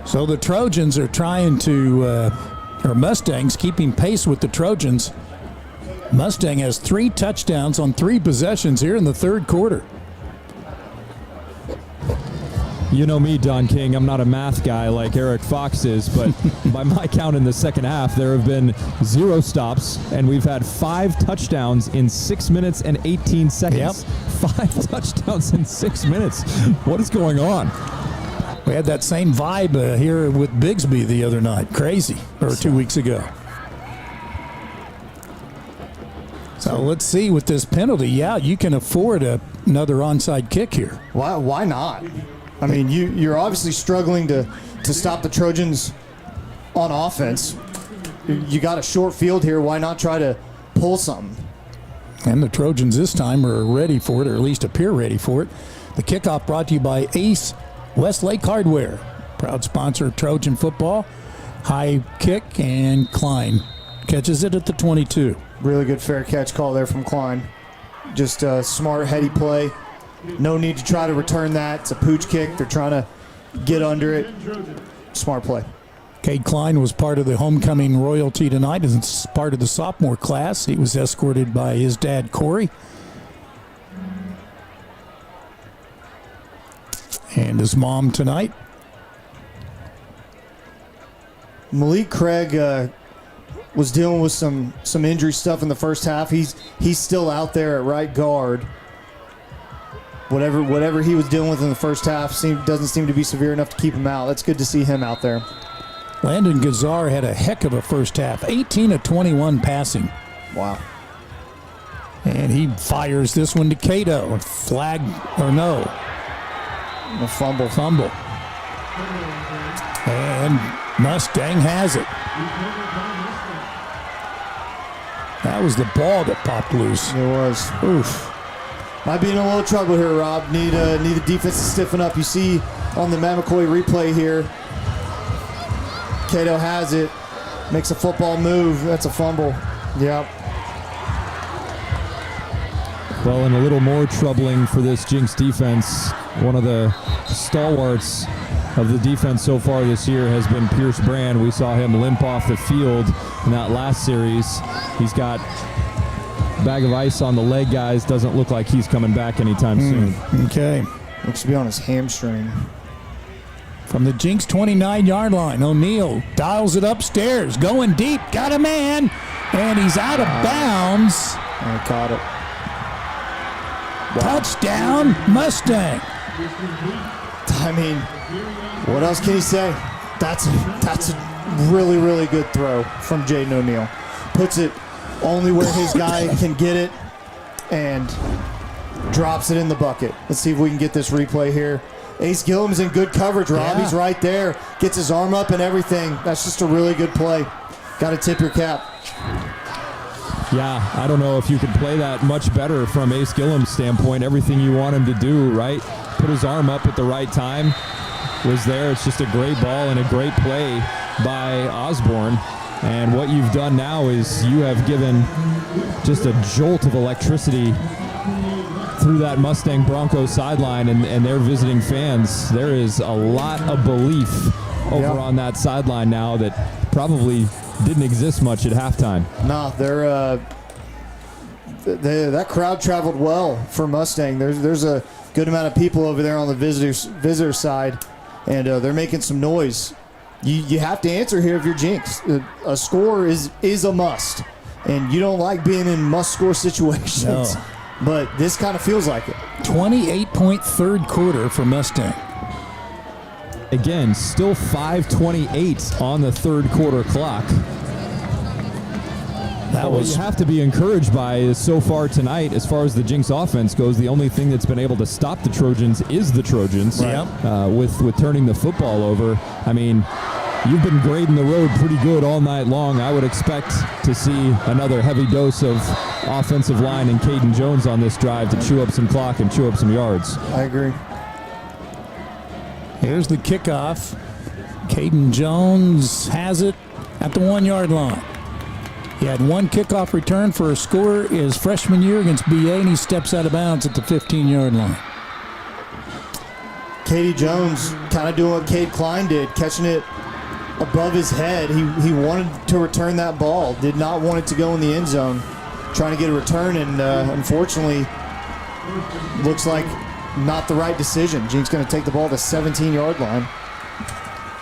So the Trojans are trying to, or Mustangs keeping pace with the Trojans. Mustang has 3 touchdowns on 3 possessions here in the third quarter. You know me, Don King. I'm not a math guy like Eric Fox is, but by my count in the second half, there have been 0 stops, and we've had 5 touchdowns in 6 minutes and 18 seconds. Yep. 5 touchdowns in 6 minutes. What is going on? We had that same vibe here with Bixby the other night. Crazy. Or 2 weeks ago. So let's see with this penalty. Yeah, you can afford another onside kick here. Why not? I mean, you're obviously struggling to stop the Trojans on offense. You got a short field here. Why not try to pull something? And the Trojans this time are ready for it, or at least appear ready for it. The kickoff brought to you by Ace Westlake Hardware, proud sponsor of Trojan football. High kick, and Klein catches it at the 22. Really good fair catch call there from Klein. Just a smart, heady play. No need to try to return that. It's a pooch kick. They're trying to get under it. Smart play. Cade Klein was part of the homecoming royalty tonight as part of the sophomore class. He was escorted by his dad, Corey. And his mom tonight. Malik Craig was dealing with some injury stuff in the first half. He's still out there at right guard. Whatever he was dealing with in the first half doesn't seem to be severe enough to keep him out. That's good to see him out there. Landon Gazar had a heck of a first half. 18 of 21 passing. Wow. And he fires this one to Cato. Flag or no? A fumble. And Mustang has it. That was the ball that popped loose. It was. Oof. Might be in a little trouble here, Rob. Need the defense to stiffen up. You see on the Matt McCoy replay here, Cato has it, makes a football move. That's a fumble. Yep. Well, and a little more troubling for this Jenks defense. One of the stalwarts of the defense so far this year has been Pierce Brand. We saw him limp off the field in that last series. He's got a bag of ice on the leg, guys. Doesn't look like he's coming back anytime soon. Okay. Looks to be on his hamstring. From the Jenks 29-yard line, O'Neal dials it upstairs, going deep, got a man, and he's out of bounds. I caught it. Wow. Touchdown, Mustang. I mean, what else can he say? That's a really, really good throw from Jaden O'Neal. Puts it only where his guy can get it and drops it in the bucket. Let's see if we can get this replay here. Ace Gillum's in good coverage, Rob. Yeah. He's right there. Gets his arm up and everything. That's just a really good play. Got to tip your cap. Yeah, I don't know if you could play that much better from Ace Gillum's standpoint. Everything you want him to do, right? Put his arm up at the right time was there. It's just a great ball and a great play by Osborne. And what you've done now is you have given just a jolt of electricity through that Mustang Broncos sideline and their visiting fans. There is a lot of belief over on that sideline now that probably didn't exist much at halftime. No, that crowd traveled well for Mustang. There's a good amount of people over there on the visitor side, and they're making some noise. You have to answer here if you're Jenks. A score is a must, and you don't like being in must-score situations. No. But this kind of feels like it. 28-point third quarter for Mustang. Again, still 5:28 on the third quarter clock. What you have to be encouraged by is so far tonight, as far as the Jenks offense goes, the only thing that's been able to stop the Trojans is the Trojans. With turning the football over. I mean, you've been grading the road pretty good all night long. I would expect to see another heavy dose of offensive line and Caden Jones on this drive to chew up some clock and chew up some yards. I agree. Here's the kickoff. Caden Jones has it at the 1-yard line. He had one kickoff return for a score his freshman year against BA, and he steps out of bounds at the 15-yard line. Katie Jones kind of doing what Cade Klein did, catching it above his head. He wanted to return that ball, did not want it to go in the end zone, trying to get a return, and unfortunately looks like not the right decision. Jenks going to take the ball to the 17-yard line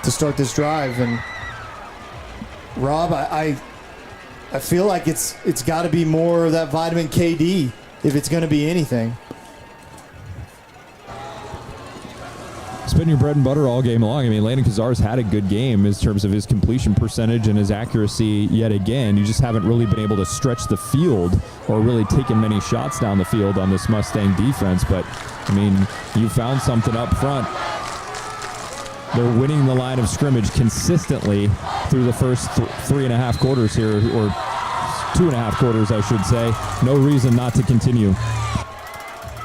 to start this drive. And Rob, I feel like it's got to be more of that vitamin KD if it's going to be anything. It's been your bread and butter all game long. I mean, Landon Kazar's had a good game in terms of his completion percentage and his accuracy yet again. You just haven't really been able to stretch the field or really taken many shots down the field on this Mustang defense. But, I mean, you found something up front. They're winning the line of scrimmage consistently through the first 3.5 quarters here, or 2.5 quarters, I should say. No reason not to continue.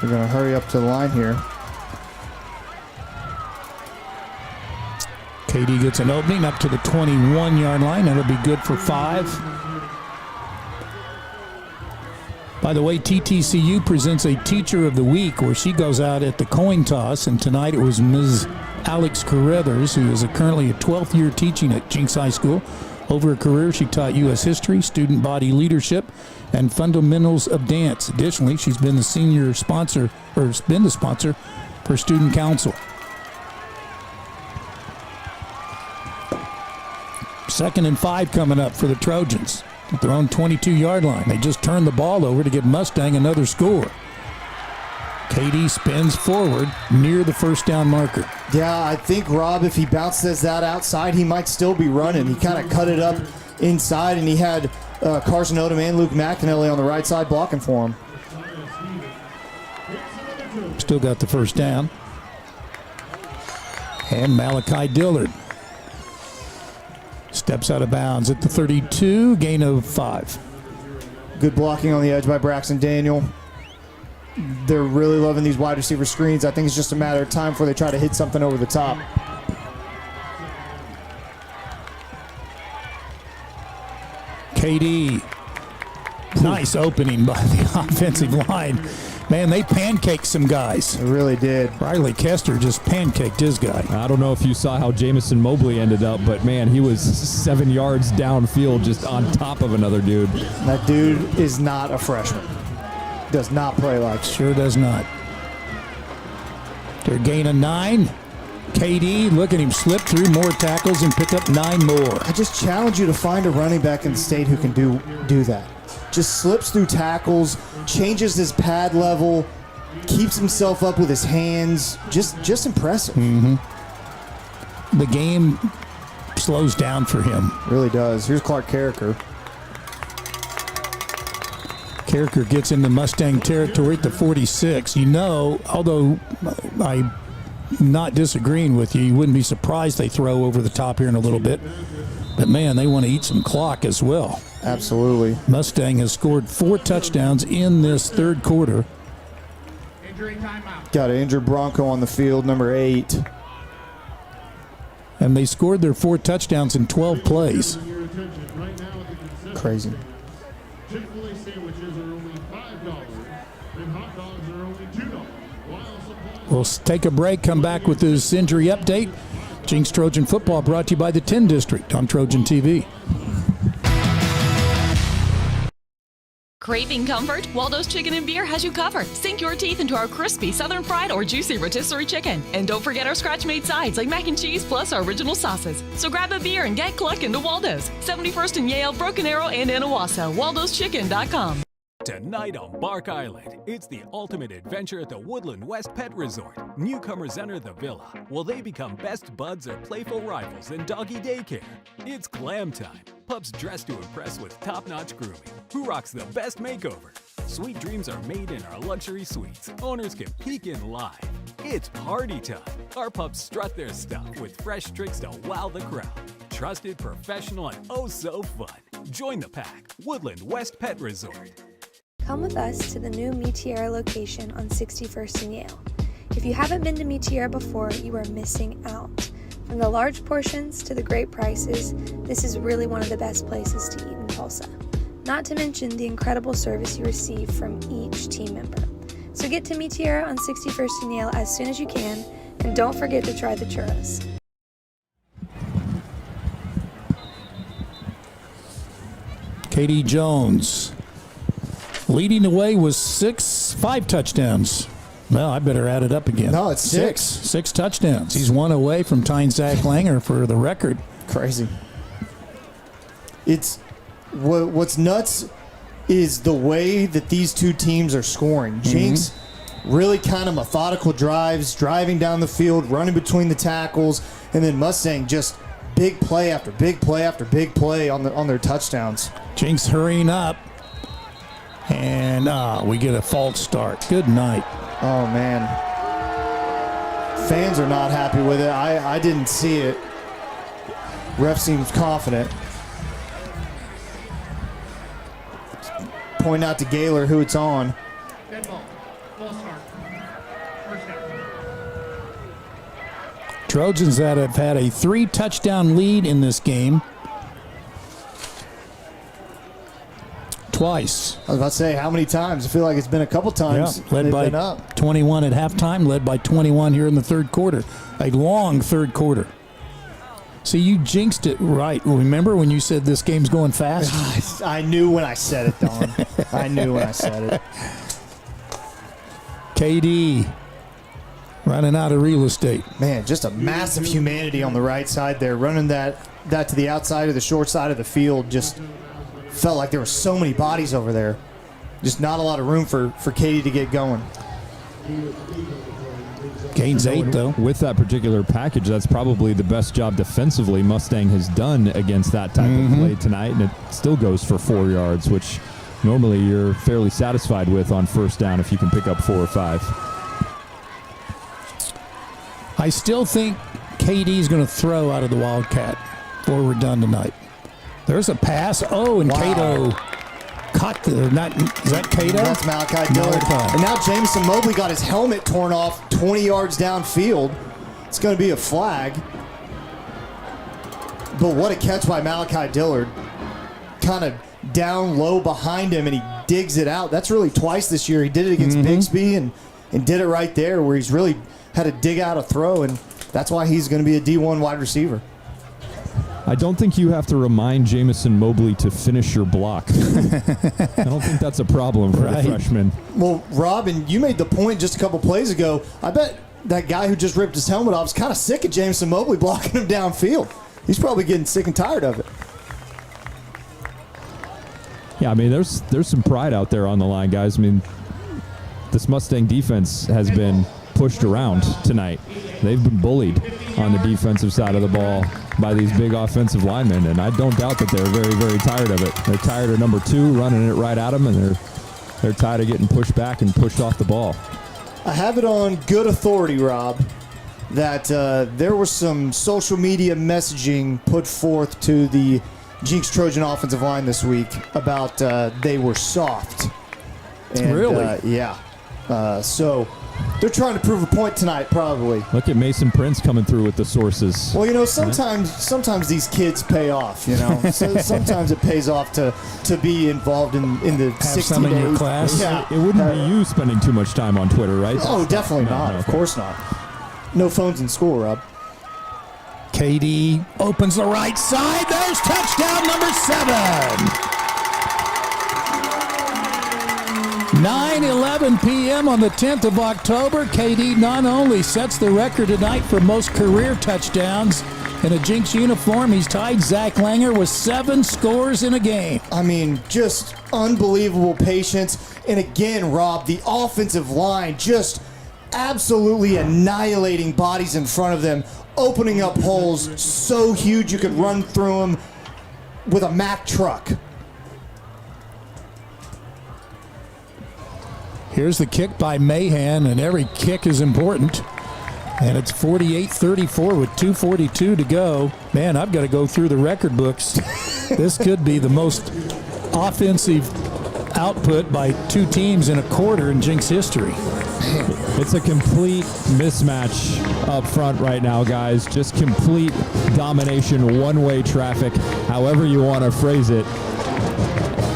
We're going to hurry up to the line here. KD gets an opening up to the 21-yard line. That'll be good for 5. By the way, TTCU presents a Teacher of the Week where she goes out at the coin toss, and tonight it was Ms. Alex Carruthers, who is currently a 12th year teaching at Jenks High School. Over her career, she taught U.S. history, student body leadership, and fundamentals of dance. Additionally, she's been the senior sponsor, or been the sponsor for Student Council. 2nd and 5 coming up for the Trojans at their own 22-yard line. They just turned the ball over to give Mustang another score. KD spins forward near the first down marker. Yeah, I think, Rob, if he bounces that outside, he might still be running. He kind of cut it up inside, and he had Carson Odom and Luke McAnally on the right side blocking for him. Still got the first down. And Malachi Dillard steps out of bounds at the 32, gain of 5. Good blocking on the edge by Braxton Daniel. They're really loving these wide receiver screens. I think it's just a matter of time before they try to hit something over the top. KD. Nice opening by the offensive line. Man, they pancaked some guys. They really did. Riley Kester just pancaked his guy. I don't know if you saw how Jamison Mobley ended up, but man, he was 7 yards downfield just on top of another dude. That dude is not a freshman. Does not play like. Sure does not. They're gain of 9. KD, look at him slip through more tackles and pick up 9 more. I just challenge you to find a running back in the state who can do that. Just slips through tackles, changes his pad level, keeps himself up with his hands. Just impressive. Mm-hmm. The game slows down for him. Really does. Here's Clark Carricker. Carricker gets into Mustang territory at the 46. You know, although I'm not disagreeing with you, you wouldn't be surprised they throw over the top here in a little bit. But, man, they want to eat some clock as well. Absolutely. Mustang has scored 4 touchdowns in this third quarter. Got an injured Bronco on the field, number 8. And they scored their 4 touchdowns in 12 plays. Crazy. Chick-fil-A sandwiches are only $5 and hot dogs are only $2. We'll take a break, come back with this injury update. Jenks Trojan football brought to you by the 10 District on Trojan TV. Craving comfort? Waldo's Chicken and Beer has you covered. Sink your teeth into our crispy southern fried or juicy rotisserie chicken. And don't forget our scratch-made sides like mac and cheese plus our original sauces. So grab a beer and get clucking to Waldo's. 71st and Yale, Broken Arrow, and Anawasso. Waldo'sChicken.com. Tonight on Bark Island, it's the ultimate adventure at the Woodland West Pet Resort. Newcomers enter the villa. Will they become best buds or playful rivals in doggy daycare? It's glam time. Pups dressed to impress with top-notch grooming. Who rocks the best makeover? Sweet dreams are made in our luxury suites. Owners can peek in live. It's party time. Our pups strut their stuff with fresh tricks to wow the crowd. Trusted, professional, and oh so fun. Join the pack. Woodland West Pet Resort. Come with us to the new Meteora location on 61st and Yale. If you haven't been to Meteora before, you are missing out. From the large portions to the great prices, this is really one of the best places to eat in Tulsa. Not to mention the incredible service you receive from each team member. So get to Meteora on 61st and Yale as soon as you can, and don't forget to try the churros. Katie Jones leading the way with 5 touchdowns. Well, I better add it up again. No, it's 6. 6 touchdowns. He's 1 away from tying Zach Langer for the record. Crazy. It's what's nuts is the way that these two teams are scoring. Jinx really kind of methodical drives, driving down the field, running between the tackles, and then Mustang just big play after big play after big play on their touchdowns. Jinx hurrying up, and we get a false start. Good night. Oh, man. Fans are not happy with it. I didn't see it. Ref seems confident. Point out to Gaylor who it's on. Dead ball. False start. First down. Trojans that have had a 3-touchdown lead in this game. Twice. I was about to say, how many times? I feel like it's been a couple times. Yeah, led by 21 at halftime, led by 21 here in the third quarter. A long third quarter. See, you jinxed it right. Remember when you said this game's going fast? I knew when I said it, Don. I knew when I said it. KD running out of real estate. Man, just a massive humanity on the right side there, running that to the outside of the short side of the field. Just felt like there were so many bodies over there. Just not a lot of room for Katie to get going. Gains 8, though. With that particular package, that's probably the best job defensively Mustang has done against that type of play tonight, and it still goes for 4 yards, which normally you're fairly satisfied with on first down if you can pick up 4 or 5. I still think KD is going to throw out of the Wildcat before we're done tonight. There's a pass. Oh, and Cato caught the. Is that Cato? That's Malachi Dillard. And now Jameson Mobley got his helmet torn off 20 yards downfield. It's going to be a flag. But what a catch by Malachi Dillard. Kind of down low behind him, and he digs it out. That's really twice this year. He did it against Bixby and did it right there where he's really had to dig out a throw, and that's why he's going to be a D1 wide receiver. I don't think you have to remind Jamison Mobley to finish your block. I don't think that's a problem for the freshman. Well, Robin, you made the point just a couple plays ago. I bet that guy who just ripped his helmet off is kind of sick of Jamison Mobley blocking him downfield. He's probably getting sick and tired of it. Yeah, I mean, there's some pride out there on the line, guys. I mean, this Mustang defense has been pushed around tonight. They've been bullied on the defensive side of the ball by these big offensive linemen, and I don't doubt that they're very, very tired of it. They're tired of number 2 running it right at them, and they're tired of getting pushed back and pushed off the ball. I have it on good authority, Rob, that there was some social media messaging put forth to the Jenks Trojan offensive line this week about they were soft. And, really? Yeah. So they're trying to prove a point tonight, probably. Look at Mason Prince coming through with the sources. Well, you know, sometimes these kids pay off, you know. So sometimes it pays off to be involved in the 16 in your class. Yeah. It wouldn't be you spending too much time on Twitter, right? Oh, definitely not. No, of course not. No phones in school, Rob. KD opens the right side. There's touchdown number 7. 9:11 p.m. on the 10th of October. KD not only sets the record tonight for most career touchdowns, in a Jinx uniform. He's tied Zach Langer with 7 scores in a game. I mean, just unbelievable patience. And again, Rob, the offensive line just absolutely annihilating bodies in front of them, opening up holes so huge you could run through them with a Mack truck. Here's the kick by Mahan, and every kick is important. And it's 48-34 with 2:42 to go. Man, I've got to go through the record books. This could be the most offensive output by 2 teams in a quarter in Jinx history. It's a complete mismatch up front right now, guys. Just complete domination, one-way traffic, however you want to phrase it.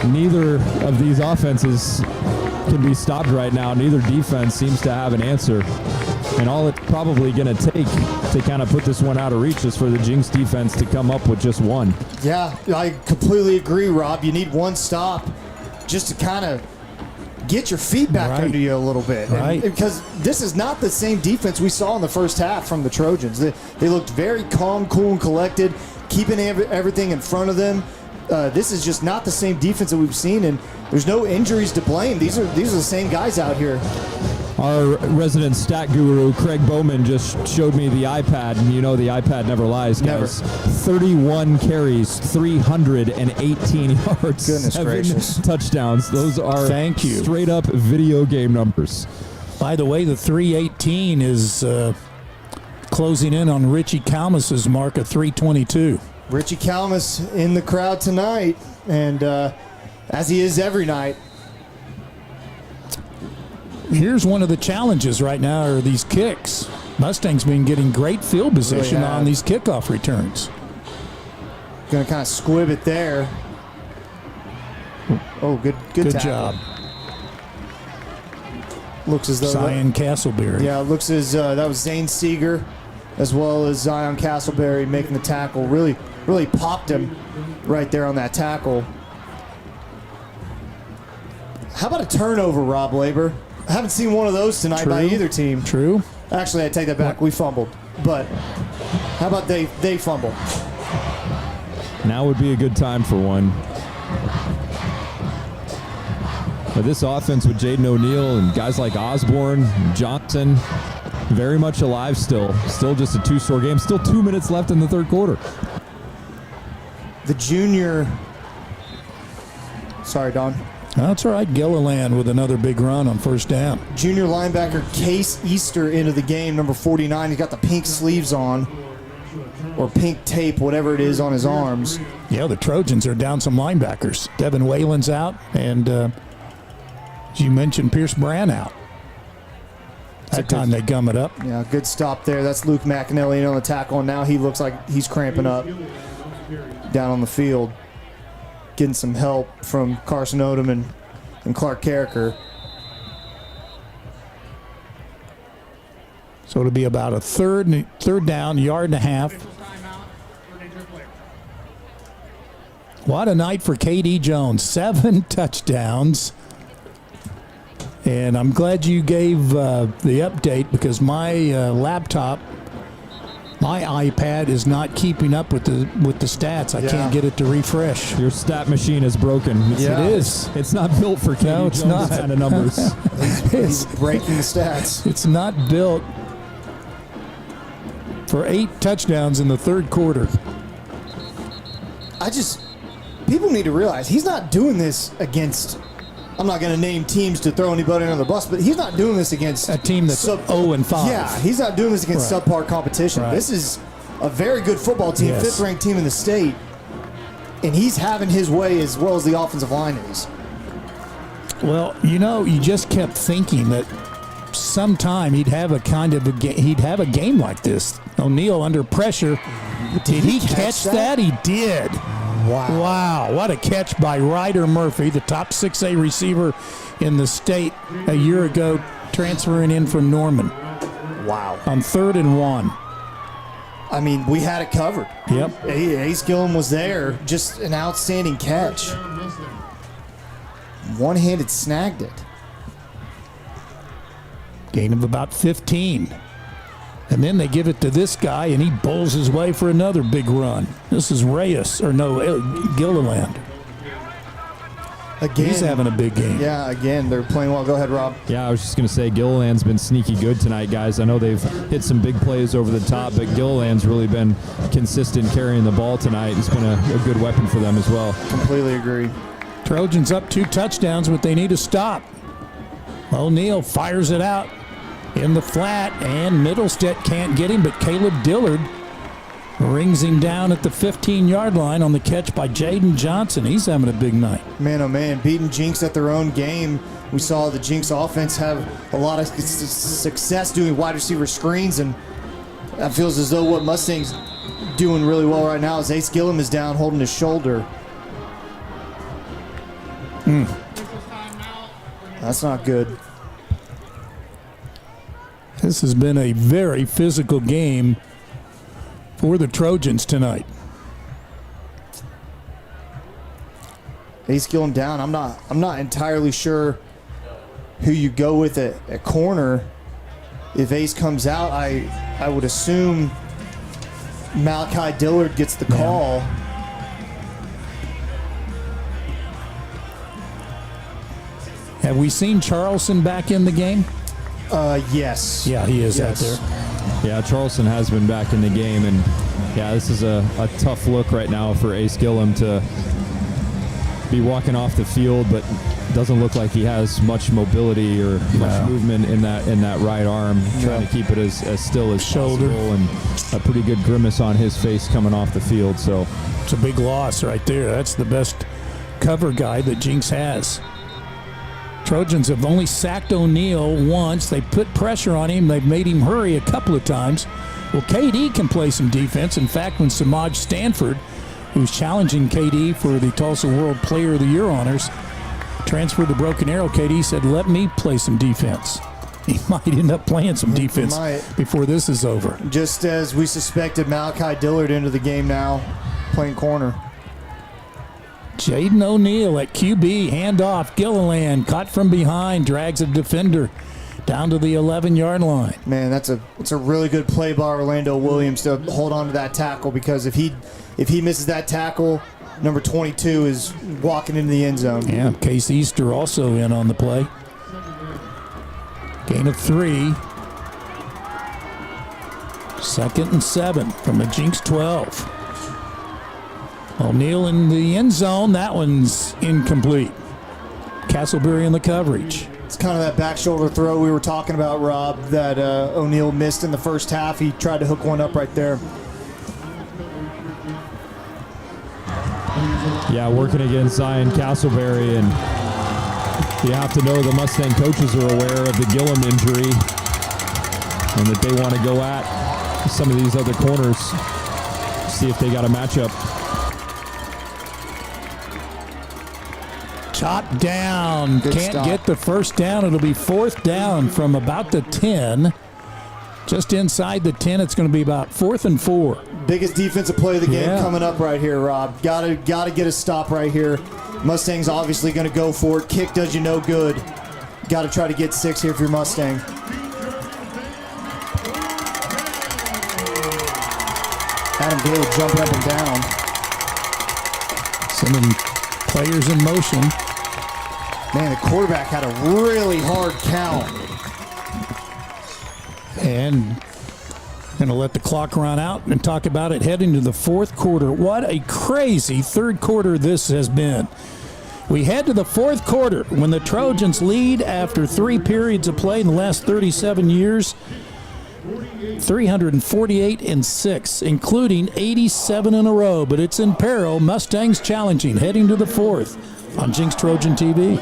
Neither of these offenses can be stopped right now. Neither defense seems to have an answer. And all it's probably going to take to kind of put this one out of reach is for the Jinx defense to come up with just one. Yeah, I completely agree, Rob. You need one stop just to kind of get your feet back under you a little bit. Right. Because this is not the same defense we saw in the first half from the Trojans. They looked very calm, cool, and collected, keeping everything in front of them. This is just not the same defense that we've seen, and there's no injuries to blame. These are the same guys out here. Our resident stat guru, Craig Bowman, just showed me the iPad, and you know the iPad never lies, guys. Never. 31 carries, 318 yards, Goodness 7 gracious. touchdowns. Those are Thank you. straight up video game numbers. By the way, the 318 is closing in on Richie Kalmus's mark of 322. Richie Kalmus in the crowd tonight, and as he is every night. Here's one of the challenges right now are these kicks. Mustang's been getting great field position Really on these kickoff returns. Going to kind of squib it there. Oh, good tackle. job. Looks as though Zion Castleberry. Yeah, it looks as that was Zane Seeger as well as Zion Castleberry making the tackle. Really popped him right there on that tackle. How about a turnover, Rob Labor? I haven't seen one of those tonight by either team. True. Actually, I take that back. We fumbled. But how about they fumble? Now would be a good time for one. But this offense with Jaden O'Neal and guys like Osborne and Johnson, very much alive still. Still just a 2-score game. Still 2 minutes left in the third quarter. The junior... Sorry, Don. That's all right. Gilliland with another big run on first down. Junior linebacker Case Easter into the game, number 49. He's got the pink sleeves on, or pink tape, whatever it is, on his arms. Yeah, the Trojans are down some linebackers. Devin Whalen's out, and as you mentioned, Pierce Brand out. That time they gum it up. Yeah, good stop there. That's Luke McAnally in on the tackle, and now he looks like he's cramping up down on the field. Getting some help from Carson Odom and Clark Carricker. So it'll be about a third down, yard and a half. What a night for KD Jones. 7 touchdowns. And I'm glad you gave the update because my laptop, my iPad is not keeping up with the stats. I can't get it to refresh. Your stat machine is broken. It is. It's not built for KD No, it's Jones not. kind of numbers. He's breaking the stats. It's not built for 8 touchdowns in the third quarter. People need to realize he's not doing this against, I'm not going to name teams to throw anybody under the bus, but he's not doing this against a team that's 0-5. Yeah, he's not doing this against subpar competition. Right. This is a very good football team, 5th ranked team in the state, and he's having his way as well as the offensive line is. Well, you just kept thinking that sometime he'd have a game like this. O'Neal under pressure. Did he catch that? He did. Wow, what a catch by Ryder Murphy, the top 6A receiver in the state a year ago, transferring in from Norman. Wow. On 3rd and 1. I mean, we had it covered. Yep. Ace Gillum was there. Just an outstanding catch. One-handed snagged it. Gain of about 15. And then they give it to this guy, and he bowls his way for another big run. This is Gilliland. Again, he's having a big game. Yeah, again, they're playing well. Go ahead, Rob. Yeah, I was just going to say Gilliland's been sneaky good tonight, guys. I know they've hit some big plays over the top, but Gilliland's really been consistent carrying the ball tonight. It's been a good weapon for them as well. Completely agree. Trojans up 2 touchdowns, but they need a stop. O'Neal fires it out in the flat, and Middlestead can't get him, but Caleb Dillard rings him down at the 15-yard line on the catch by Jaden Johnson. He's having a big night. Man, oh man, beating Jenks at their own game. We saw the Jenks offense have a lot of success doing wide receiver screens, and that feels as though what Mustang's doing really well right now is Ace Gillum is down holding his shoulder. That's not good. This has been a very physical game for the Trojans tonight. Ace Gillum down. I'm not entirely sure who you go with at corner. If Ace comes out, I would assume Malachi Dillard gets the call. Have we seen Charleston back in the game? Yes. Yeah, he is out there. Yeah, Charleston has been back in the game, and yeah, this is a tough look right now for Ace Gillum to be walking off the field, but doesn't look like he has much mobility or much movement in that right arm. Trying to keep it as still as shoulder, possible, and a pretty good grimace on his face coming off the field. So it's a big loss right there. That's the best cover guy that Jenks has. Trojans have only sacked O'Neal once. They put pressure on him. They've made him hurry a couple of times. Well, KD can play some defense. In fact, when Samaj Stanford, who's challenging KD for the Tulsa World Player of the Year honors, transferred to Broken Arrow, KD said, let me play some defense. He might end up playing some defense before this is over. Just as we suspected, Malachi Dillard into the game now, playing corner. Jaden O'Neal at QB, handoff, Gilliland caught from behind, drags a defender down to the 11-yard line. Man, it's a really good play by Orlando Williams to hold on to that tackle, because if he misses that tackle, number 22 is walking into the end zone. Yeah, Case Easter also in on the play. Gain of 3. 2nd and 7 from the Jenks 12. O'Neal in the end zone. That one's incomplete. Castleberry in the coverage. It's kind of that back shoulder throw we were talking about, Rob, that O'Neal missed in the first half. He tried to hook one up right there. yeah, working against Zion Castleberry, and you have to know the Mustang coaches are aware of the Gillum injury and that they want to go at some of these other corners, see if they got a matchup. Chopped down. Good Can't stop. get the first down. It'll be 4th down from about the 10. Just inside the 10, it's going to be about 4th and 4. Biggest defensive play of the game Yeah. coming up right here, Rob. Gotta get a stop right here. Mustang's obviously going to go for it. Kick does you no good. Got to try to get 6 here for your Mustang. Adam Gailey jumping up and down. Sending players in motion. Man, the quarterback had a really hard count. And going to let the clock run out and talk about it heading to the 4th quarter. What a crazy 3rd quarter this has been. We head to the 4th quarter when the Trojans lead after 3 periods of play in the last 37 years. 348-6, including 87 in a row, but it's in peril. Mustangs challenging, heading to the 4th on Jenks Trojan TV.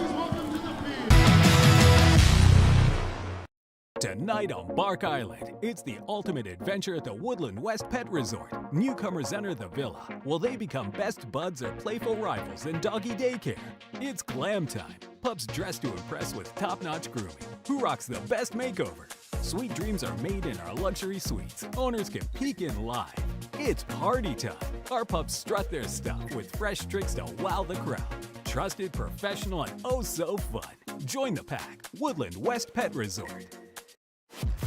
Tonight on Bark Island, it's the ultimate adventure at the Woodland West Pet Resort. Newcomers enter the villa. Will they become best buds or playful rivals in doggy daycare? It's glam time. Pups dressed to impress with top-notch grooming. Who rocks the best makeover? Sweet dreams are made in our luxury suites. Owners can peek in live. It's party time. Our pups strut their stuff with fresh tricks to wow the crowd. Trusted, professional, and oh so fun. Join the pack. Woodland West Pet Resort.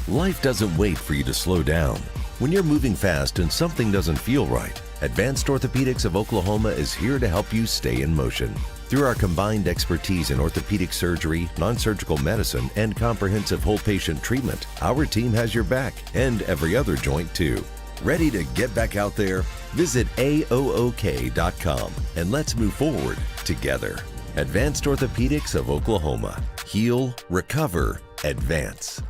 Life doesn't wait for you to slow down. When you're moving fast and something doesn't feel right, Advanced Orthopedics of Oklahoma is here to help you stay in motion. Through our combined expertise in orthopedic surgery, non-surgical medicine, and comprehensive whole patient treatment, our team has your back and every other joint too. Ready to get back out there? Visit AOOK.com and let's move forward together. Advanced Orthopedics of Oklahoma. Heal, recover, advance.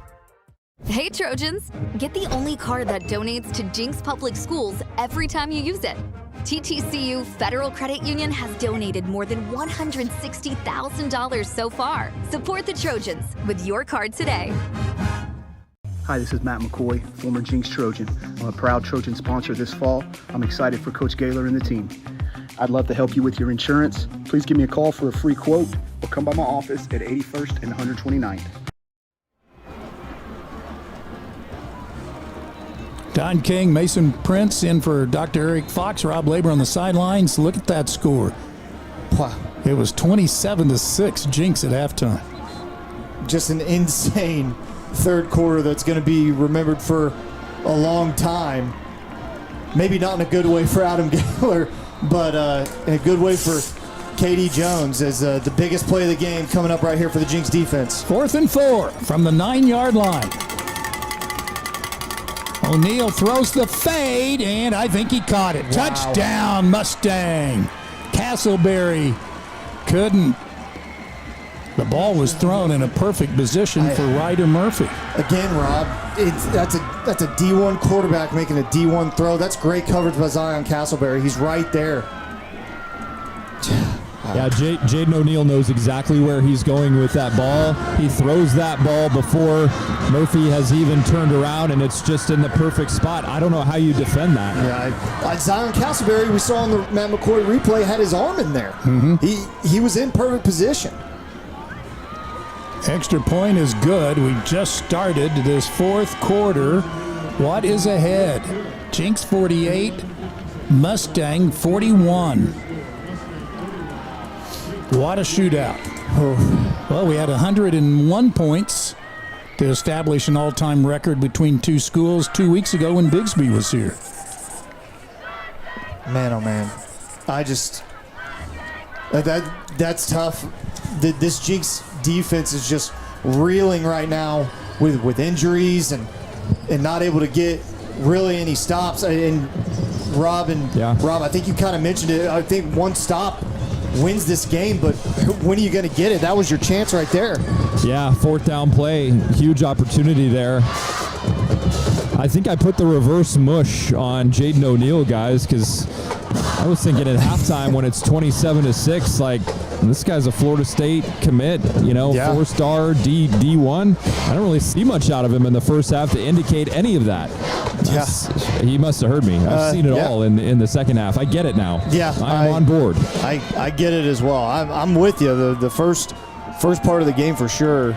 Hey Trojans, get the only card that donates to Jenks Public Schools every time you use it. TTCU Federal Credit Union has donated more than $160,000 so far. Support the Trojans with your card today. Hi, this is Matt McCoy, former Jenks Trojan. I'm a proud Trojan sponsor this fall. I'm excited for Coach Gaylor and the team. I'd love to help you with your insurance. Please give me a call for a free quote or come by my office at 81st and 129th. Don King, Mason Prince in for Dr. Eric Fox, Rob Labor on the sidelines. Look at that score. Wow. It was 27-6 Jenks at halftime. Just an insane third quarter that's going to be remembered for a long time. Maybe not in a good way for Adam Gaylor, but in a good way for KD Jones as the biggest play of the game coming up right here for the Jenks defense. 4th and 4 from the 9-yard line. O'Neal throws the fade, and I think he caught it. Wow. Touchdown, Mustang. Castleberry couldn't. The ball was thrown in a perfect position for Ryder Murphy. Again, Rob, that's a D1 quarterback making a D1 throw. That's great coverage by Zion Castleberry. He's right there. Yeah, Jaden O'Neal knows exactly where he's going with that ball. He throws that ball before Murphy has even turned around, and it's just in the perfect spot. I don't know how you defend that. Yeah, Zion Castleberry, we saw on the Matt McCoy replay, had his arm in there. Mm-hmm. He was in perfect position. Extra point is good. We just started this fourth quarter. What is ahead? Jenks 48, Mustang 41. What a shootout. Well, we had 101 points to establish an all-time record between two schools 2 weeks ago when Bigsby was here. Man, oh man. That's tough. This Jenks defense is just reeling right now with injuries and not able to get really any stops. And Rob, I think you kind of mentioned it. I think one stop wins this game, but when are you going to get it? That was your chance right there. Yeah, 4th down play, huge opportunity there. I think I put the reverse mush on Jaden O'Neal, guys, because I was thinking at halftime when it's 27-6, like, this guy's a Florida State commit, 4-star D1. I don't really see much out of him in the first half to indicate any of that. He must have heard me. I've seen it all in the second half. I get it now. Yeah, I'm on board. I get it as well. I'm with you. The first part of the game for sure,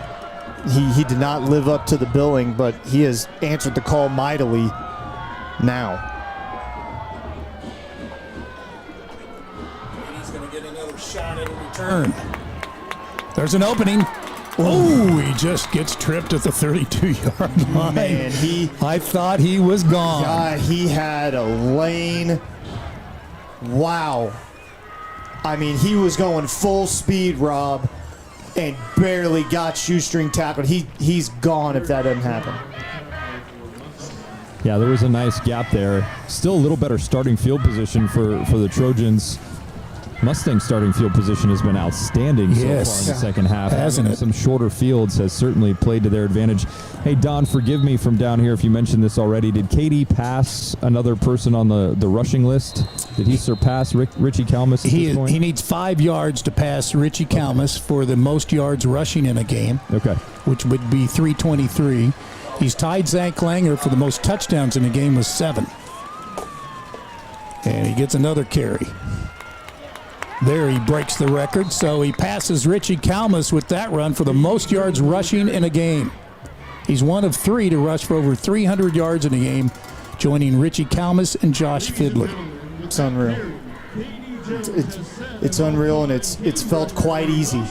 he did not live up to the billing, but he has answered the call mightily now. He's going to get another shot at a return. There's an opening. Oh, he just gets tripped at the 32-yard line. Man, I thought he was gone. God, he had a lane. Wow. I mean, he was going full speed, Rob, and barely got shoestring tackled. He's gone if that doesn't happen. Yeah, there was a nice gap there. Still a little better starting field position for the Trojans. Mustang starting field position has been outstanding so far in the second half. Hasn't it? Some shorter fields has certainly played to their advantage. Hey, Don, forgive me from down here if you mentioned this already. Did KD pass another person on the rushing list? Did he surpass Richie Kalmus at this point? He needs 5 yards to pass Richie Kalmus for the most yards rushing in a game. Okay. Which would be 323. He's tied Zach Langer for the most touchdowns in a game with 7. And he gets another carry. There he breaks the record, so he passes Richie Kalmus with that run for the most yards rushing in a game. He's one of 3 to rush for over 300 yards in a game, joining Richie Kalmus and Josh Fidley. It's unreal. It's unreal, and it's felt quite easy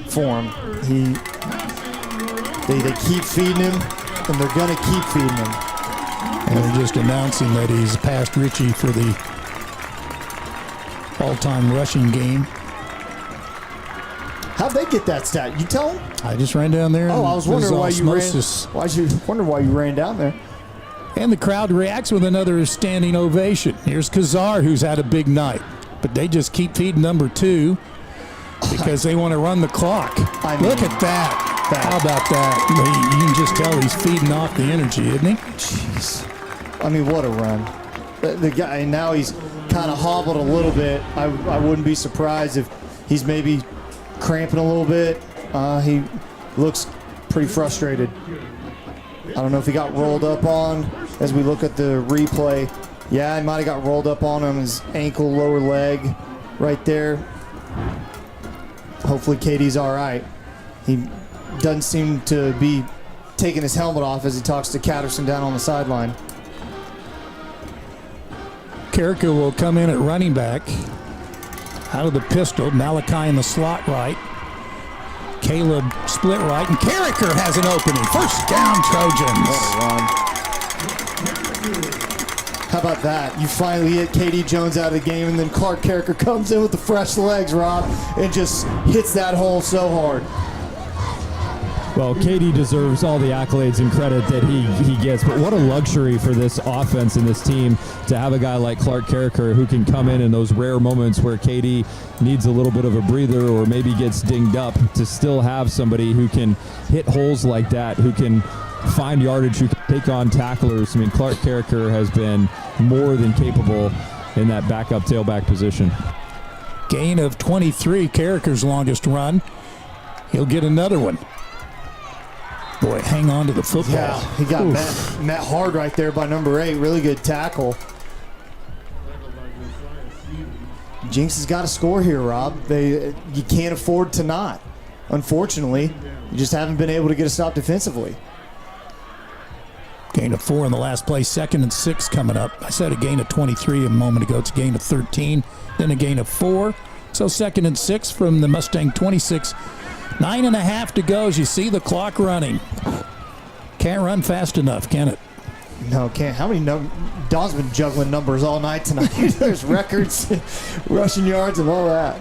for him. They keep feeding him. and they're going to keep feeding him. And they're just announcing that he's passed Richie for the all-time rushing game. How'd they get that stat? You tell them? I just ran down there. Oh, I was wondering why you ran. Osmosis. Why you ran down there. And the crowd reacts with another standing ovation. Here's Kazar, who's had a big night. But they just keep feeding number 2 because they want to run the clock. Look at that. How about that? You can just tell he's feeding off the energy, isn't he? Jeez. I mean, what a run. The guy, now he's kind of hobbled a little bit. I wouldn't be surprised if he's maybe cramping a little bit. He looks pretty frustrated. I don't know if he got rolled up on as we look at the replay. Yeah, he might have got rolled up on him, his ankle, lower leg right there. Hopefully KD's all right. He doesn't seem to be taking his helmet off as he talks to Catterson down on the sideline. Carricker will come in at running back. Out of the pistol, Malachi in the slot right. Caleb split right, and Carricker has an opening. First down, Trojans. What a run. How about that? You finally get KD Jones out of the game, and then Clark Carricker comes in with the fresh legs, Rob, and just hits that hole so hard. Well, KD deserves all the accolades and credit that he gets, but what a luxury for this offense and this team to have a guy like Clark Carricker who can come in those rare moments where KD needs a little bit of a breather or maybe gets dinged up, to still have somebody who can hit holes like that, who can find yardage, who can take on tacklers. I mean, Clark Carricker has been more than capable in that backup tailback position. Gain of 23, Carricker's longest run. He'll get another one. Boy, hang on to the football. Yeah, he got met hard right there by number 8. Really good tackle. Jenks has got to score here, Rob. You can't afford to not. Unfortunately, you just haven't been able to get a stop defensively. Gain of 4 in the last play. 2nd and 6 coming up. I said a gain of 23 a moment ago. It's a gain of 13, then a gain of 4. So 2nd and 6 from the Mustang 26. 9.5 to go as you see the clock running. Can't run fast enough, can it? No, can't. How many Don's been juggling numbers all night tonight. There's records, rushing yards, and all that.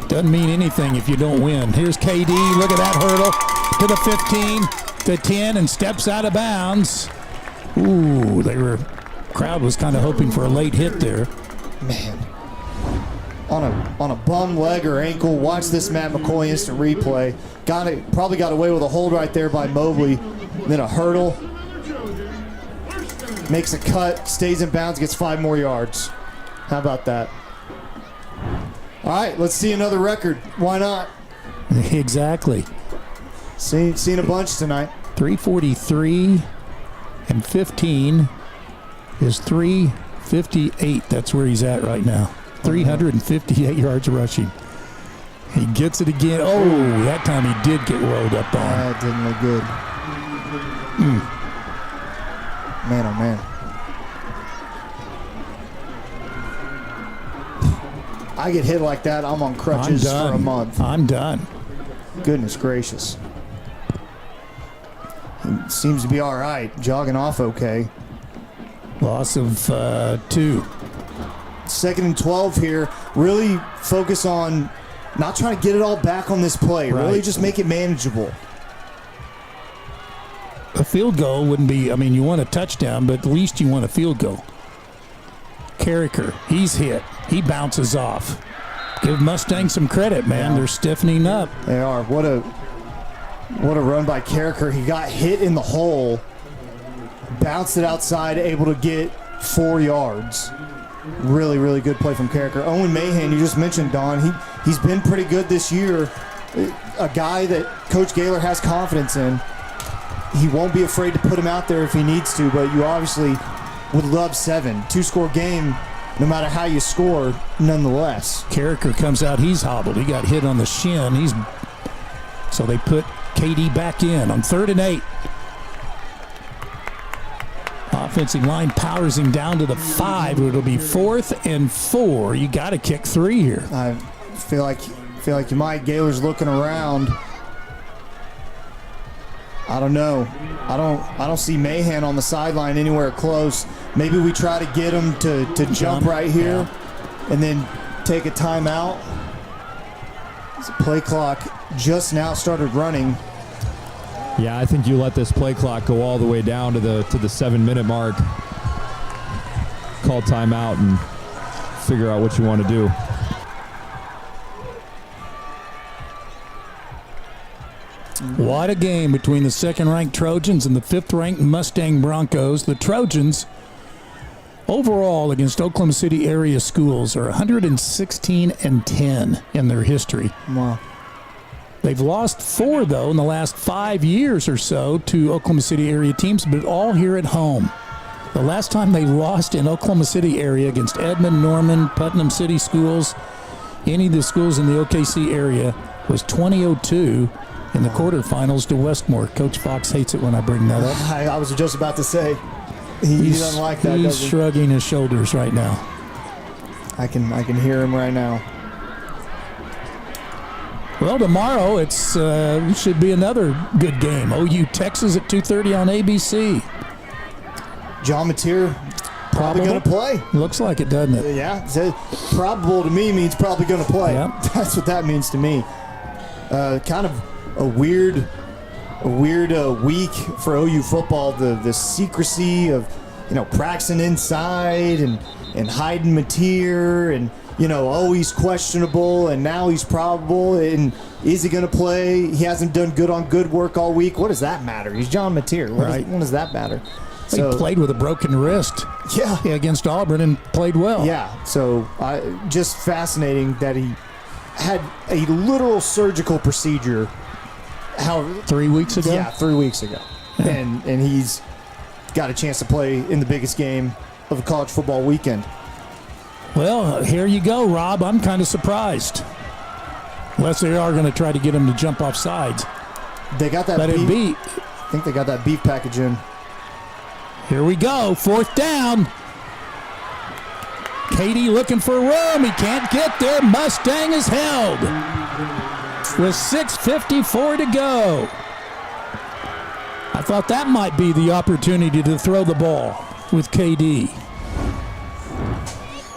Doesn't mean anything if you don't win. Here's KD. Look at that hurdle to the 15, to 10, and steps out of bounds. Ooh, crowd was kind of hoping for a late hit there. Man. On a bum leg or ankle. Watch this Matt McCoy instant replay. Probably got away with a hold right there by Mobley. Then a hurdle. Makes a cut, stays in bounds, gets 5 more yards. How about that? All right, let's see another record. Why not? Exactly. Seen a bunch tonight. 343 and 15 is 358. That's where he's at right now. 358 yards rushing. He gets it again. Oh, that time he did get rolled up on. That didn't look good. Man, oh man. I get hit like that, I'm on crutches for a month. I'm done. Goodness gracious. He seems to be all right. Jogging off okay. Loss of 2. 2nd and 12 here. Really focus on not trying to get it all back on this play. Right. Really just make it manageable. A field goal wouldn't be, I mean, you want a touchdown, but at least you want a field goal. Carricker, he's hit. He bounces off. Give Mustang some credit, man. They're stiffening up. They are. What a run by Carricker. He got hit in the hole, bounced it outside, able to get 4 yards. Really, really good play from Carricker. Owen Mahan, you just mentioned, Don. He's been pretty good this year. A guy that Coach Gaylor has confidence in. He won't be afraid to put him out there if he needs to, but you obviously would love 7. 2-score game, no matter how you score, nonetheless. Carricker comes out. He's hobbled. He got hit on the shin. So they put KD back in on 3rd and 8. Offensive line powers him down to the 5. It'll be 4th and 4. You got to kick 3 here. I feel like you might. Gaylor's looking around. I don't know. I don't see Mahan on the sideline anywhere close. Maybe we try to get him to jump right here and then take a timeout. The play clock just now started running. Yeah, I think you let this play clock go all the way down to the 7-minute mark. Call timeout and figure out what you want to do. What a game between the second-ranked Trojans and the fifth-ranked Mustang Broncos. The Trojans, overall against Oklahoma City area schools, are 116-10 in their history. Wow. They've lost 4, though, in the last 5 years or so to Oklahoma City area teams, but all here at home. The last time they lost in Oklahoma City area against Edmond, Norman, Putnam City schools, any of the schools in the OKC area, was 2002 in the quarterfinals to Westmore. Coach Fox hates it when I bring that up. I was just about to say, he doesn't like that, He's does he? shrugging his shoulders right now. I can hear him right now. Well, tomorrow it should be another good game. OU Texas at 2:30 on ABC. John Mateer probably going to play. Looks like it, doesn't it? Yeah. Probable to me means probably going to play. Yep. That's what that means to me. Kind of a weird week for OU football. The secrecy of practicing inside and hiding Mateer and always questionable, and now he's probable. And is he going to play? He hasn't done good on good work all week. What does that matter? He's John Mateer. What does that matter? He played with a broken wrist. Yeah, against Auburn and played well. Yeah, so just fascinating that he had a literal surgical procedure. 3 weeks ago? Yeah, 3 weeks ago. Yeah. And he's got a chance to play in the biggest game of the college football weekend. Well, here you go, Rob. I'm kind of surprised. Unless they are going to try to get him to jump off sides. They got that beef. I think they got that beef package in. Here we go. 4th down. Katie looking for room. He can't get there. Mustang is held with 6:54 to go. I thought that might be the opportunity to throw the ball with KD.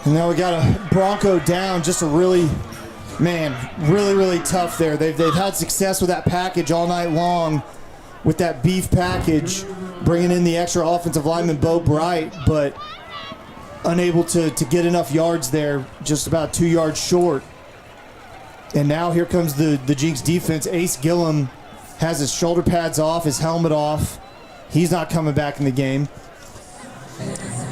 And now we got a Bronco down. Just a really tough there. They've had success with that package all night long, with that beef package, bringing in the extra offensive lineman Bo Bright, but unable to get enough yards there, just about 2 yards short. And now here comes the Jenks defense. Ace Gillum has his shoulder pads off, his helmet off. He's not coming back in the game.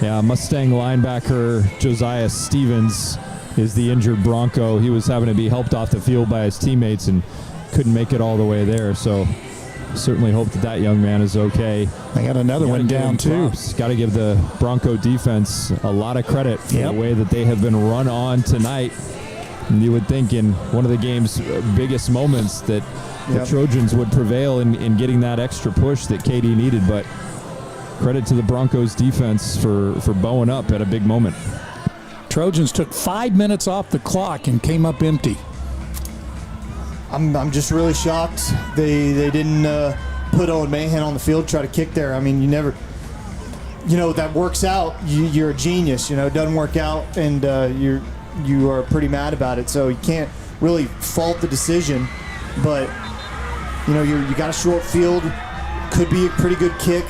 Yeah, Mustang linebacker Josiah Stevens is the injured Bronco. He was having to be helped off the field by his teammates and couldn't make it all the way there. So certainly hope that young man is okay. They got another one down too. Got to give the Bronco defense a lot of credit for the way that they have been run on tonight. And you would think in one of the game's biggest moments that the Trojans would prevail in getting that extra push that KD needed, but credit to the Broncos defense for bowing up at a big moment. Trojans took 5 minutes off the clock and came up empty. I'm just really shocked they didn't put Owen Mahan on the field, try to kick there. I mean, you never, that works out. You're a genius. It doesn't work out, and you are pretty mad about it. So you can't really fault the decision. But you got a short field. Could be a pretty good kick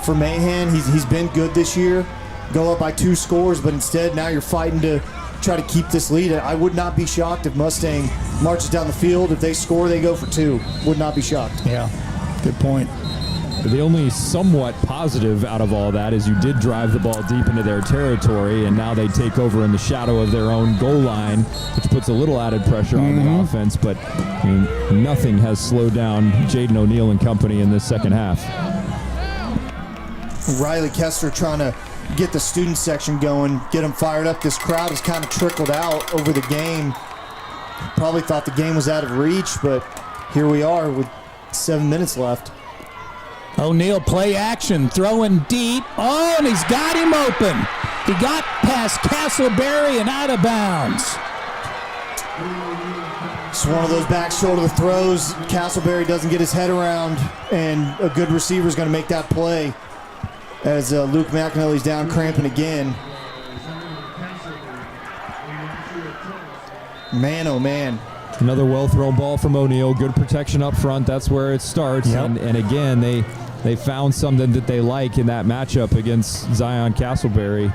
for Mahan. He's been good this year. Go up by 2 scores, but instead now you're fighting to try to keep this lead. I would not be shocked if Mustang marches down the field. If they score, they go for 2. Would not be shocked. Yeah, good point. The only somewhat positive out of all that is you did drive the ball deep into their territory, and now they take over in the shadow of their own goal line, which puts a little added pressure on the offense. But nothing has slowed down Jaden O'Neal and company in this second half. Riley Kessler trying to get the student section going, get them fired up. This crowd has kind of trickled out over the game. Probably thought the game was out of reach, but here we are with 7 minutes left. O'Neal play action, throwing deep. Oh, and he's got him open. He got past Castleberry and out of bounds. It's one of those back shoulder throws Castleberry doesn't get his head around, and a good receiver is going to make that play as Luke McAnally's down cramping again. Man, oh man. Another well-thrown ball from O'Neal. Good protection up front. That's where it starts. Yep. And again, they found something that they like in that matchup against Zion Castleberry.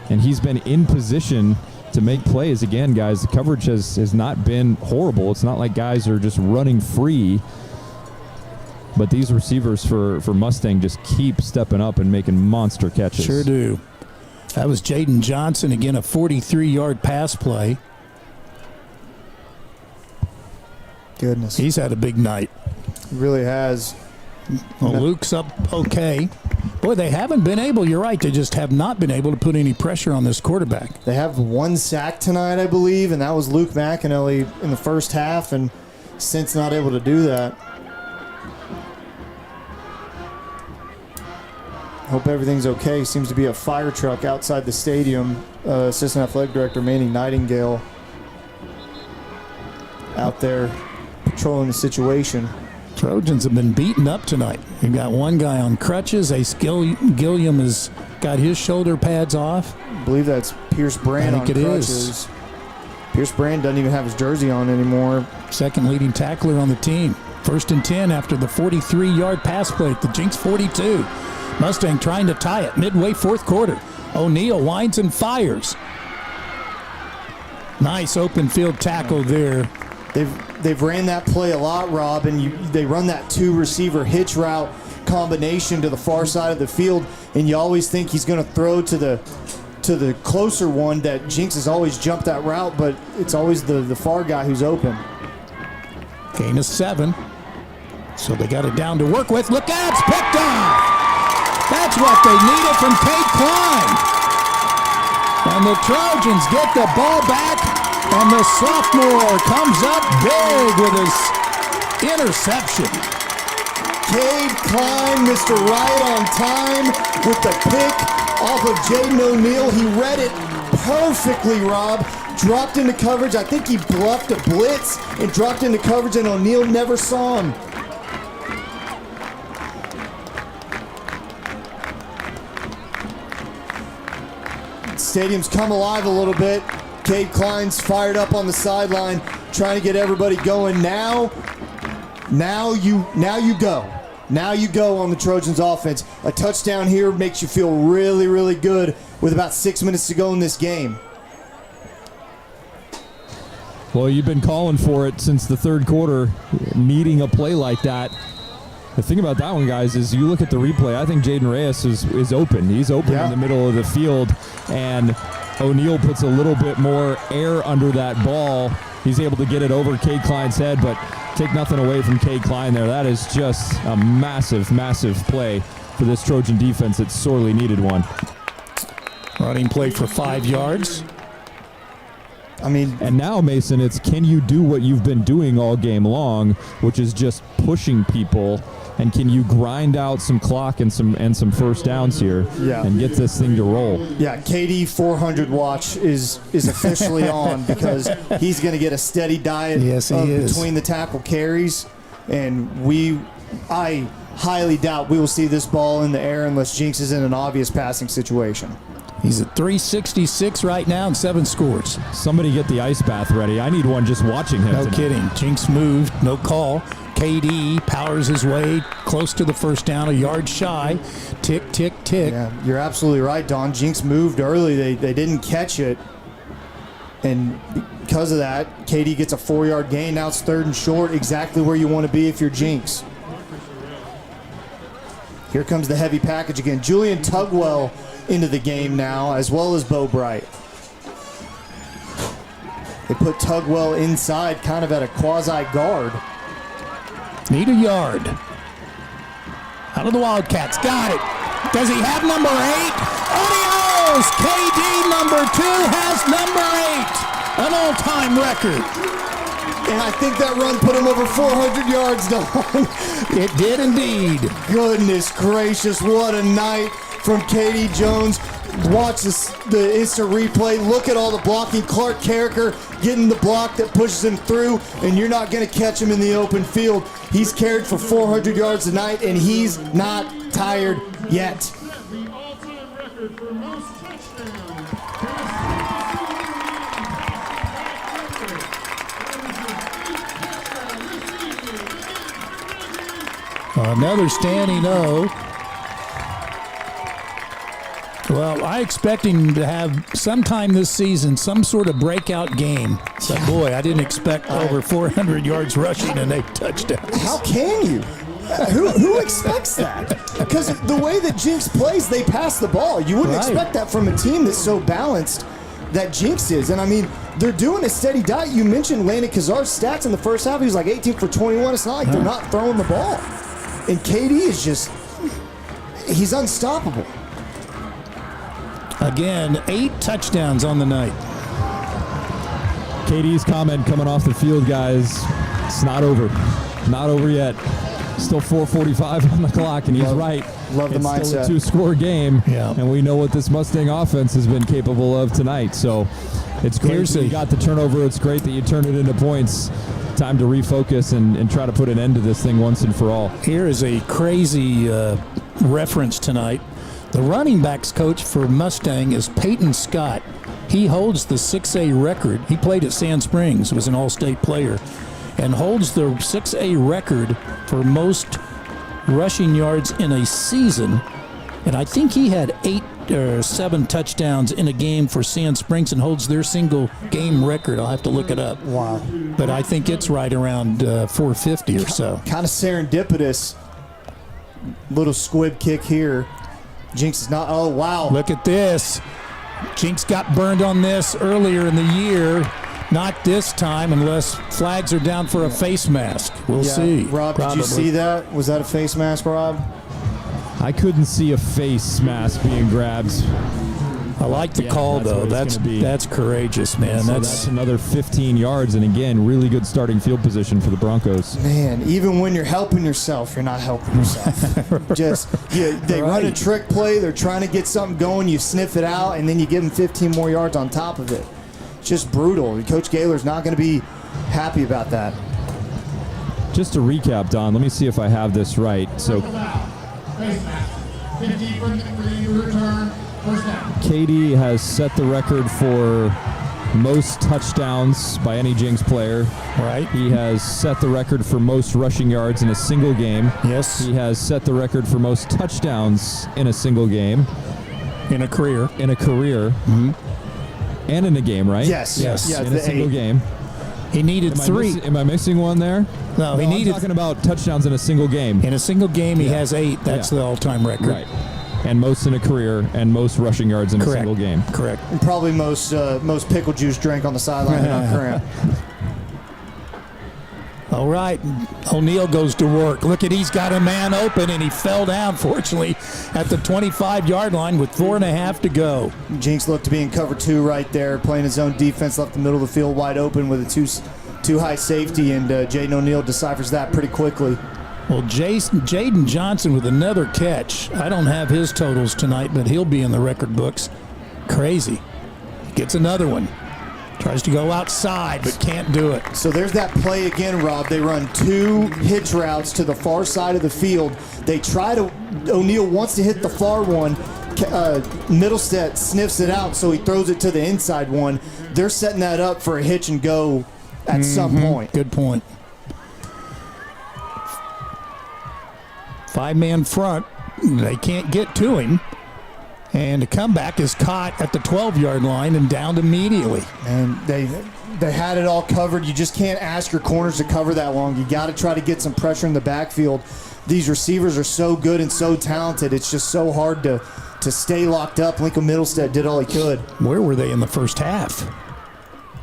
And he's been in position to make plays. Again, guys, the coverage has not been horrible. It's not like guys are just running free. But these receivers for Mustang just keep stepping up and making monster catches. Sure do. That was Jaden Johnson. Again, a 43-yard pass play. Goodness. He's had a big night. He really has. Well, Luke's up okay. Boy, they haven't been able, you're right, they just have not been able to put any pressure on this quarterback. They have one sack tonight, I believe, and that was Luke McAnally in the first half, and since not able to do that. Hope everything's okay. Seems to be a fire truck outside the stadium. Assistant Athletic Director Manny Nightingale out there patrolling the situation. Trojans have been beaten up tonight. You've got one guy on crutches. Ace Gilliam has got his shoulder pads off. I believe that's Pierce Brand on crutches. Pierce Brand doesn't even have his jersey on anymore. Second leading tackler on the team. 1st and 10 after the 43-yard pass play at the Jenks 42. Mustang trying to tie it midway fourth quarter. O'Neal winds and fires. Nice open field tackle there. They've ran that play a lot, Rob, and they run that two-receiver hitch route combination to the far side of the field, and you always think he's going to throw to the closer one. That Jenks has always jumped that route, but it's always the far guy who's open. Gain of 7. So they got it down to work with. Look out, it's picked off! That's what they needed from Cade Klein. And the Trojans get the ball back, and the sophomore comes up big with his interception. Cade Klein, Mr. Right on time with the pick off of Jaden O'Neal. He read it perfectly, Rob. Dropped into coverage. I think he bluffed a blitz and dropped into coverage, and O'Neal never saw him. Stadium's come alive a little bit. Cade Klein's fired up on the sideline, trying to get everybody going. Now you go. Now you go on the Trojans offense. A touchdown here makes you feel really, really good with about 6 minutes to go in this game. Well, you've been calling for it since the third quarter, needing a play like that. The thing about that one, guys, is you look at the replay, I think Jaden Reyes is open. He's open in the middle of the field, and O'Neal puts a little bit more air under that ball. He's able to get it over Cade Klein's head, but take nothing away from Cade Klein there. That is just a massive, massive play for this Trojan defense. It sorely needed one. Running play for 5 yards. And now, Mason, it's can you do what you've been doing all game long, which is just pushing people, and can you grind out some clock and some first downs here and get this thing to roll? Yeah, KD 400 watch is officially on because he's going to get a steady diet between the tackle carries, and I highly doubt we will see this ball in the air unless Jenks is in an obvious passing situation. He's at 366 right now and 7 scores. Somebody get the ice bath ready. I need one just watching him. No kidding. Jenks moved, no call. KD powers his way close to the first down, a yard shy. Tick, tick, tick. Yeah, you're absolutely right, Don. Jenks moved early. They didn't catch it. And because of that, KD gets a 4-yard gain. Now it's 3rd and short, exactly where you want to be if you're Jenks. Here comes the heavy package again. Julian Tugwell into the game now, as well as Bo Bright. They put Tugwell inside, kind of at a quasi-guard. Need a yard. Out of the Wildcats. Got it. Does he have number 8? Adios! KD number 2 has number 8. An all-time record. And I think that run put him over 400 yards, Don. It did indeed. Goodness gracious, what a night from Katie Jones. Watch the instant replay. Look at all the blocking. Clark Carricker getting the block that pushes him through, and you're not going to catch him in the open field. He's carried for 400 yards tonight, and he's not tired yet. Another standing O. Well, I expect him to have sometime this season some sort of breakout game. But boy, I didn't expect over 400 yards rushing and 8 touchdowns. How can you? Who expects that? Because the way that Jenks plays, they pass the ball. You wouldn't expect that from a team that's so balanced that Jenks is. And I mean, they're doing a steady diet. You mentioned Landon Kazar's stats in the first half. He was like 18 for 21. It's not like they're not throwing the ball. And KD is just, he's unstoppable. Again, 8 touchdowns on the night. KD's comment coming off the field, guys, it's not over. Not over yet. Still 4:45 on the clock, and he's right. Love the mindset. It's still a 2-score game, and we know what this Mustang offense has been capable of tonight. So it's great that you got the turnover. It's great that you turned it into points. Time to refocus and try to put an end to this thing once and for all. Here is a crazy reference tonight. The running backs coach for Mustang is Peyton Scott. He holds the 6A record. He played at Sand Springs, was an all-state player, and holds the 6A record for most rushing yards in a season. And I think he had 8 or 7 touchdowns in a game for Sand Springs and holds their single game record. I'll have to look it up. Wow. But I think it's right around 450 or so. Kind of serendipitous. Little squib kick here. Jenks is not, oh, wow. Look at this. Jenks got burned on this earlier in the year. Not this time unless flags are down for a face mask. We'll see. Rob, did you see that? Was that a face mask, Rob? I couldn't see a face mask being grabbed. I like the call, though. That's courageous, man. So that's another 15 yards, and again, really good starting field position for the Broncos. Man, even when you're helping yourself, you're not helping yourself. They run a trick play. They're trying to get something going. You sniff it out, and then you give them 15 more yards on top of it. It's just brutal. Coach Gaylor's not going to be happy about that. Just to recap, Don, let me see if I have this right. So KD has set the record for most touchdowns by any Jenks player. Right. He has set the record for most rushing yards in a single game. Yes. He has set the record for most touchdowns in a single game. In a career. Mm-hmm. And in a game, right? Yes. In a single game. He needed 3. Am I missing one there? No, he needed. I'm talking about touchdowns in a single game. In a single game, he has 8. That's the all-time record. Right. And most in a career, and most rushing yards in a single game. Correct. And probably most pickle juice drank on the sideline on cramp. All right. O'Neal goes to work. Look at, he's got a man open, and he fell down, fortunately, at the 25-yard line with 4.5 to go. Jenks looked to be in cover 2 right there, playing his own defense, left the middle of the field wide open with a too high safety, and Jaden O'Neal deciphers that pretty quickly. Well, Jaden Johnson with another catch. I don't have his totals tonight, but he'll be in the record books. Crazy. Gets another one. Tries to go outside, but can't do it. So there's that play again, Rob. They run 2 hitch routes to the far side of the field. They try to, O'Neal wants to hit the far one. Middlestead sniffs it out, so he throws it to the inside one. They're setting that up for a hitch and go at some point. Good point. 5-man front. They can't get to him. And the comeback is caught at the 12-yard line and downed immediately. And they had it all covered. You just can't ask your corners to cover that long. You got to try to get some pressure in the backfield. These receivers are so good and so talented. It's just so hard to stay locked up. Lincoln Middlestead did all he could. Where were they in the first half?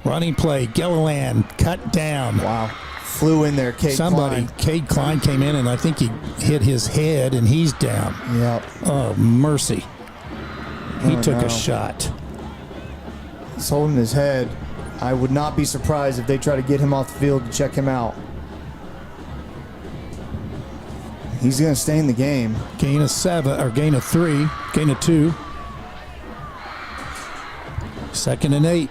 Running play, Gilliland cut down. Wow. Flew in there, Cade Klein. Cade Klein came in, and I think he hit his head, and he's down. Yep. Oh, mercy. He took a shot. He's holding his head. I would not be surprised if they try to get him off the field to check him out. He's going to stay in the game. Gain of 7, or gain of 3, gain of 2. 2nd and 8.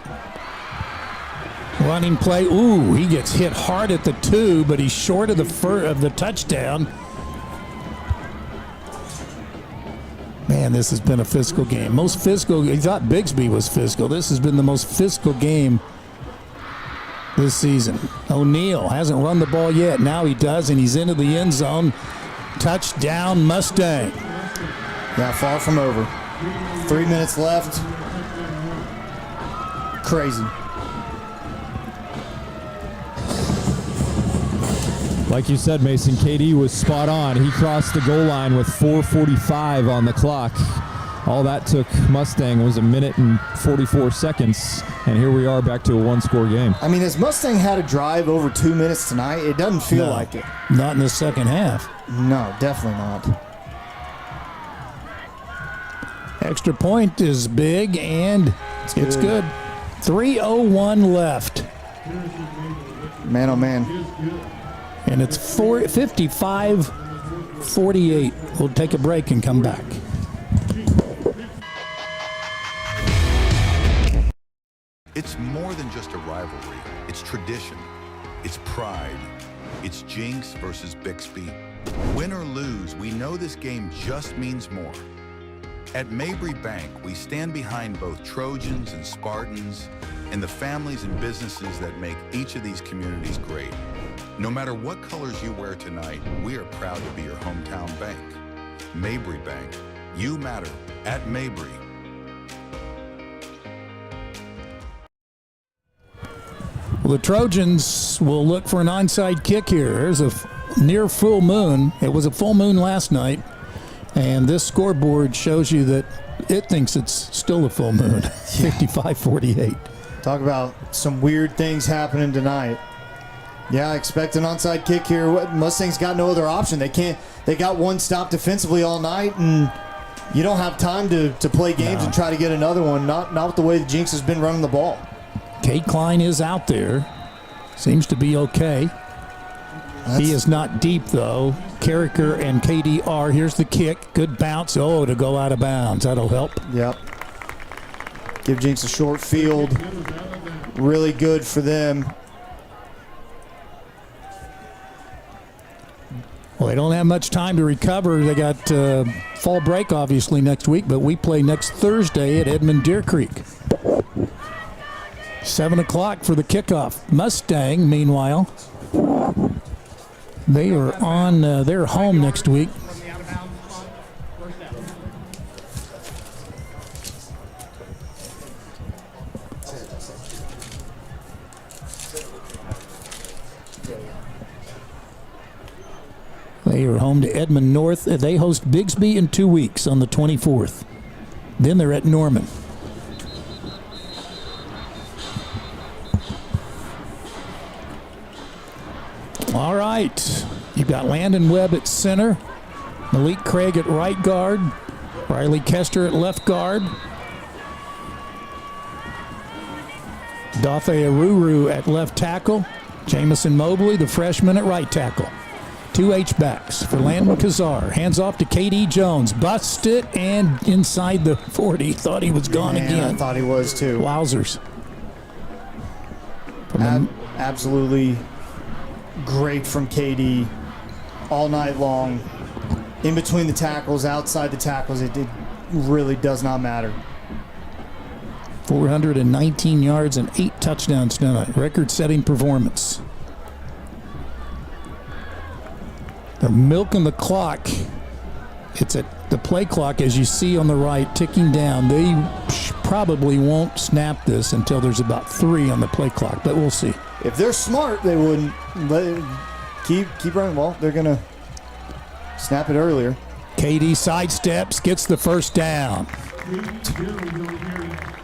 Running play. Ooh, he gets hit hard at the 2, but he's short of the touchdown. Man, this has been a physical game. Most physical. He thought Bigsby was physical. This has been the most physical game this season. O'Neal hasn't run the ball yet. Now he does, and he's into the end zone. Touchdown, Mustang. Yeah, far from over. 3 minutes left. Crazy. Like you said, Mason, KD was spot on. He crossed the goal line with 4:45 on the clock. All that took Mustang was 1 minute and 44 seconds, and here we are back to a one-score game. I mean, has Mustang had a drive over 2 minutes tonight? It doesn't feel like it. Not in the second half. No, definitely not. Extra point is big, and it's good. 3:01 left. Man, oh man. And it's 55-48. We'll take a break and come back. It's more than just a rivalry. It's tradition. It's pride. It's Jenks versus Bixby. Win or lose, we know this game just means more. At Mabry Bank, we stand behind both Trojans and Spartans and the families and businesses that make each of these communities great. No matter what colors you wear tonight, we are proud to be your hometown bank. Mabry Bank. You matter at Mabry. Well, the Trojans will look for an onside kick here. There's a near full moon. It was a full moon last night, and this scoreboard shows you that it thinks it's still a full moon. 55-48. Talk about some weird things happening tonight. Yeah, I expect an onside kick here. Mustang's got no other option. They got one stop defensively all night, and you don't have time to play games and try to get another one. Not with the way the Jenks has been running the ball. Kate Klein is out there. Seems to be okay. He is not deep, though. Carricker and KD are. Here's the kick. Good bounce. Oh, to go out of bounds. That'll help. Yep. Give Jenks a short field. Really good for them. Well, they don't have much time to recover. They got fall break, obviously, next week, but we play next Thursday at Edmond Deer Creek. 7 o'clock for the kickoff. Mustang, meanwhile, they are on. They're home next week. They are home to Edmond North. They host Bigsby in 2 weeks on the 24th. Then they're at Norman. All right. You've got Landon Webb at center, Malik Craig at right guard, Riley Kester at left guard, Dafe Aruru at left tackle, Jamison Mobley, the freshman, at right tackle. 2 H-backs for Landon Kazar. Hands off to KD Jones. Busts it and inside the 40. Thought he was gone again. I thought he was too. Wowzers. Absolutely great from KD all night long. In between the tackles, outside the tackles, it really does not matter. 419 yards and 8 touchdowns tonight. Record-setting performance. They're milking the clock. It's at the play clock, as you see on the right, ticking down. They probably won't snap this until there's about 3 on the play clock, but we'll see. If they're smart, they wouldn't keep running. Well, they're going to snap it earlier. KD sidesteps, gets the first down.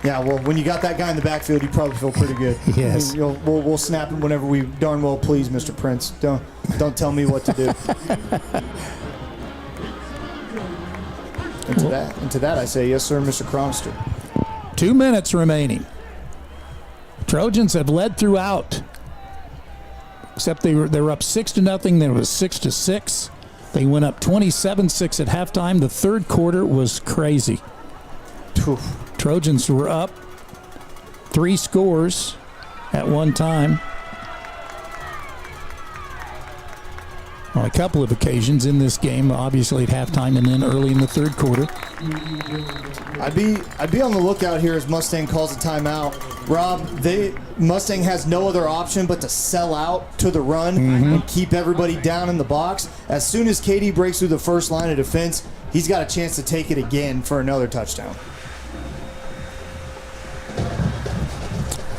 Yeah, well, when you got that guy in the backfield, you probably feel pretty good. Yes. We'll snap him whenever we darn well please, Mr. Prince. Don't tell me what to do. And to that I say, yes, sir, Mr. Cromster. 2 minutes remaining. Trojans have led throughout, except they were up 6-0. Then it was 6-6. They went up 27-6 at halftime. The third quarter was crazy. Oof. Trojans were up 3 scores at one time. On a couple of occasions in this game, obviously at halftime and then early in the third quarter. I'd be on the lookout here as Mustang calls a timeout. Rob, Mustang has no other option but to sell out to the run and keep everybody down in the box. As soon as KD breaks through the first line of defense, he's got a chance to take it again for another touchdown.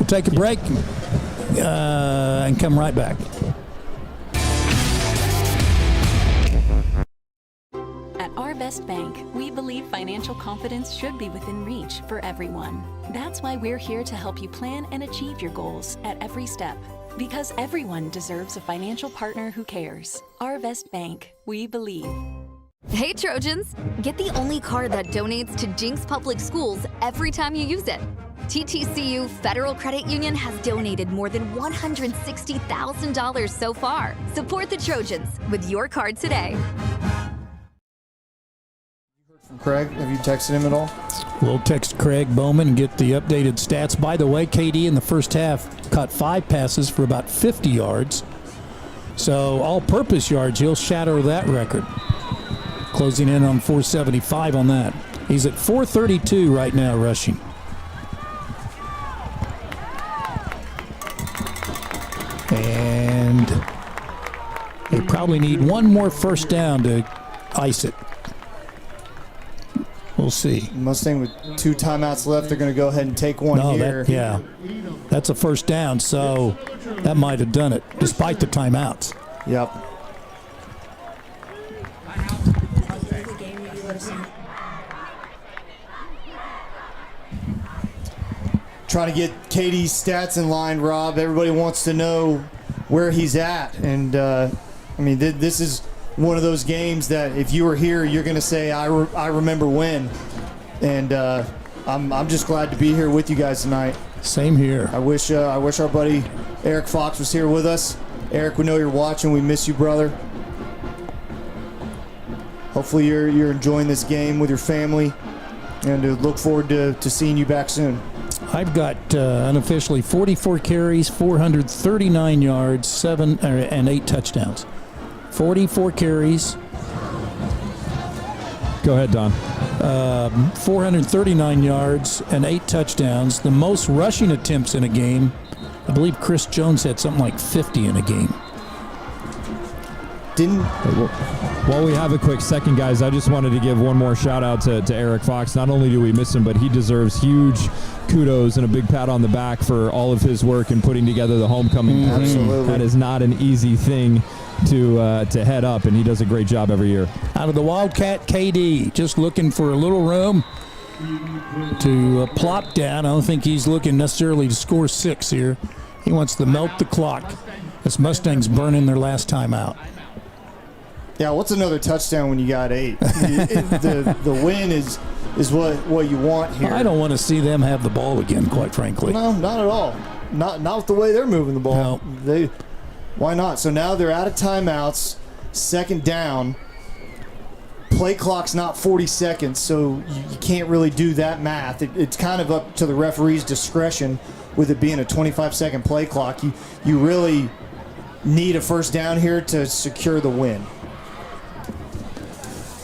We'll take a break and come right back. At Our Best Bank, we believe financial confidence should be within reach for everyone. That's why we're here to help you plan and achieve your goals at every step. Because everyone deserves a financial partner who cares. Our Best Bank, we believe. Hey Trojans, get the only card that donates to Jenks Public Schools every time you use it. TTCU Federal Credit Union has donated more than $160,000 so far. Support the Trojans with your card today. From Craig, have you texted him at all? We'll text Craig Bowman and get the updated stats. By the way, KD in the first half caught 5 passes for about 50 yards. So all-purpose yards, he'll shatter that record. Closing in on 475 on that. He's at 432 right now rushing. And they probably need one more first down to ice it. We'll see. Mustang with 2 timeouts left. They're going to go ahead and take one here. That's a first down, so that might have done it, despite the timeouts. Yep. Trying to get KD's stats in line, Rob. Everybody wants to know where he's at. And, this is one of those games that if you were here, you're going to say, I remember when. And I'm just glad to be here with you guys tonight. Same here. I wish our buddy Eric Fox was here with us. Eric, we know you're watching. We miss you, brother. Hopefully you're enjoying this game with your family, and look forward to seeing you back soon. I've got unofficially 44 carries, 439 yards, and 8 touchdowns. 44 carries. Go ahead, Don. 439 yards and 8 touchdowns. The most rushing attempts in a game. I believe Chris Jones had something like 50 in a game. While we have a quick second, guys, I just wanted to give one more shout out to Eric Fox. Not only do we miss him, but he deserves huge kudos and a big pat on the back for all of his work in putting together the homecoming parade. Absolutely. That is not an easy thing to head up, and he does a great job every year. Out of the Wildcat, KD, just looking for a little room to plop down. I don't think he's looking necessarily to score 6 here. He wants to melt the clock. This Mustang's burning their last time out. Yeah, what's another touchdown when you got 8? The win is what you want here. I don't want to see them have the ball again, quite frankly. No, not at all. Not with the way they're moving the ball. No. Why not? So now they're out of timeouts, second down. Play clock's not 40 seconds, so you can't really do that math. It's kind of up to the referee's discretion with it being a 25-second play clock. You really need a first down here to secure the win.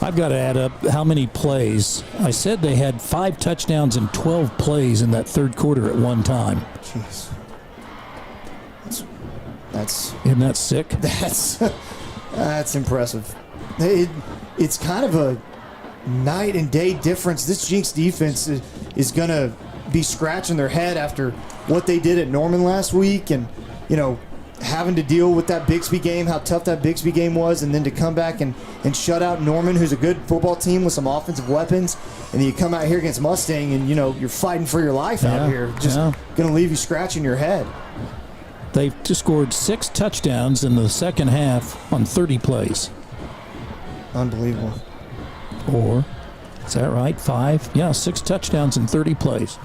I've got to add up how many plays. I said they had 5 touchdowns and 12 plays in that third quarter at one time. Jeez. Isn't that sick? That's impressive. It's kind of a night and day difference. This Jenks defense is going to be scratching their head after what they did at Norman last week, and having to deal with that Bixby game, how tough that Bixby game was, and then to come back and shut out Norman, who's a good football team with some offensive weapons, and then you come out here against Mustang and you're fighting for your life out here. Just going to leave you scratching your head. They've just scored 6 touchdowns in the second half on 30 plays. Unbelievable. Or, is that right? 5? Yeah, 6 touchdowns in 30 plays.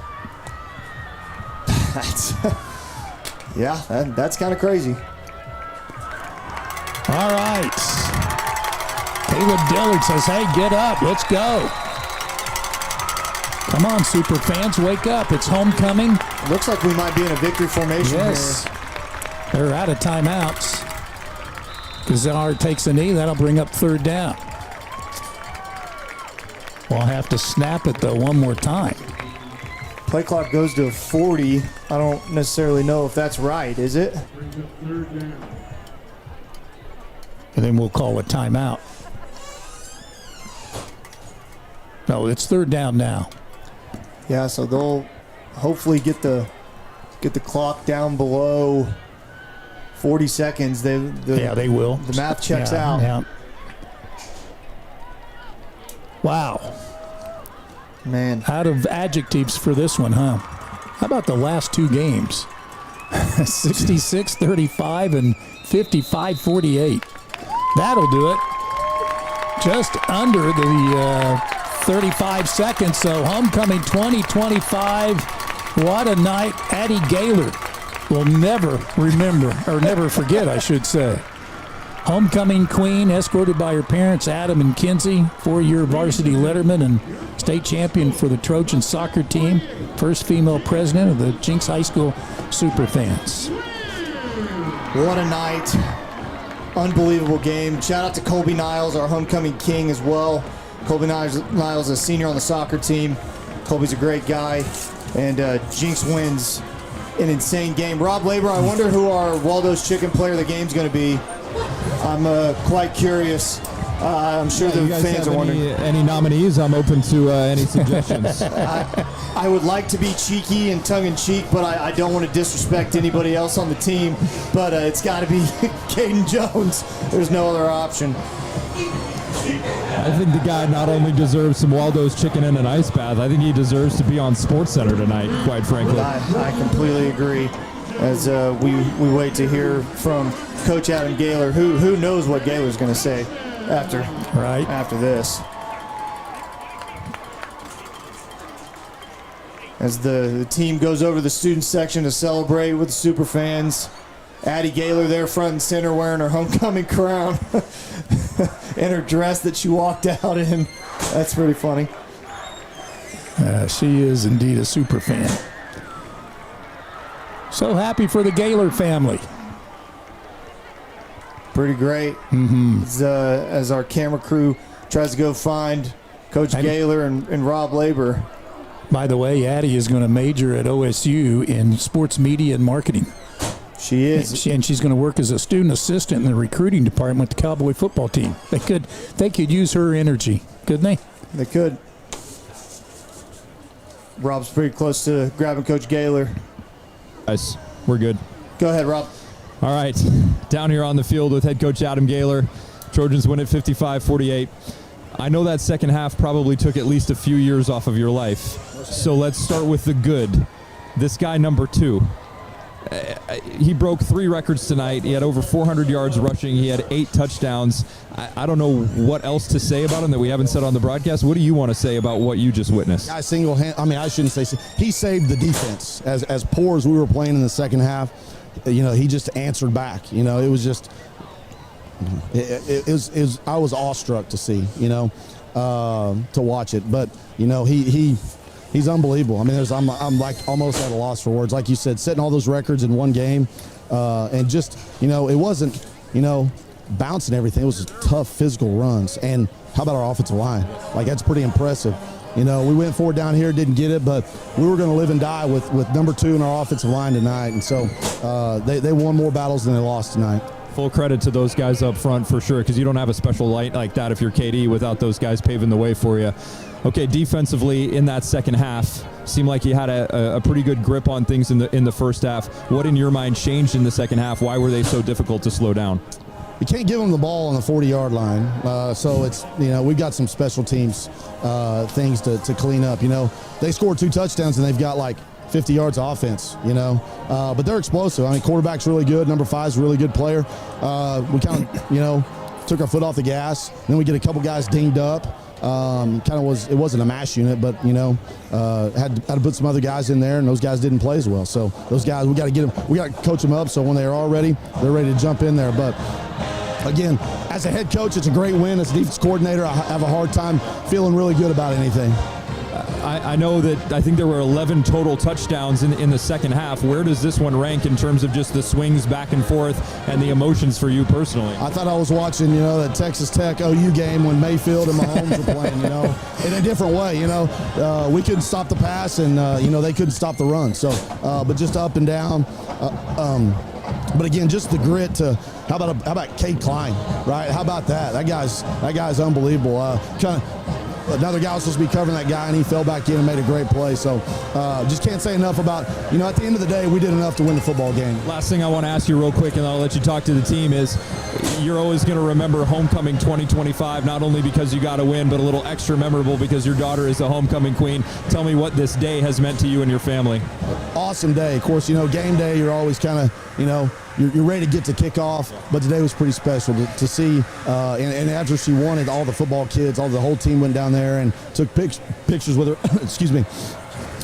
That's kind of crazy. All right. Caleb Dillard says, hey, get up. Let's go. Come on, super fans, wake up. It's homecoming. Looks like we might be in a victory formation Yes. here. They're out of timeouts. Kazar takes a knee. That'll bring up third down. We'll have to snap it, though, one more time. Play clock goes to 40. I don't necessarily know if that's right, is it? And then we'll call a timeout. No, it's third down now. Yeah, so they'll hopefully get the clock down below 40 seconds. They will. The math checks Yeah, out. yeah. Wow. Man. Out of adjectives for this one, huh? How about the last two games? 66-35 and 55-48. That'll do it. Just under the 35 seconds, so homecoming 2025. What a night. Addie Gaylor will never remember, or never forget, I should say. Homecoming queen, escorted by her parents, Adam and Kinsey, 4-year varsity letterman and state champion for the Trojan soccer team. First female president of the Jenks High School Superfans. What a night. Unbelievable game. Shout out to Colby Niles, our homecoming king as well. Colby Niles is a senior on the soccer team. Colby's a great guy. And Jenks wins an insane game. Rob Labor, I wonder who our Waldo's Chicken player of the game is going to be. I'm quite curious. I'm sure the fans are wondering. Any nominees? I'm open to any suggestions. I would like to be cheeky and tongue-in-cheek, but I don't want to disrespect anybody else on the team. But it's got to be Caden Jones. There's no other option. I think the guy not only deserves some Waldo's chicken and an ice bath, I think he deserves to be on SportsCenter tonight, quite frankly. I completely agree. As we wait to hear from Coach Adam Gaylor, who knows what Gaylor's going to say after this. As the team goes over the student section to celebrate with the super fans, Addie Gaylor there front and center wearing her homecoming crown and her dress that she walked out in. That's pretty funny. She is indeed a super fan. So happy for the Gaylor family. Pretty great. Mm-hmm. As our camera crew tries to go find Coach Gaylor and Rob Labor. By the way, Addie is going to major at OSU in sports media and marketing. She is. And she's going to work as a student assistant in the recruiting department with the Cowboy football team. They could use her energy, couldn't they? They could. Rob's pretty close to grabbing Coach Gaylor. Guys, we're good. Go ahead, Rob. All right, down here on the field with head coach Adam Gaylor. Trojans win at 55-48. I know that second half probably took at least a few years off of your life. So let's start with the good. This guy, number 2. He broke 3 records tonight. He had over 400 yards rushing. He had 8 touchdowns. I don't know what else to say about him that we haven't said on the broadcast. What do you want to say about what you just witnessed? I shouldn't say he saved the defense. As poor as we were playing in the second half, he just answered back. It was just I was awestruck to see, to watch it. But he's unbelievable. I mean, I'm like almost at a loss for words. Like you said, setting all those records in one game, and just it wasn't bouncing everything. It was just tough physical runs. And how about our offensive line? Like, that's pretty impressive. We went forward down here, didn't get it, but we were going to live and die with number 2 in our offensive line tonight. And so they won more battles than they lost tonight. Full credit to those guys up front for sure, because you don't have a special light like that if you're KD without those guys paving the way for you. Okay, defensively in that second half, seemed like you had a pretty good grip on things in the first half. What in your mind changed in the second half? Why were they so difficult to slow down? You can't give them the ball on the 40-yard line, so it's we've got some special teams things to clean up. They scored 2 touchdowns and they've got like 50 yards of offense. But they're explosive. I mean, quarterback's really good. Number 5's a really good player. We kind of took our foot off the gas. Then we get a couple guys dinged up. It wasn't a mash unit, but had to put some other guys in there, and those guys didn't play as well. So those guys, we got to get them, we got to coach them up so when they are all ready, they're ready to jump in there. But again, as a head coach, it's a great win. As a defense coordinator, I have a hard time feeling really good about anything. I know that I think there were 11 total touchdowns in the second half. Where does this one rank in terms of just the swings back and forth and the emotions for you personally? I thought I was watching, the Texas Tech OU game when Mayfield and Mahomes were playing, in a different way, We couldn't stop the pass and, they couldn't stop the run. So, but just up and down. But again, just the grit to how about Cade Klein, right? How about that? That guy's unbelievable. Another guy was supposed to be covering that guy, and he fell back in and made a great play. So just can't say enough about, at the end of the day, we did enough to win the football game. Last thing I want to ask you real quick, and I'll let you talk to the team, is you're always going to remember homecoming 2025, not only because you got to win, but a little extra memorable because your daughter is the homecoming queen. Tell me what this day has meant to you and your family. Awesome day. Of course, game day, you're always kind of, you're ready to get to kickoff, but today was pretty special to see. And after she won it, all the football kids, the whole team went down there and took pictures with her. Excuse me.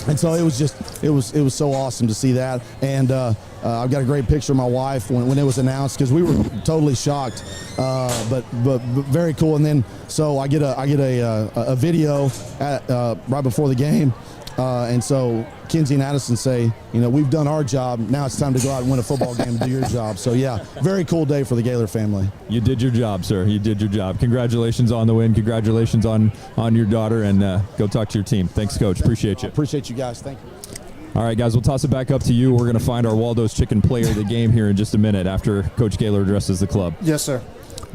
And so it was so awesome to see that. And I've got a great picture of my wife when it was announced because we were totally shocked, but very cool. And then so I get a video right before the game. And so Kinsey and Addison say, we've done our job. Now it's time to go out and win a football game and do your job. So, yeah, very cool day for the Gaylor family. You did your job, sir. You did your job. Congratulations on the win. Congratulations on your daughter. And go talk to your team. Thanks, Coach. Appreciate you. Appreciate you guys. Thank you. All right, guys, we'll toss it back up to you. We're going to find our Waldo's Chicken player of the game here in just a minute after Coach Gaylor addresses the club. Yes, sir.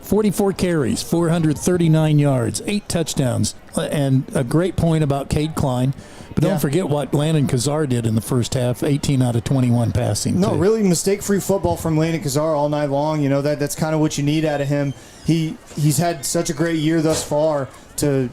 44 carries, 439 yards, 8 touchdowns, and a great point about Cade Klein. But don't forget what Landon Kazar did in the first half, 18 out of 21 passing. No, really mistake-free football from Landon Kazar all night long. That's kind of what you need out of him. He's had such a great year thus far to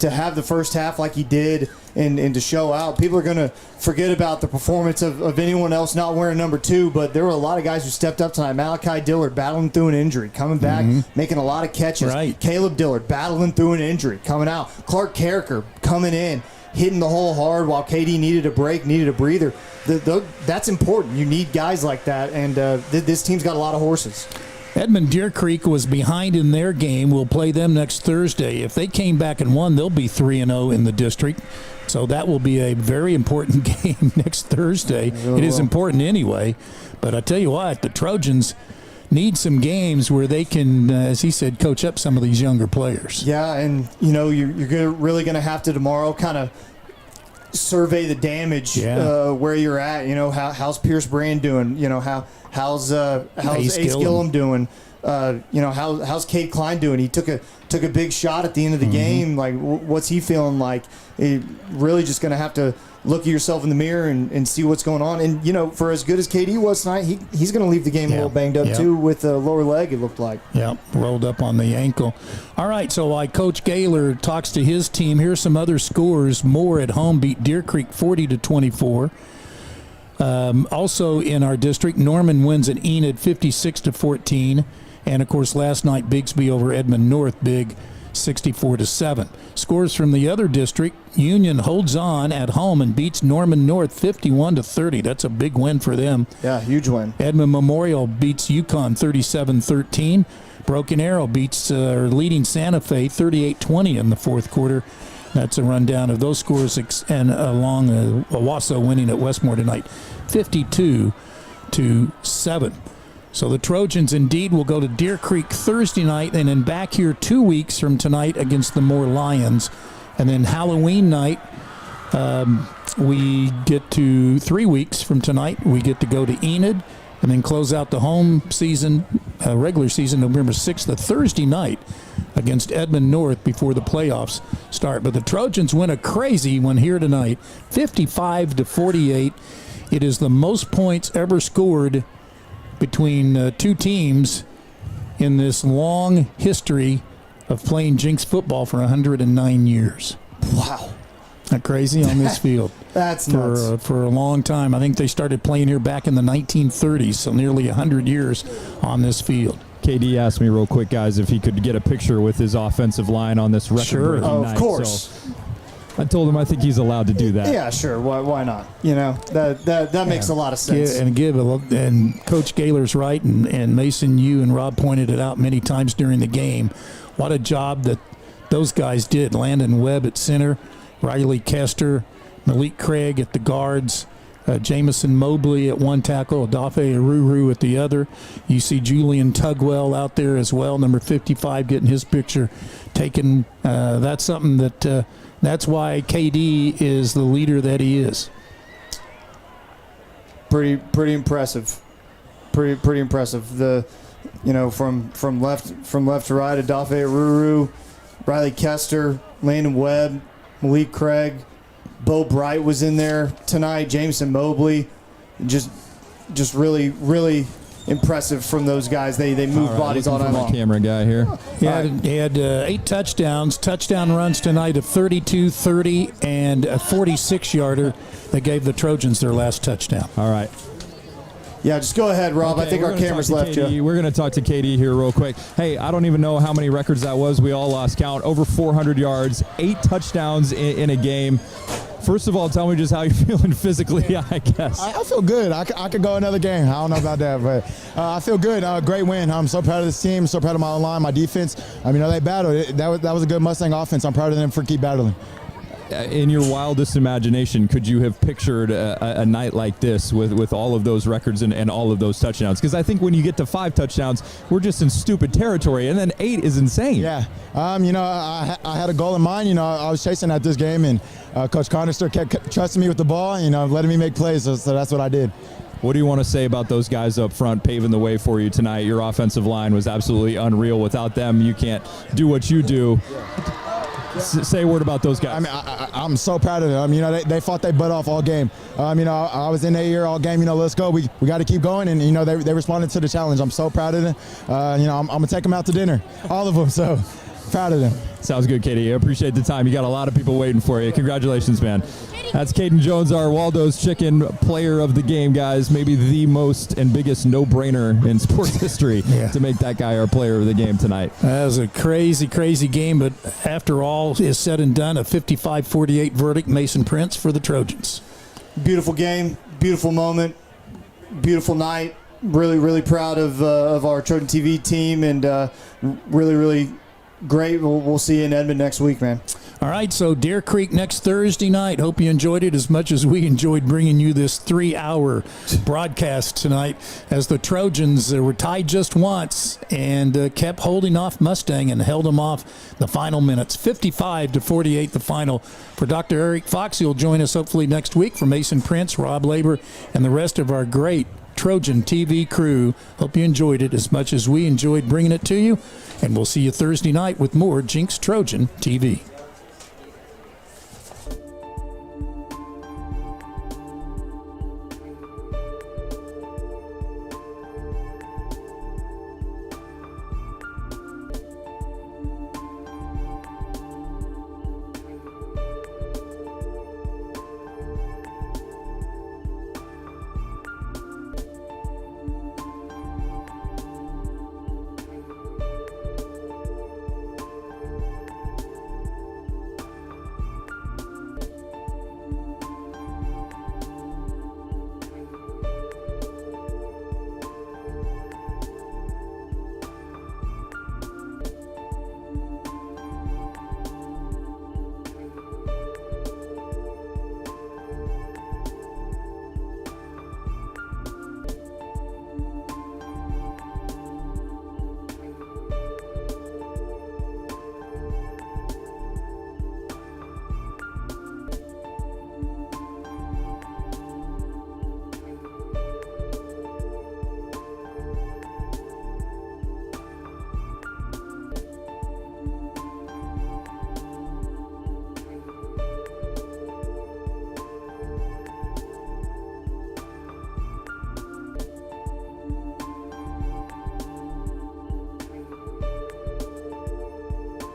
have the first half like he did and to show out. People are going to forget about the performance of anyone else not wearing number 2, but there were a lot of guys who stepped up tonight. Malachi Dillard battling through an injury, coming back, making a lot of catches. Right. Caleb Dillard battling through an injury, coming out. Clark Carricker coming in, hitting the hole hard while KD needed a break, needed a breather. That's important. You need guys like that, and this team's got a lot of horses. Edmond Deer Creek was behind in their game. We'll play them next Thursday. If they came back and won, they'll be 3-0 in the district. So that will be a very important game next Thursday. It is important anyway. But I tell you what, the Trojans need some games where they can, as he said, coach up some of these younger players. Yeah, and you're really going to have to tomorrow kind of survey the damage where you're at. How's Pierce Brand doing? How's Ace Gillum doing? How's Cade Klein doing? He took a big shot at the end of the game. Like, what's he feeling like? Really just going to have to look at yourself in the mirror and see what's going on. And, for as good as KD was tonight, he's going to leave the game a little banged up, too, with the lower leg, it looked like. Yeah, rolled up on the ankle. All right, so while Coach Gaylor talks to his team, here's some other scores. Moore at home beat Deer Creek 40-24. Also in our district, Norman wins at Enid 56-14. And, of course, last night, Bigsby over Edmond North, big 64-7. Scores from the other district, Union holds on at home and beats Norman North 51-30. That's a big win for them. Yeah, huge win. Edmond Memorial beats Yukon 37-13. Broken Arrow beats leading Santa Fe 38-20 in the fourth quarter. That's a rundown of those scores, and along Owasso winning at Westmore tonight 52-7. So the Trojans indeed will go to Deer Creek Thursday night and then back here 2 weeks from tonight against the Moore Lions. And then Halloween night, we get to 3 weeks from tonight. We get to go to Enid and then close out the home season, regular season, November 6th, the Thursday night against Edmond North before the playoffs start. But the Trojans win a crazy one here tonight, 55-48. It is the most points ever scored between two teams in this long history of playing Jenks football for 109 years. Wow. Not crazy on this field. That's nuts. For a long time. I think they started playing here back in the 1930s, so nearly 100 years on this field. KD asked me real quick, guys, if he could get a picture with his offensive line on this record-breaking night. Of course. So I told him I think he's allowed to do that. Yeah, sure. Why not? That makes a lot of sense. And Coach Gaylor's right, and Mason, you and Rob pointed it out many times during the game. What a job that those guys did. Landon Webb at center, Riley Kester, Malik Craig at the guards, Jamison Mobley at one tackle, Adafe Aruru at the other. You see Julian Tugwell out there as well, number 55, getting his picture taken. That's something that that's why KD is the leader that he is. Pretty impressive. Pretty impressive. From left to right, Adafe Aruru, Riley Kester, Landon Webb, Malik Craig, Bo Bright was in there tonight. Jameson Mobley, just really impressive from those guys. They move bodies all night long. Camera guy here. He had 8 touchdowns. Touchdown runs tonight of 32, 30, and a 46-yarder that gave the Trojans their last touchdown. All right. Yeah, just go ahead, Rob. Okay, I think our cameras left you. We're going to talk to KD here real quick. Hey, I don't even know how many records that was. We all lost count. Over 400 yards, 8 touchdowns in a game. First of all, tell me just how you're feeling physically, I guess. I feel good. I could go another game. I don't know about that, but I feel good. Great win. I'm so proud of this team, so proud of my line, my defense. They battled. That was a good Mustang offense. I'm proud of them for keep battling. In your wildest imagination, could you have pictured a night like this with all of those records and all of those touchdowns? Because I think when you get to 5 touchdowns, we're just in stupid territory, and then 8 is insane. Yeah. I had a goal in mind. I was chasing at this game, and Coach Conister kept trusting me with the ball, letting me make plays, so that's what I did. What do you want to say about those guys up front paving the way for you tonight? Your offensive line was absolutely unreal. Without them, you can't do what you do. Say a word about those guys. I'm so proud of them. They fought their butt off all game. I was in their ear all game. Let's go. We got to keep going. And they responded to the challenge. I'm so proud of them. I'm gonna take them out to dinner, all of them. So proud of them. Sounds good, Katie. I appreciate the time. You got a lot of people waiting for you. Congratulations, man. That's Caden Jones, our Waldo's Chicken player of the game, guys. Maybe the most and biggest no-brainer in sports history to make that guy our player of the game tonight. That was a crazy, crazy game, but after all is said and done, a 55-48 verdict, Mason Prince for the Trojans. Beautiful game, beautiful moment, beautiful night. Really, really proud of our Trojan TV team, and really, really great. We'll see you in Edmond next week, man. All right, so Deer Creek next Thursday night. Hope you enjoyed it as much as we enjoyed bringing you this 3-hour broadcast tonight, as the Trojans were tied just once and kept holding off Mustang and held them off the final minutes. 55-48 the final. For Dr. Eric Fox, he'll join us hopefully next week. For Mason Prince, Rob Labor, and the rest of our great Trojan TV crew, hope you enjoyed it as much as we enjoyed bringing it to you. And we'll see you Thursday night with more Jenks Trojan TV.